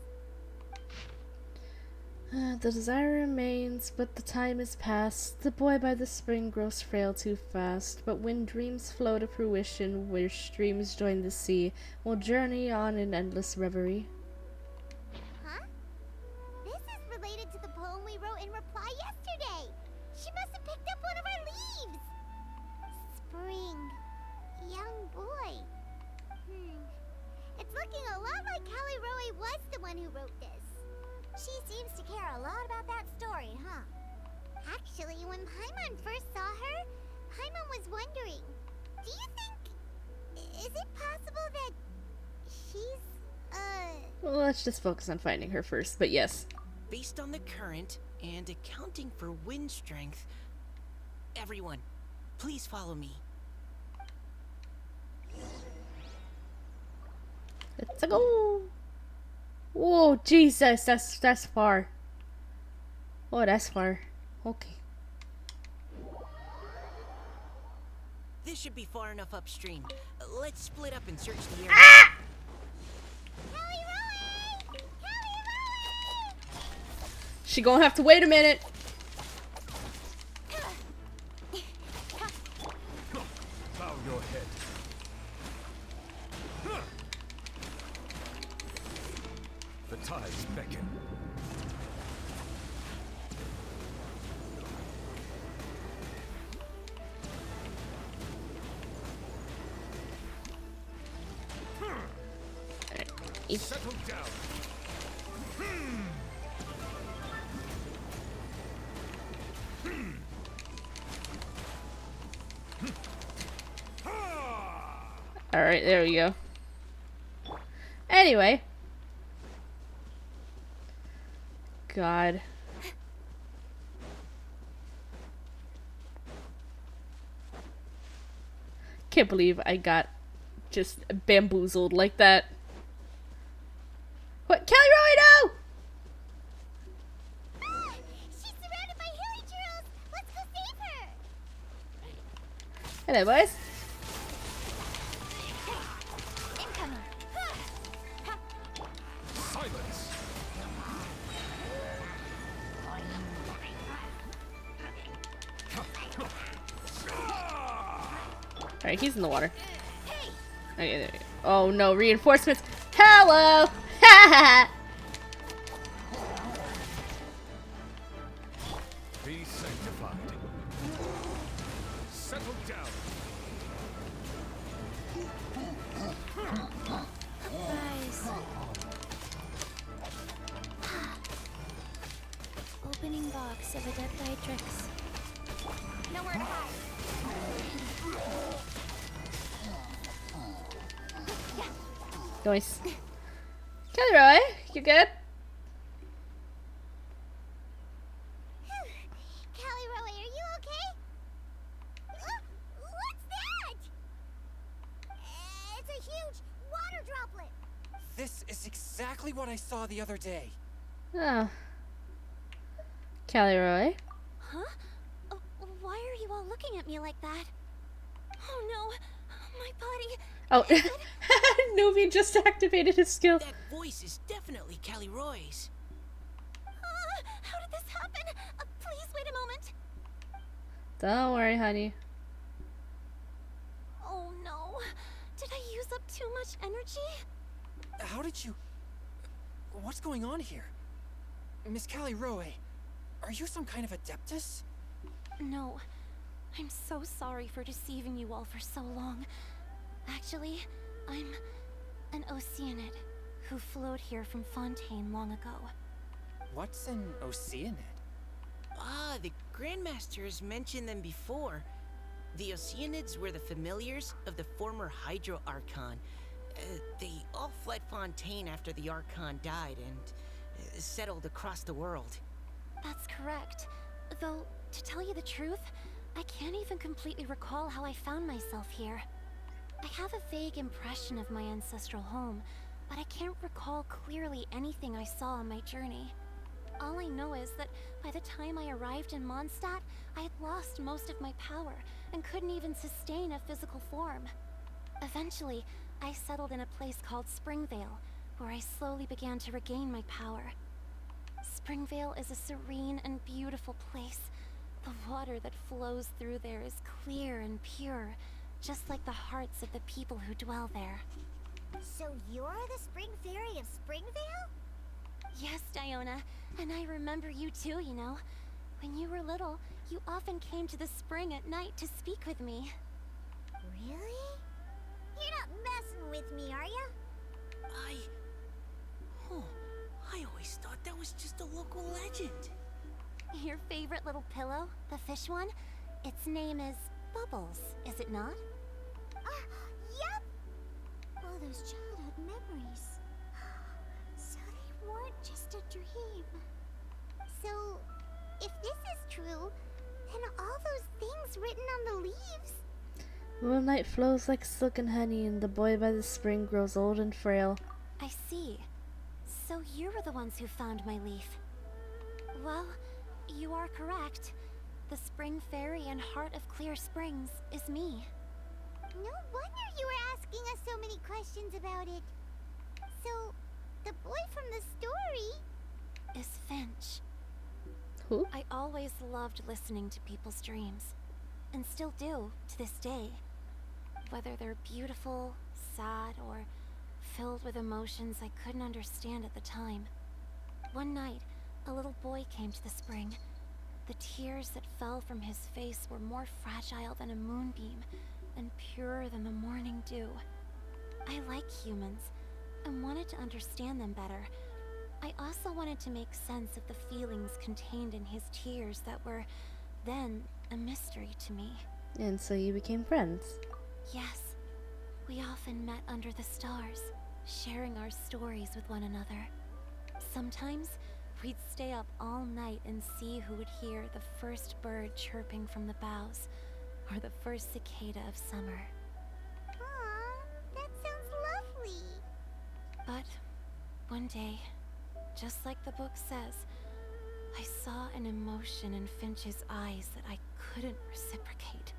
The desire remains, but the time is past. The boy by the spring grows frail too fast. But when dreams flow to fruition, where streams join the sea, we'll journey on in endless reverie. Huh? This is related to the poem we wrote in reply yesterday. She must have picked up one of our leaves. Spring. Young boy. It's looking a lot like Callie Roe was the one who wrote this. She seems to care a lot about that story, huh? Actually, when Paimon first saw her, Paimon was wondering, do you think... is it possible that she's, Well, let's just focus on finding her first, but yes. Based on the current and accounting for wind strength, everyone, please follow me. Let's go! Whoa, Jesus, that's far. Oh, that's far. Okay. This should be far enough upstream. Let's split up and search the area. Kelly Rowan! Kelly Rowan! She gonna have to wait a minute. Bow your head. The tides beckon. Settle down. Alright, there we go. Anyway. God. Can't believe I got just bamboozled like that. What? Kelly Roy, no! Ah! She's surrounded by hilly churros! Let's go save her! Hello, boys. Incoming! Silence. Alright, he's in the water. Okay, there we go. Oh no, reinforcements. Hello! Ha Be sanctified. Settle down. Guys. Opening box of Adeptitrix. Nowhere to hide. Nice. Kelly Roy, you good? Kelly Rowan, are you okay? What's that? It's a huge water droplet. This is exactly what I saw the other day. Oh. Kelly Roy. Huh? Why are you all looking at me like that? Oh no, my body. Oh, Nuvi just activated his skill. That voice is definitely Callie Roy's. How did this happen? Please wait a moment. Don't worry, honey. Oh no. Did I use up too much energy? How did you... What's going on here? Miss Callie Roe, are you some kind of adeptus? No. I'm so sorry for deceiving you all for so long. Actually, I'm an Oceanid who flowed here from Fontaine long ago. What's an Oceanid? Ah, the Grandmaster has mentioned them before. The Oceanids were the familiars of the former Hydro Archon. They all fled Fontaine after the Archon died and settled across the world. That's correct. Though, to tell you the truth, I can't even completely recall how I found myself here. I have a vague impression of my ancestral home, but I can't recall clearly anything I saw on my journey. All I know is that by the time I arrived in Mondstadt, I had lost most of my power and couldn't even sustain a physical form. Eventually, I settled in a place called Springvale, where I slowly began to regain my power. Springvale is a serene and beautiful place. The water that flows through there is clear and pure, just like the hearts of the people who dwell there. So you're the Spring Fairy of Springvale? Yes, Diona, and I remember you too, you know. When you were little, you often came to the spring at night to speak with me. Really? You're not messing with me, are ya? I always thought that was just a local legend. Your favorite little pillow, the fish one, its name is Bubbles, is it not? Yep! All those childhood memories. So they weren't just a dream. So, if this is true, then all those things written on the leaves... Moonlight flows like silk and honey, and the boy by the spring grows old and frail. I see. So you were the ones who found my leaf. Well, you are correct. The Spring Fairy and Heart of Clear Springs is me. No wonder you were asking us so many questions about it. So, the boy from the story Is Finch. Who? I always loved listening to people's dreams, and still do to this day. Whether they're beautiful, sad, or filled with emotions I couldn't understand at the time. One night, a little boy came to the spring. The tears that fell from his face were more fragile than a moonbeam, and purer than the morning dew. I like humans, and wanted to understand them better. I also wanted to make sense of the feelings contained in his tears that were, then, a mystery to me. And so you became friends. Yes, we often met under the stars, sharing our stories with one another. Sometimes, we'd stay up all night and see who would hear the first bird chirping from the boughs, or the first cicada of summer. Aw, that sounds lovely. But one day, just like the book says, I saw an emotion in Finch's eyes that I couldn't reciprocate.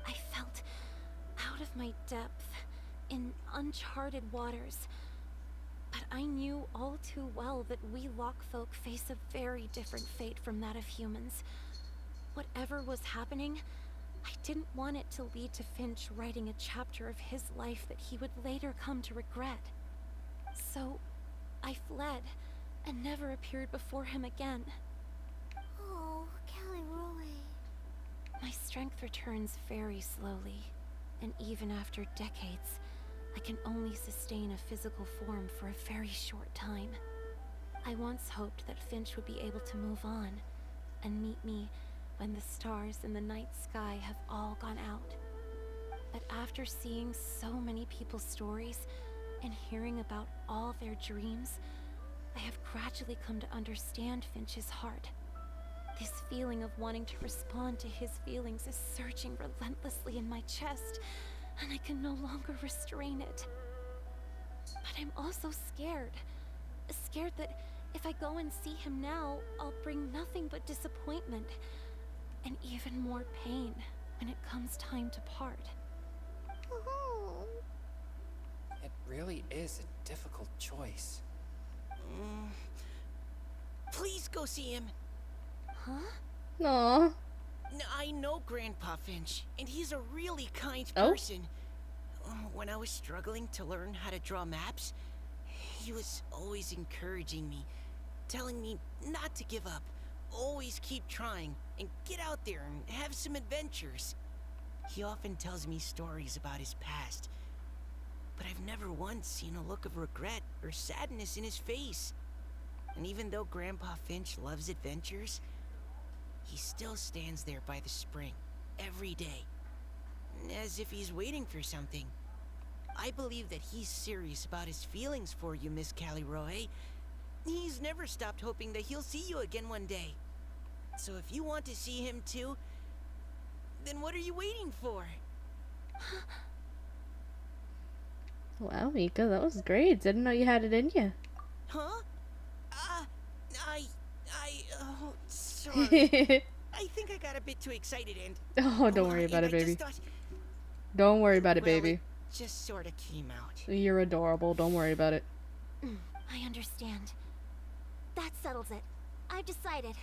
I felt out of my depth, in uncharted waters. But I knew all too well that we Lockfolk face a very different fate from that of humans. Whatever was happening, I didn't want it to lead to Finch writing a chapter of his life that he would later come to regret. So, I fled, and never appeared before him again. Oh, Caliroe. My strength returns very slowly, and even after decades, I can only sustain a physical form for a very short time. I once hoped that Finch would be able to move on, and meet me when the stars in the night sky have all gone out. But after seeing so many people's stories, and hearing about all their dreams, I have gradually come to understand Finch's heart. This feeling of wanting to respond to his feelings is surging relentlessly in my chest, and I can no longer restrain it. But I'm also scared. Scared that if I go and see him now, I'll bring nothing but disappointment, and even more pain when it comes time to part. Oh. It really is a difficult choice. Please go see him. Huh? Aw. I know Grandpa Finch, and he's a really kind Oh? person. When I was struggling to learn how to draw maps, he was always encouraging me, telling me not to give up, always keep trying, and get out there and have some adventures. He often tells me stories about his past, but I've never once seen a look of regret or sadness in his face. And even though Grandpa Finch loves adventures, he still stands there by the spring, every day, as if he's waiting for something. I believe that he's serious about his feelings for you, Miss Caliroe. He's never stopped hoping that he'll see you again one day. So if you want to see him too, then what are you waiting for? Wow, Mika, that was great. Didn't know you had it in you. Huh? Oh, sorry. I think I got a bit too excited and... Oh, don't worry about it, I baby. just thought, Don't worry about it, well, baby. it just sort of came out. You're adorable. Don't worry about it. I understand. That settles it. I've decided.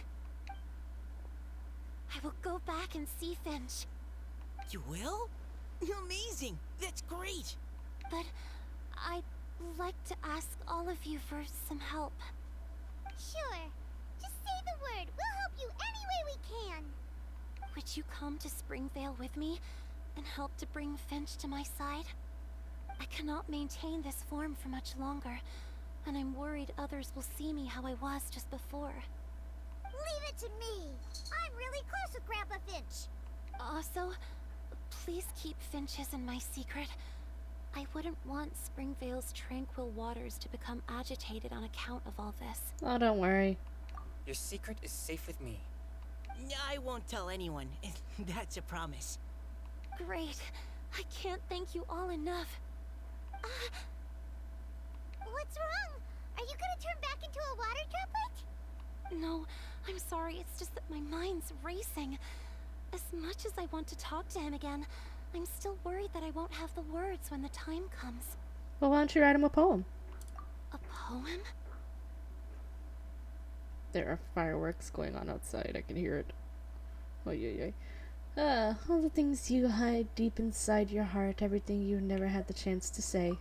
I will go back and see Finch. You will? Amazing! That's great! But I'd like to ask all of you for some help. Sure. Just say the word. We'll help you any way we can. Would you come to Springvale with me and help to bring Finch to my side? I cannot maintain this form for much longer, and I'm worried others will see me how I was just before. Leave it to me. I'm really close with Grandpa Finch. Also, please keep Finch's in my secret. I wouldn't want Springvale's tranquil waters to become agitated on account of all this. Oh, don't worry. Your secret is safe with me. I won't tell anyone. That's a promise. Great. I can't thank you all enough. What's wrong? Are you gonna turn back into a water droplet? No, I'm sorry. It's just that my mind's racing. As much as I want to talk to him again, I'm still worried that I won't have the words when the time comes. Well, why don't you write him a poem? A poem? There are fireworks going on outside. I can hear it. Oh, yeah. All the things you hide deep inside your heart, everything you never had the chance to say.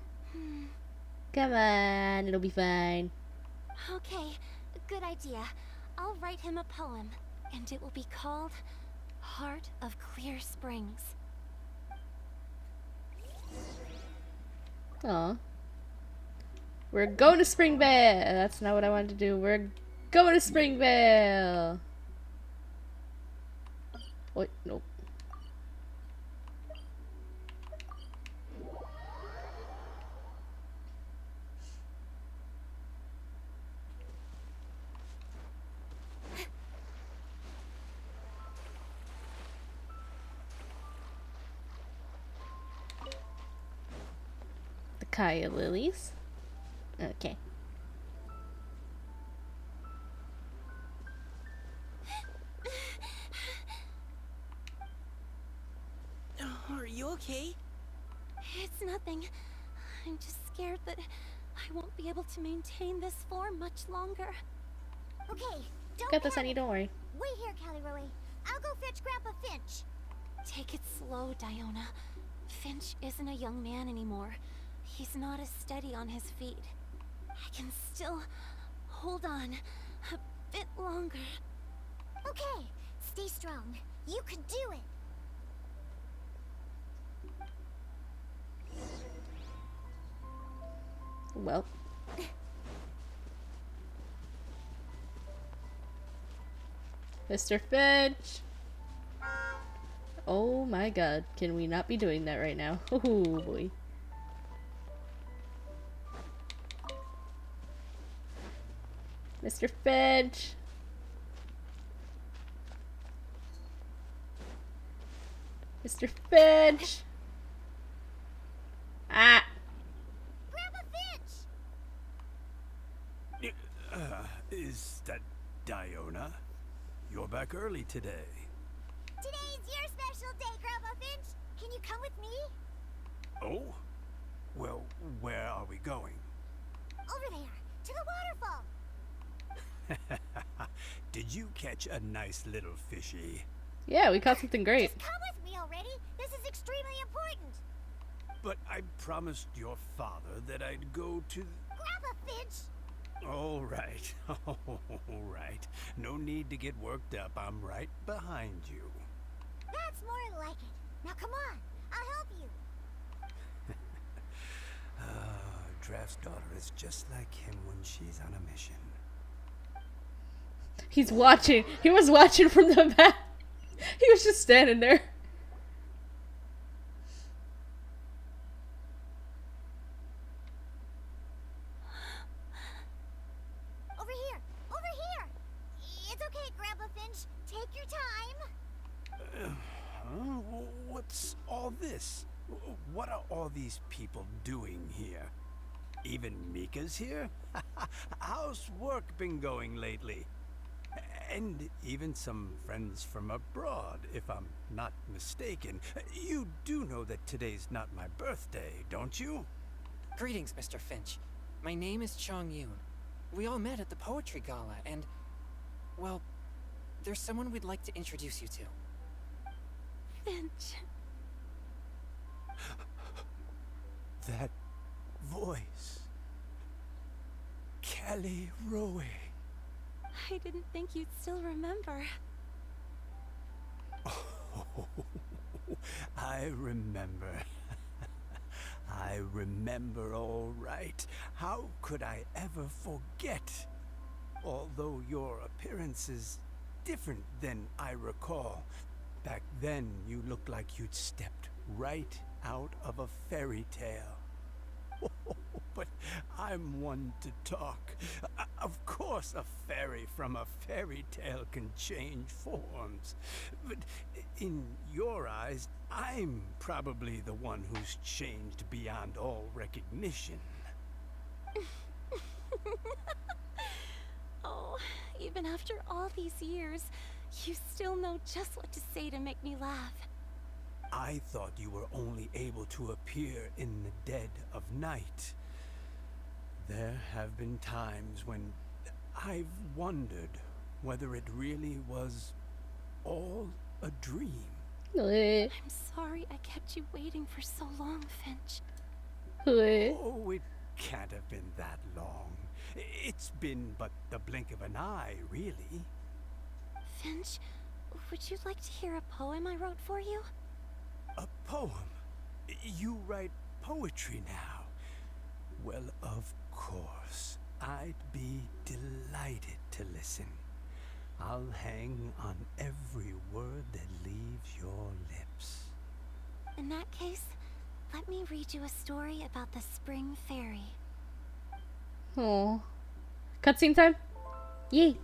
Come on, it'll be fine. Okay, good idea. I'll write him a poem, and it will be called Heart of Clear Springs. Aw. We're going to Springvale! That's not what I wanted to do. We're going to Springvale! Wait, nope. The Kaya lilies. Okay. Are you okay? It's nothing. I'm just scared that I won't be able to maintain this form much longer. Okay, don't Got this, panic. honey, don't worry. Wait here, Callie Roe. I'll go fetch Grandpa Finch. Take it slow, Diona. Finch isn't a young man anymore. He's not as steady on his feet. I can still hold on a bit longer. Okay, stay strong. You can do it. Well. Mr. Finch! Oh my god, can we not be doing that right now? Oh boy. Mr. Finch! Mr. Finch! Ah! Grandpa Finch! Is that Diona? You're back early today. Today's your special day, Grandpa Finch. Can you come with me? Oh? Well, where are we going? Over there, to the waterfall. Did you catch a nice little fishy? Yeah, we caught something great. Just come with me already. This is extremely important. But I promised your father that I'd go to... Grandpa Finch! All right. All right. No need to get worked up. I'm right behind you. That's more like it. Now come on, I'll help you. Draft's daughter is just like him when she's on a mission. He's watching. He was watching from the back. He was just standing there. Over here! Over here! It's okay, Grandpa Finch. Take your time. What's all this? What are all these people doing here? Even Mika's here? How's work been going lately? And even some friends from abroad, if I'm not mistaken. You do know that today's not my birthday, don't you? Greetings, Mr. Finch. My name is Chong Yoon. We all met at the poetry gala, and... well, there's someone we'd like to introduce you to. Finch. That voice. Callie Roe. I didn't think you'd still remember. Oh, I remember. I remember all right. How could I ever forget? Although your appearance is different than I recall. Back then, you looked like you'd stepped right out of a fairy tale. But I'm one to talk. Of course a fairy from a fairy tale can change forms. But in your eyes, I'm probably the one who's changed beyond all recognition. Oh, even after all these years, you still know just what to say to make me laugh. I thought you were only able to appear in the dead of night. There have been times when I've wondered whether it really was all a dream. Bleh. I'm sorry I kept you waiting for so long, Finch. Bleh. Oh, it can't have been that long. It's been but the blink of an eye, really. Finch, would you like to hear a poem I wrote for you? A poem? You write poetry now? Well, of course. I'd be delighted to listen. I'll hang on every word that leaves your lips. In that case, let me read you a story about the Spring Fairy. Oh. Cutscene time? Yay.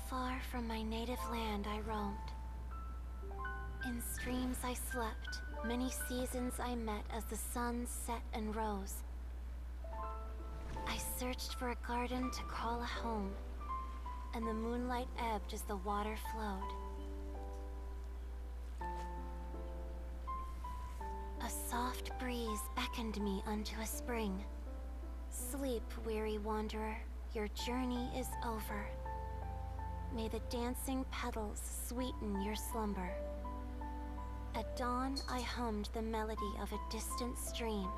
Far from my native land I roamed. In streams I slept, many seasons I met as the sun set and rose. I searched for a garden to call a home, and the moonlight ebbed as the water flowed. A soft breeze beckoned me unto a spring. Sleep, weary wanderer, your journey is over. May the dancing petals sweeten your slumber. At dawn, I hummed the melody of a distant stream,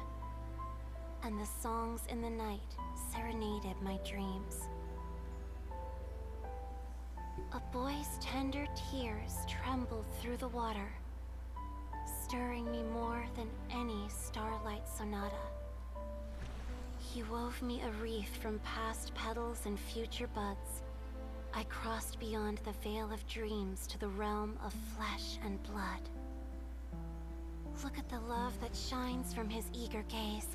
and the songs in the night serenaded my dreams. A boy's tender tears trembled through the water, stirring me more than any starlight sonata. He wove me a wreath from past petals and future buds. I crossed beyond the veil of dreams to the realm of flesh and blood. Look at the love that shines from his eager gaze.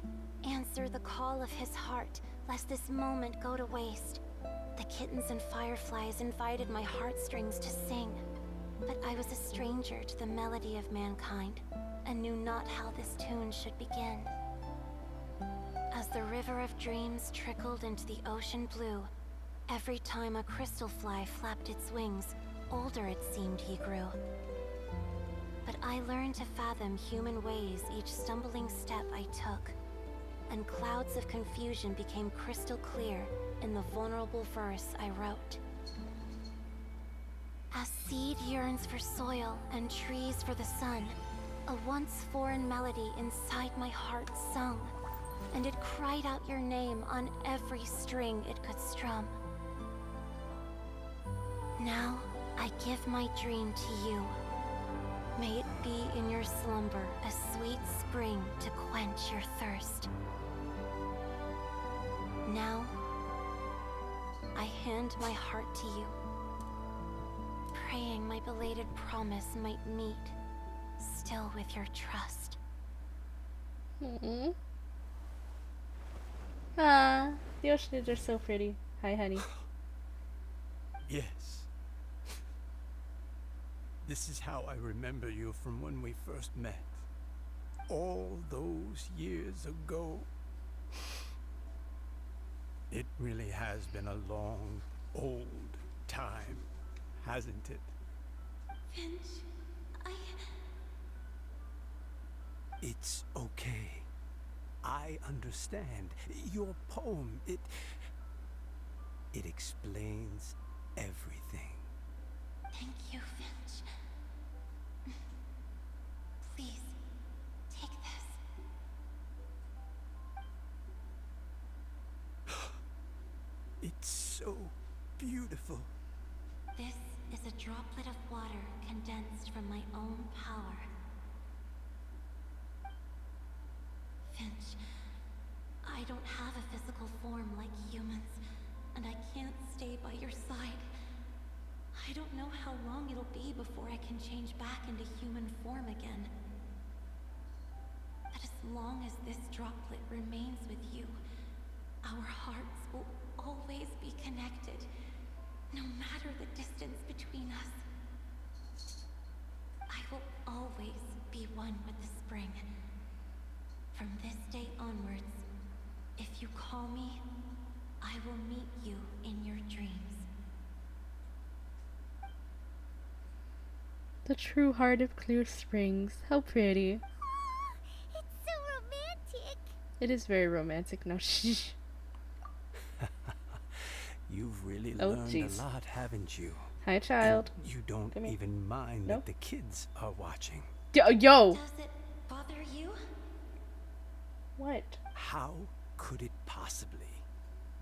Answer the call of his heart, lest this moment go to waste. The kittens and fireflies invited my heartstrings to sing, but I was a stranger to the melody of mankind, and knew not how this tune should begin. As the river of dreams trickled into the ocean blue, every time a crystal fly flapped its wings, older it seemed he grew. But I learned to fathom human ways each stumbling step I took, and clouds of confusion became crystal clear in the vulnerable verse I wrote. As seed yearns for soil and trees for the sun, a once foreign melody inside my heart sung, and it cried out your name on every string it could strum. Now, I give my dream to you. May it be in your slumber a sweet spring to quench your thirst. Now, I hand my heart to you, praying my belated promise might meet, still with your trust. Mm-mm. Ah, the oceans are so pretty. Hi, honey. Yes. This is how I remember you from when we first met. All those years ago. It really has been a long, old time, hasn't it? Finch, It's okay. I understand. Your poem, it explains everything. Thank you, Finch. Please, take this. It's so beautiful. This is a droplet of water condensed from my own power. Finch, I don't have a physical form like humans, and I can't stay by your side. I don't know how long it'll be before I can change back into human form again. But as long as this droplet remains with you, our hearts will always be connected, no matter the distance between us. I will always be one one with the spring. From this day onwards, if you call me, I will meet you in your dreams. The true heart of Clear Springs. How pretty. It's so romantic. It is very romantic. No, shh. You've really Oh, learned jeez. a lot, haven't you? Hi, child. And you don't Come here. even mind No? that the kids are watching. Yo! Does it bother you? What? How could it possibly?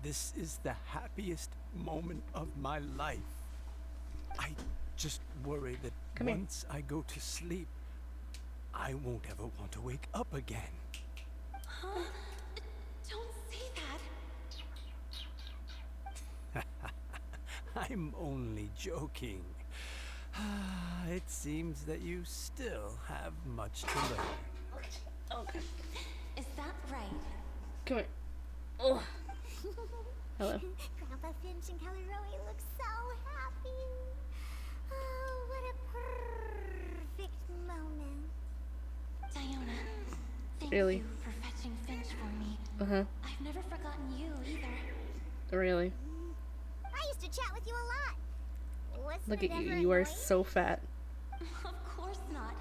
This is the happiest moment of my life. I just worry that Come here. once I go to sleep, I won't ever want to wake up again. Huh? Don't say that. I'm only joking. It seems that you still have much to learn. Okay. Is that right? Come here. Oh. Hello. Grandpa Finch and Kelly Rowie look so happy. Oh, what a perfect moment. Diona, thank Really? you for fetching Finch for me. Uh-huh. I've never forgotten you either. Really. I used to chat with you a lot. Wasn't Look it at you. ever You are annoying? so fat. Of course not.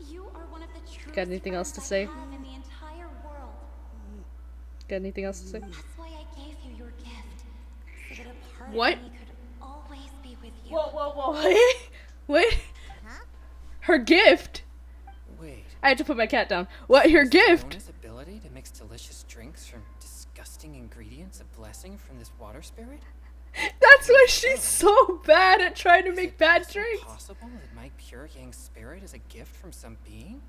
You are one of the truest Got anything else to friends say? I have in the entire world. Got anything else to say? That's why I gave you your gift. So that a part What? of me could always be with you. Whoa. Wait. Huh? Her gift? Wait. I had to put my cat down. What? Her Is gift? Fiona's ability to mix delicious drinks from disgusting ingredients a blessing from this water spirit? That's why she's so bad at trying to Is make it bad also drinks. possible that my pure yang spirit is a gift from some being?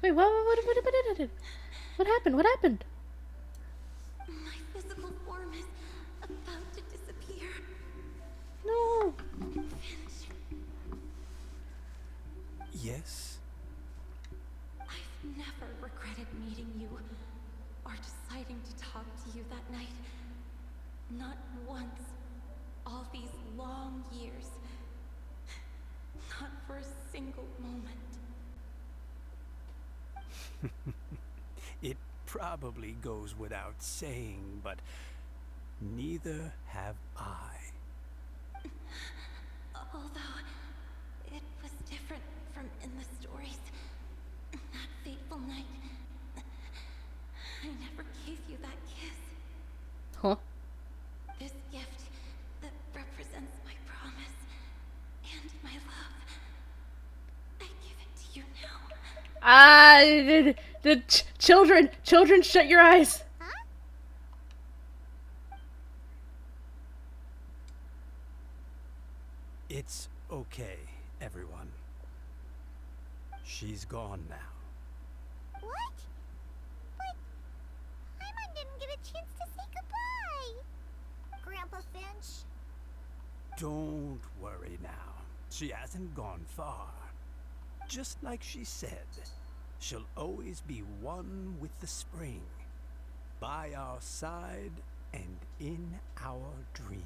Wait, what happened? What happened? My physical form is about to disappear. No. Finch, Yes? I've never regretted meeting you or deciding to talk to you that night. Not once. All these long years. Not for a single moment. It probably goes without saying, but neither have I. Although it was different from in the stories. That fateful night. I never gave you that kiss. Huh? This gift that represents my promise and my love. I give it to you now. Children, shut your eyes. Huh? It's okay, everyone. She's gone now. What? But Paimon didn't get a chance to say goodbye. Grandpa Finch. Don't worry now. She hasn't gone far. Just like she said, she'll always be one with the spring, by our side and in our dreams.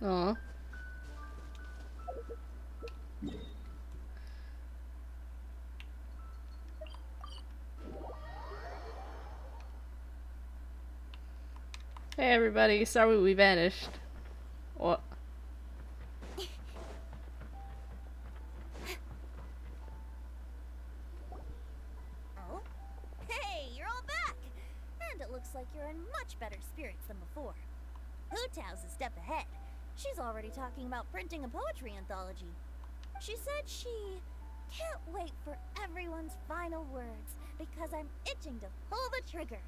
Aw. Hey everybody, sorry we vanished. What? Oh? Hey, you're all back! And it looks like you're in much better spirits than before. Hu-Tao's a step ahead. She's already talking about printing a poetry anthology. She said she can't wait for everyone's final words because I'm itching to pull the trigger.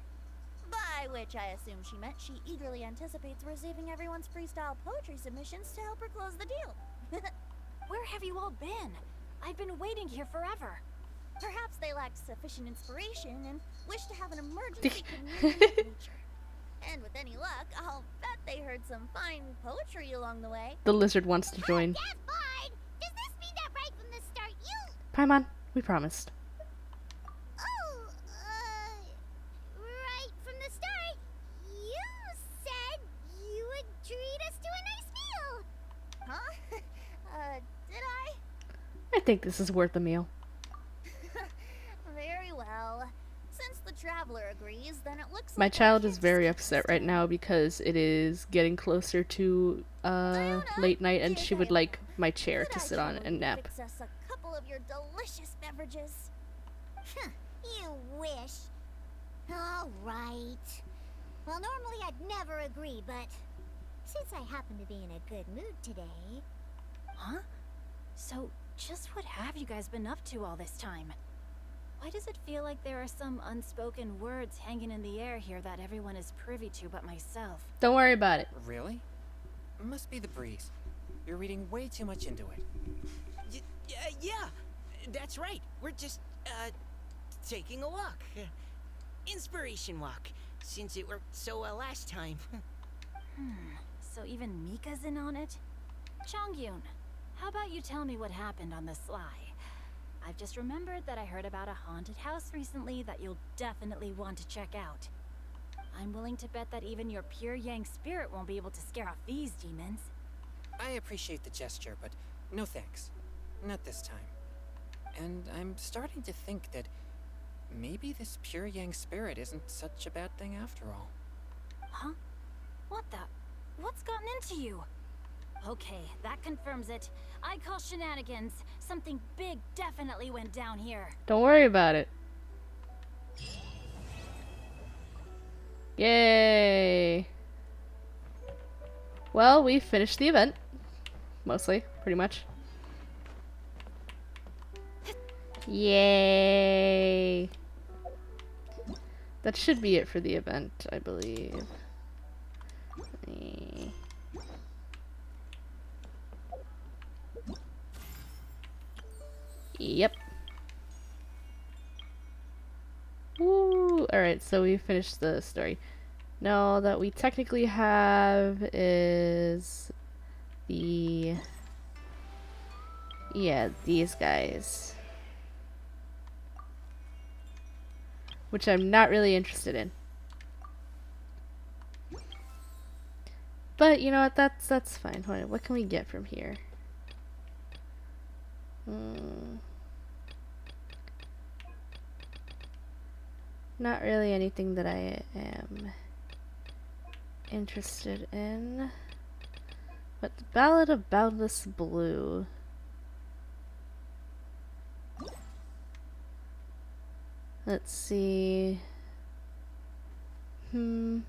By which I assume she meant she eagerly anticipates receiving everyone's freestyle poetry submissions to help her close the deal. Where have you all been? I've been waiting here forever. Perhaps they lacked sufficient inspiration and wished to have an emergency communion with nature. And with any luck, I'll bet they heard some fine poetry along the way. The lizard wants to join. That's fine. Does this mean that right from the start you... Paimon, we promised. Oh, right from the start, you said you would treat us to a nice think this is worth a meal. Very well. Since the traveler agrees, then it looks My like child our is kids very take upset this right time. now because it is getting closer to late night, and Dear she would Diana, like my chair could to I sit on trouble and you to nap. fix us a couple of your delicious beverages? You wish. All right. Well, normally I'd never agree, but since I happen to be in a good mood today... Huh? So, just what have you guys been up to all this time? Why does it feel like there are some unspoken words hanging in the air here that everyone is privy to but myself? Don't worry about it. Really? Must be the breeze. You're reading way too much into it. Yeah, that's right. We're just, taking a walk. Inspiration walk, since it worked so well last time. So even Mika's in on it? Chongyun, how about you tell me what happened on the sly? I've just remembered that I heard about a haunted house recently that you'll definitely want to check out. I'm willing to bet that even your pure Yang spirit won't be able to scare off these demons. I appreciate the gesture, but no thanks. Not this time. And I'm starting to think that maybe this pure Yang spirit isn't such a bad thing after all. Huh? What the? What's gotten into you? Okay, that confirms it. I call shenanigans. Something big definitely went down here. Don't worry about it. Yay! Well, we finished the event. Mostly, pretty much. Yay! That should be it for the event, I believe. Yep. Woo! Alright, so we finished the story. Now that we technically have is the... yeah, these guys. Which I'm not really interested in. But, you know what, that's fine. What can we get from here? Not really anything that I am interested in. But the Ballad of Boundless Blue. Let's see. Not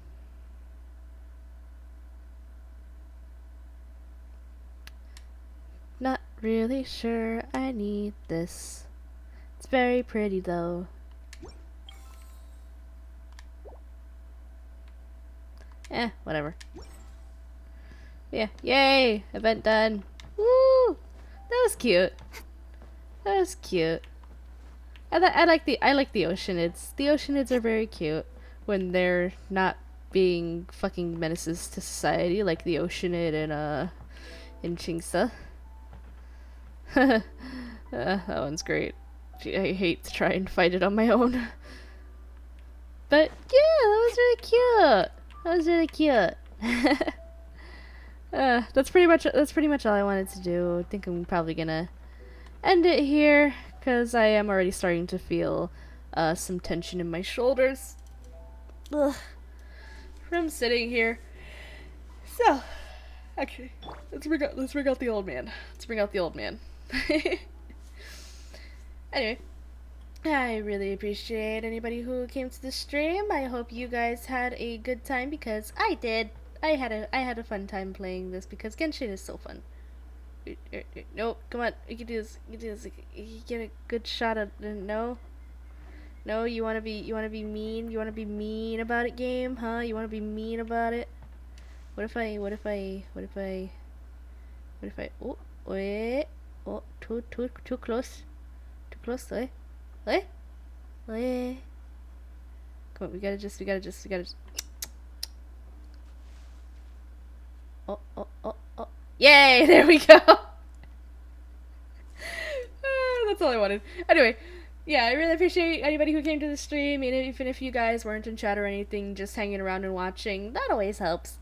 really sure I need this. It's very pretty though. Whatever. Yeah, yay! Event done. Woo! That was cute. That was cute. I like the Oceanids. The Oceanids are very cute when they're not being fucking menaces to society like the Oceanid in Chingsa. That one's great. I hate to try and fight it on my own. But yeah, that was really cute. That was really cute. That's pretty much all I wanted to do. I think I'm probably gonna end it here because I am already starting to feel some tension in my shoulders. Ugh. From sitting here. So, actually, let's bring out the old man. Let's bring out the old man. Anyway, I really appreciate anybody who came to the stream. I hope you guys had a good time because I did. I had a fun time playing this because Genshin is so fun. No, come on, you can do this. You can do this. You can get a good shot at. No, you wanna be mean. You wanna be mean about it, game, huh? You wanna be mean about it. What if I? Oh, wait. Oh, too close. Too close, eh? Come on, we gotta just. Oh. Yay! There we go! That's all I wanted. Anyway, yeah, I really appreciate anybody who came to the stream, and even if you guys weren't in chat or anything, just hanging around and watching, that always helps.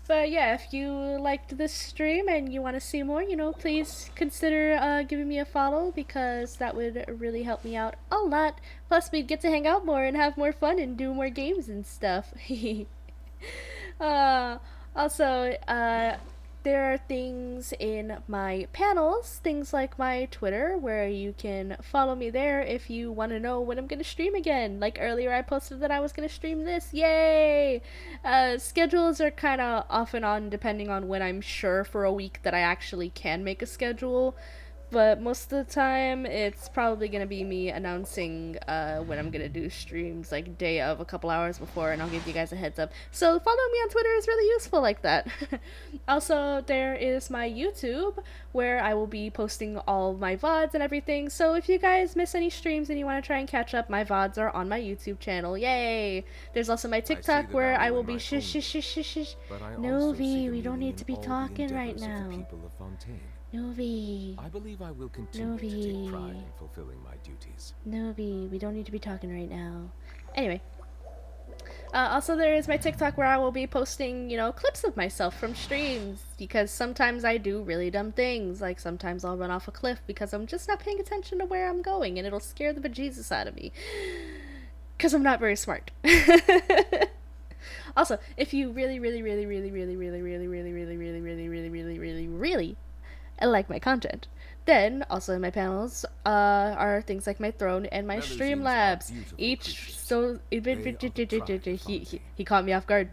But yeah, if you liked this stream and you want to see more, you know, please consider giving me a follow, because that would really help me out a lot. Plus, we'd get to hang out more and have more fun and do more games and stuff. uh, also, there are things in my panels, things like my Twitter, where you can follow me there if you want to know when I'm going to stream again. Like earlier, I posted that I was going to stream this. Yay! Schedules are kind of off and on depending on when I'm sure for a week that I actually can make a schedule. But most of the time, it's probably going to be me announcing when I'm going to do streams, like day of, a couple hours before, and I'll give you guys a heads up. So follow me on Twitter is really useful like that. Also, there is my YouTube, where I will be posting all my VODs and everything. So if you guys miss any streams and you want to try and catch up, my VODs are on my YouTube channel. Yay! There's also my TikTok, where I will be Novi, we don't need to be talking right now. Novi. I believe I will continue to take pride in fulfilling my duties. Novi, we don't need to be talking right now. Anyway. Also, there is my TikTok, where I will be posting, you know, clips of myself from streams, because sometimes I do really dumb things. Like, sometimes I'll run off a cliff because I'm just not paying attention to where I'm going, and it'll scare the bejesus out of me. Because I'm not very smart. Also, if you really like my content, then also in my panels are things like my throne and my Streamlabs. Each so he caught me off guard.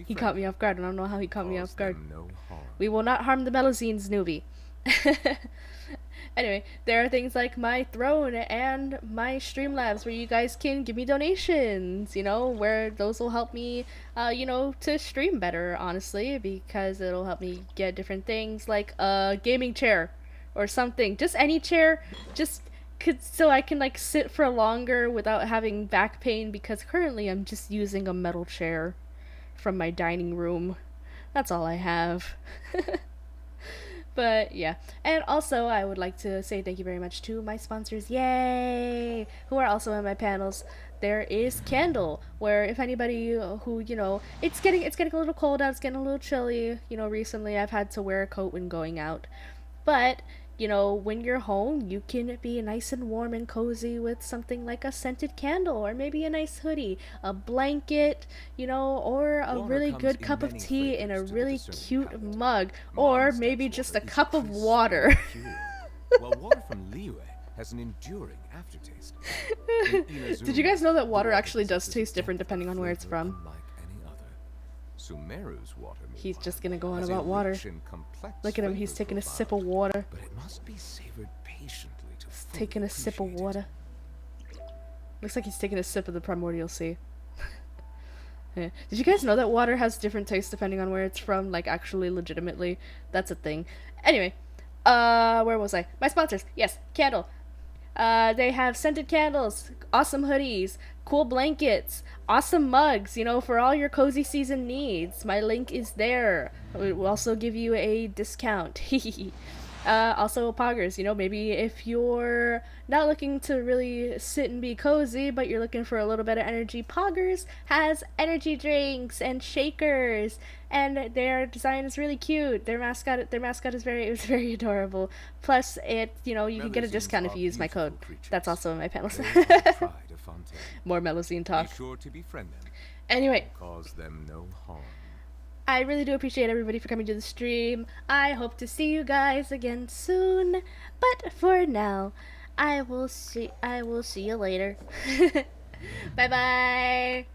He caught me off guard. I don't know how he caught me off guard. We will not harm the Melozines, newbie. Anyway, there are things like my throne and my Streamlabs, where you guys can give me donations, you know, where those will help me, you know, to stream better, honestly, because it'll help me get different things like a gaming chair or something. Just any chair, just so I can, like, sit for longer without having back pain, because currently I'm just using a metal chair from my dining room. That's all I have. But yeah, and also I would like to say thank you very much to my sponsors, yay, who are also in my panels. There is Candle, where if anybody who, you know, it's getting a little cold out, it's getting a little chilly, you know, recently I've had to wear a coat when going out, but you know, when you're home, you can be nice and warm and cozy with something like a scented candle, or maybe a nice hoodie, a blanket, you know, or a really good cup of tea in a really cute mug, or maybe just a cup of water. While water from Liyue has an enduring aftertaste. Did you guys know that water actually does taste different depending on where it's from? Sumeru's water, he's just gonna go on about water. Look at him, he's taking a sip of water. But it must be savored patiently to he's taking a sip of water. Looks like he's taking a sip of the primordial sea. Yeah. Did you guys know that water has different tastes depending on where it's from? Like, actually, legitimately. That's a thing. Anyway, where was I? My sponsors. Yes, Candle. They have scented candles, awesome hoodies, cool blankets, awesome mugs, you know, for all your cozy season needs. My link is there. It will also give you a discount. Also poggers, you know, maybe if you're not looking to really sit and be cozy, but you're looking for a little bit of energy, Poggers has energy drinks and shakers, and their design is really cute. Their mascot is very adorable. Plus, you know, you can get a discount if you use my code. That's also in my panels. More Melozine talk. Be sure to befriend them. Anyway, cause them no harm. I really do appreciate everybody for coming to the stream. I hope to see you guys again soon. But for now, I will see you later. Bye bye.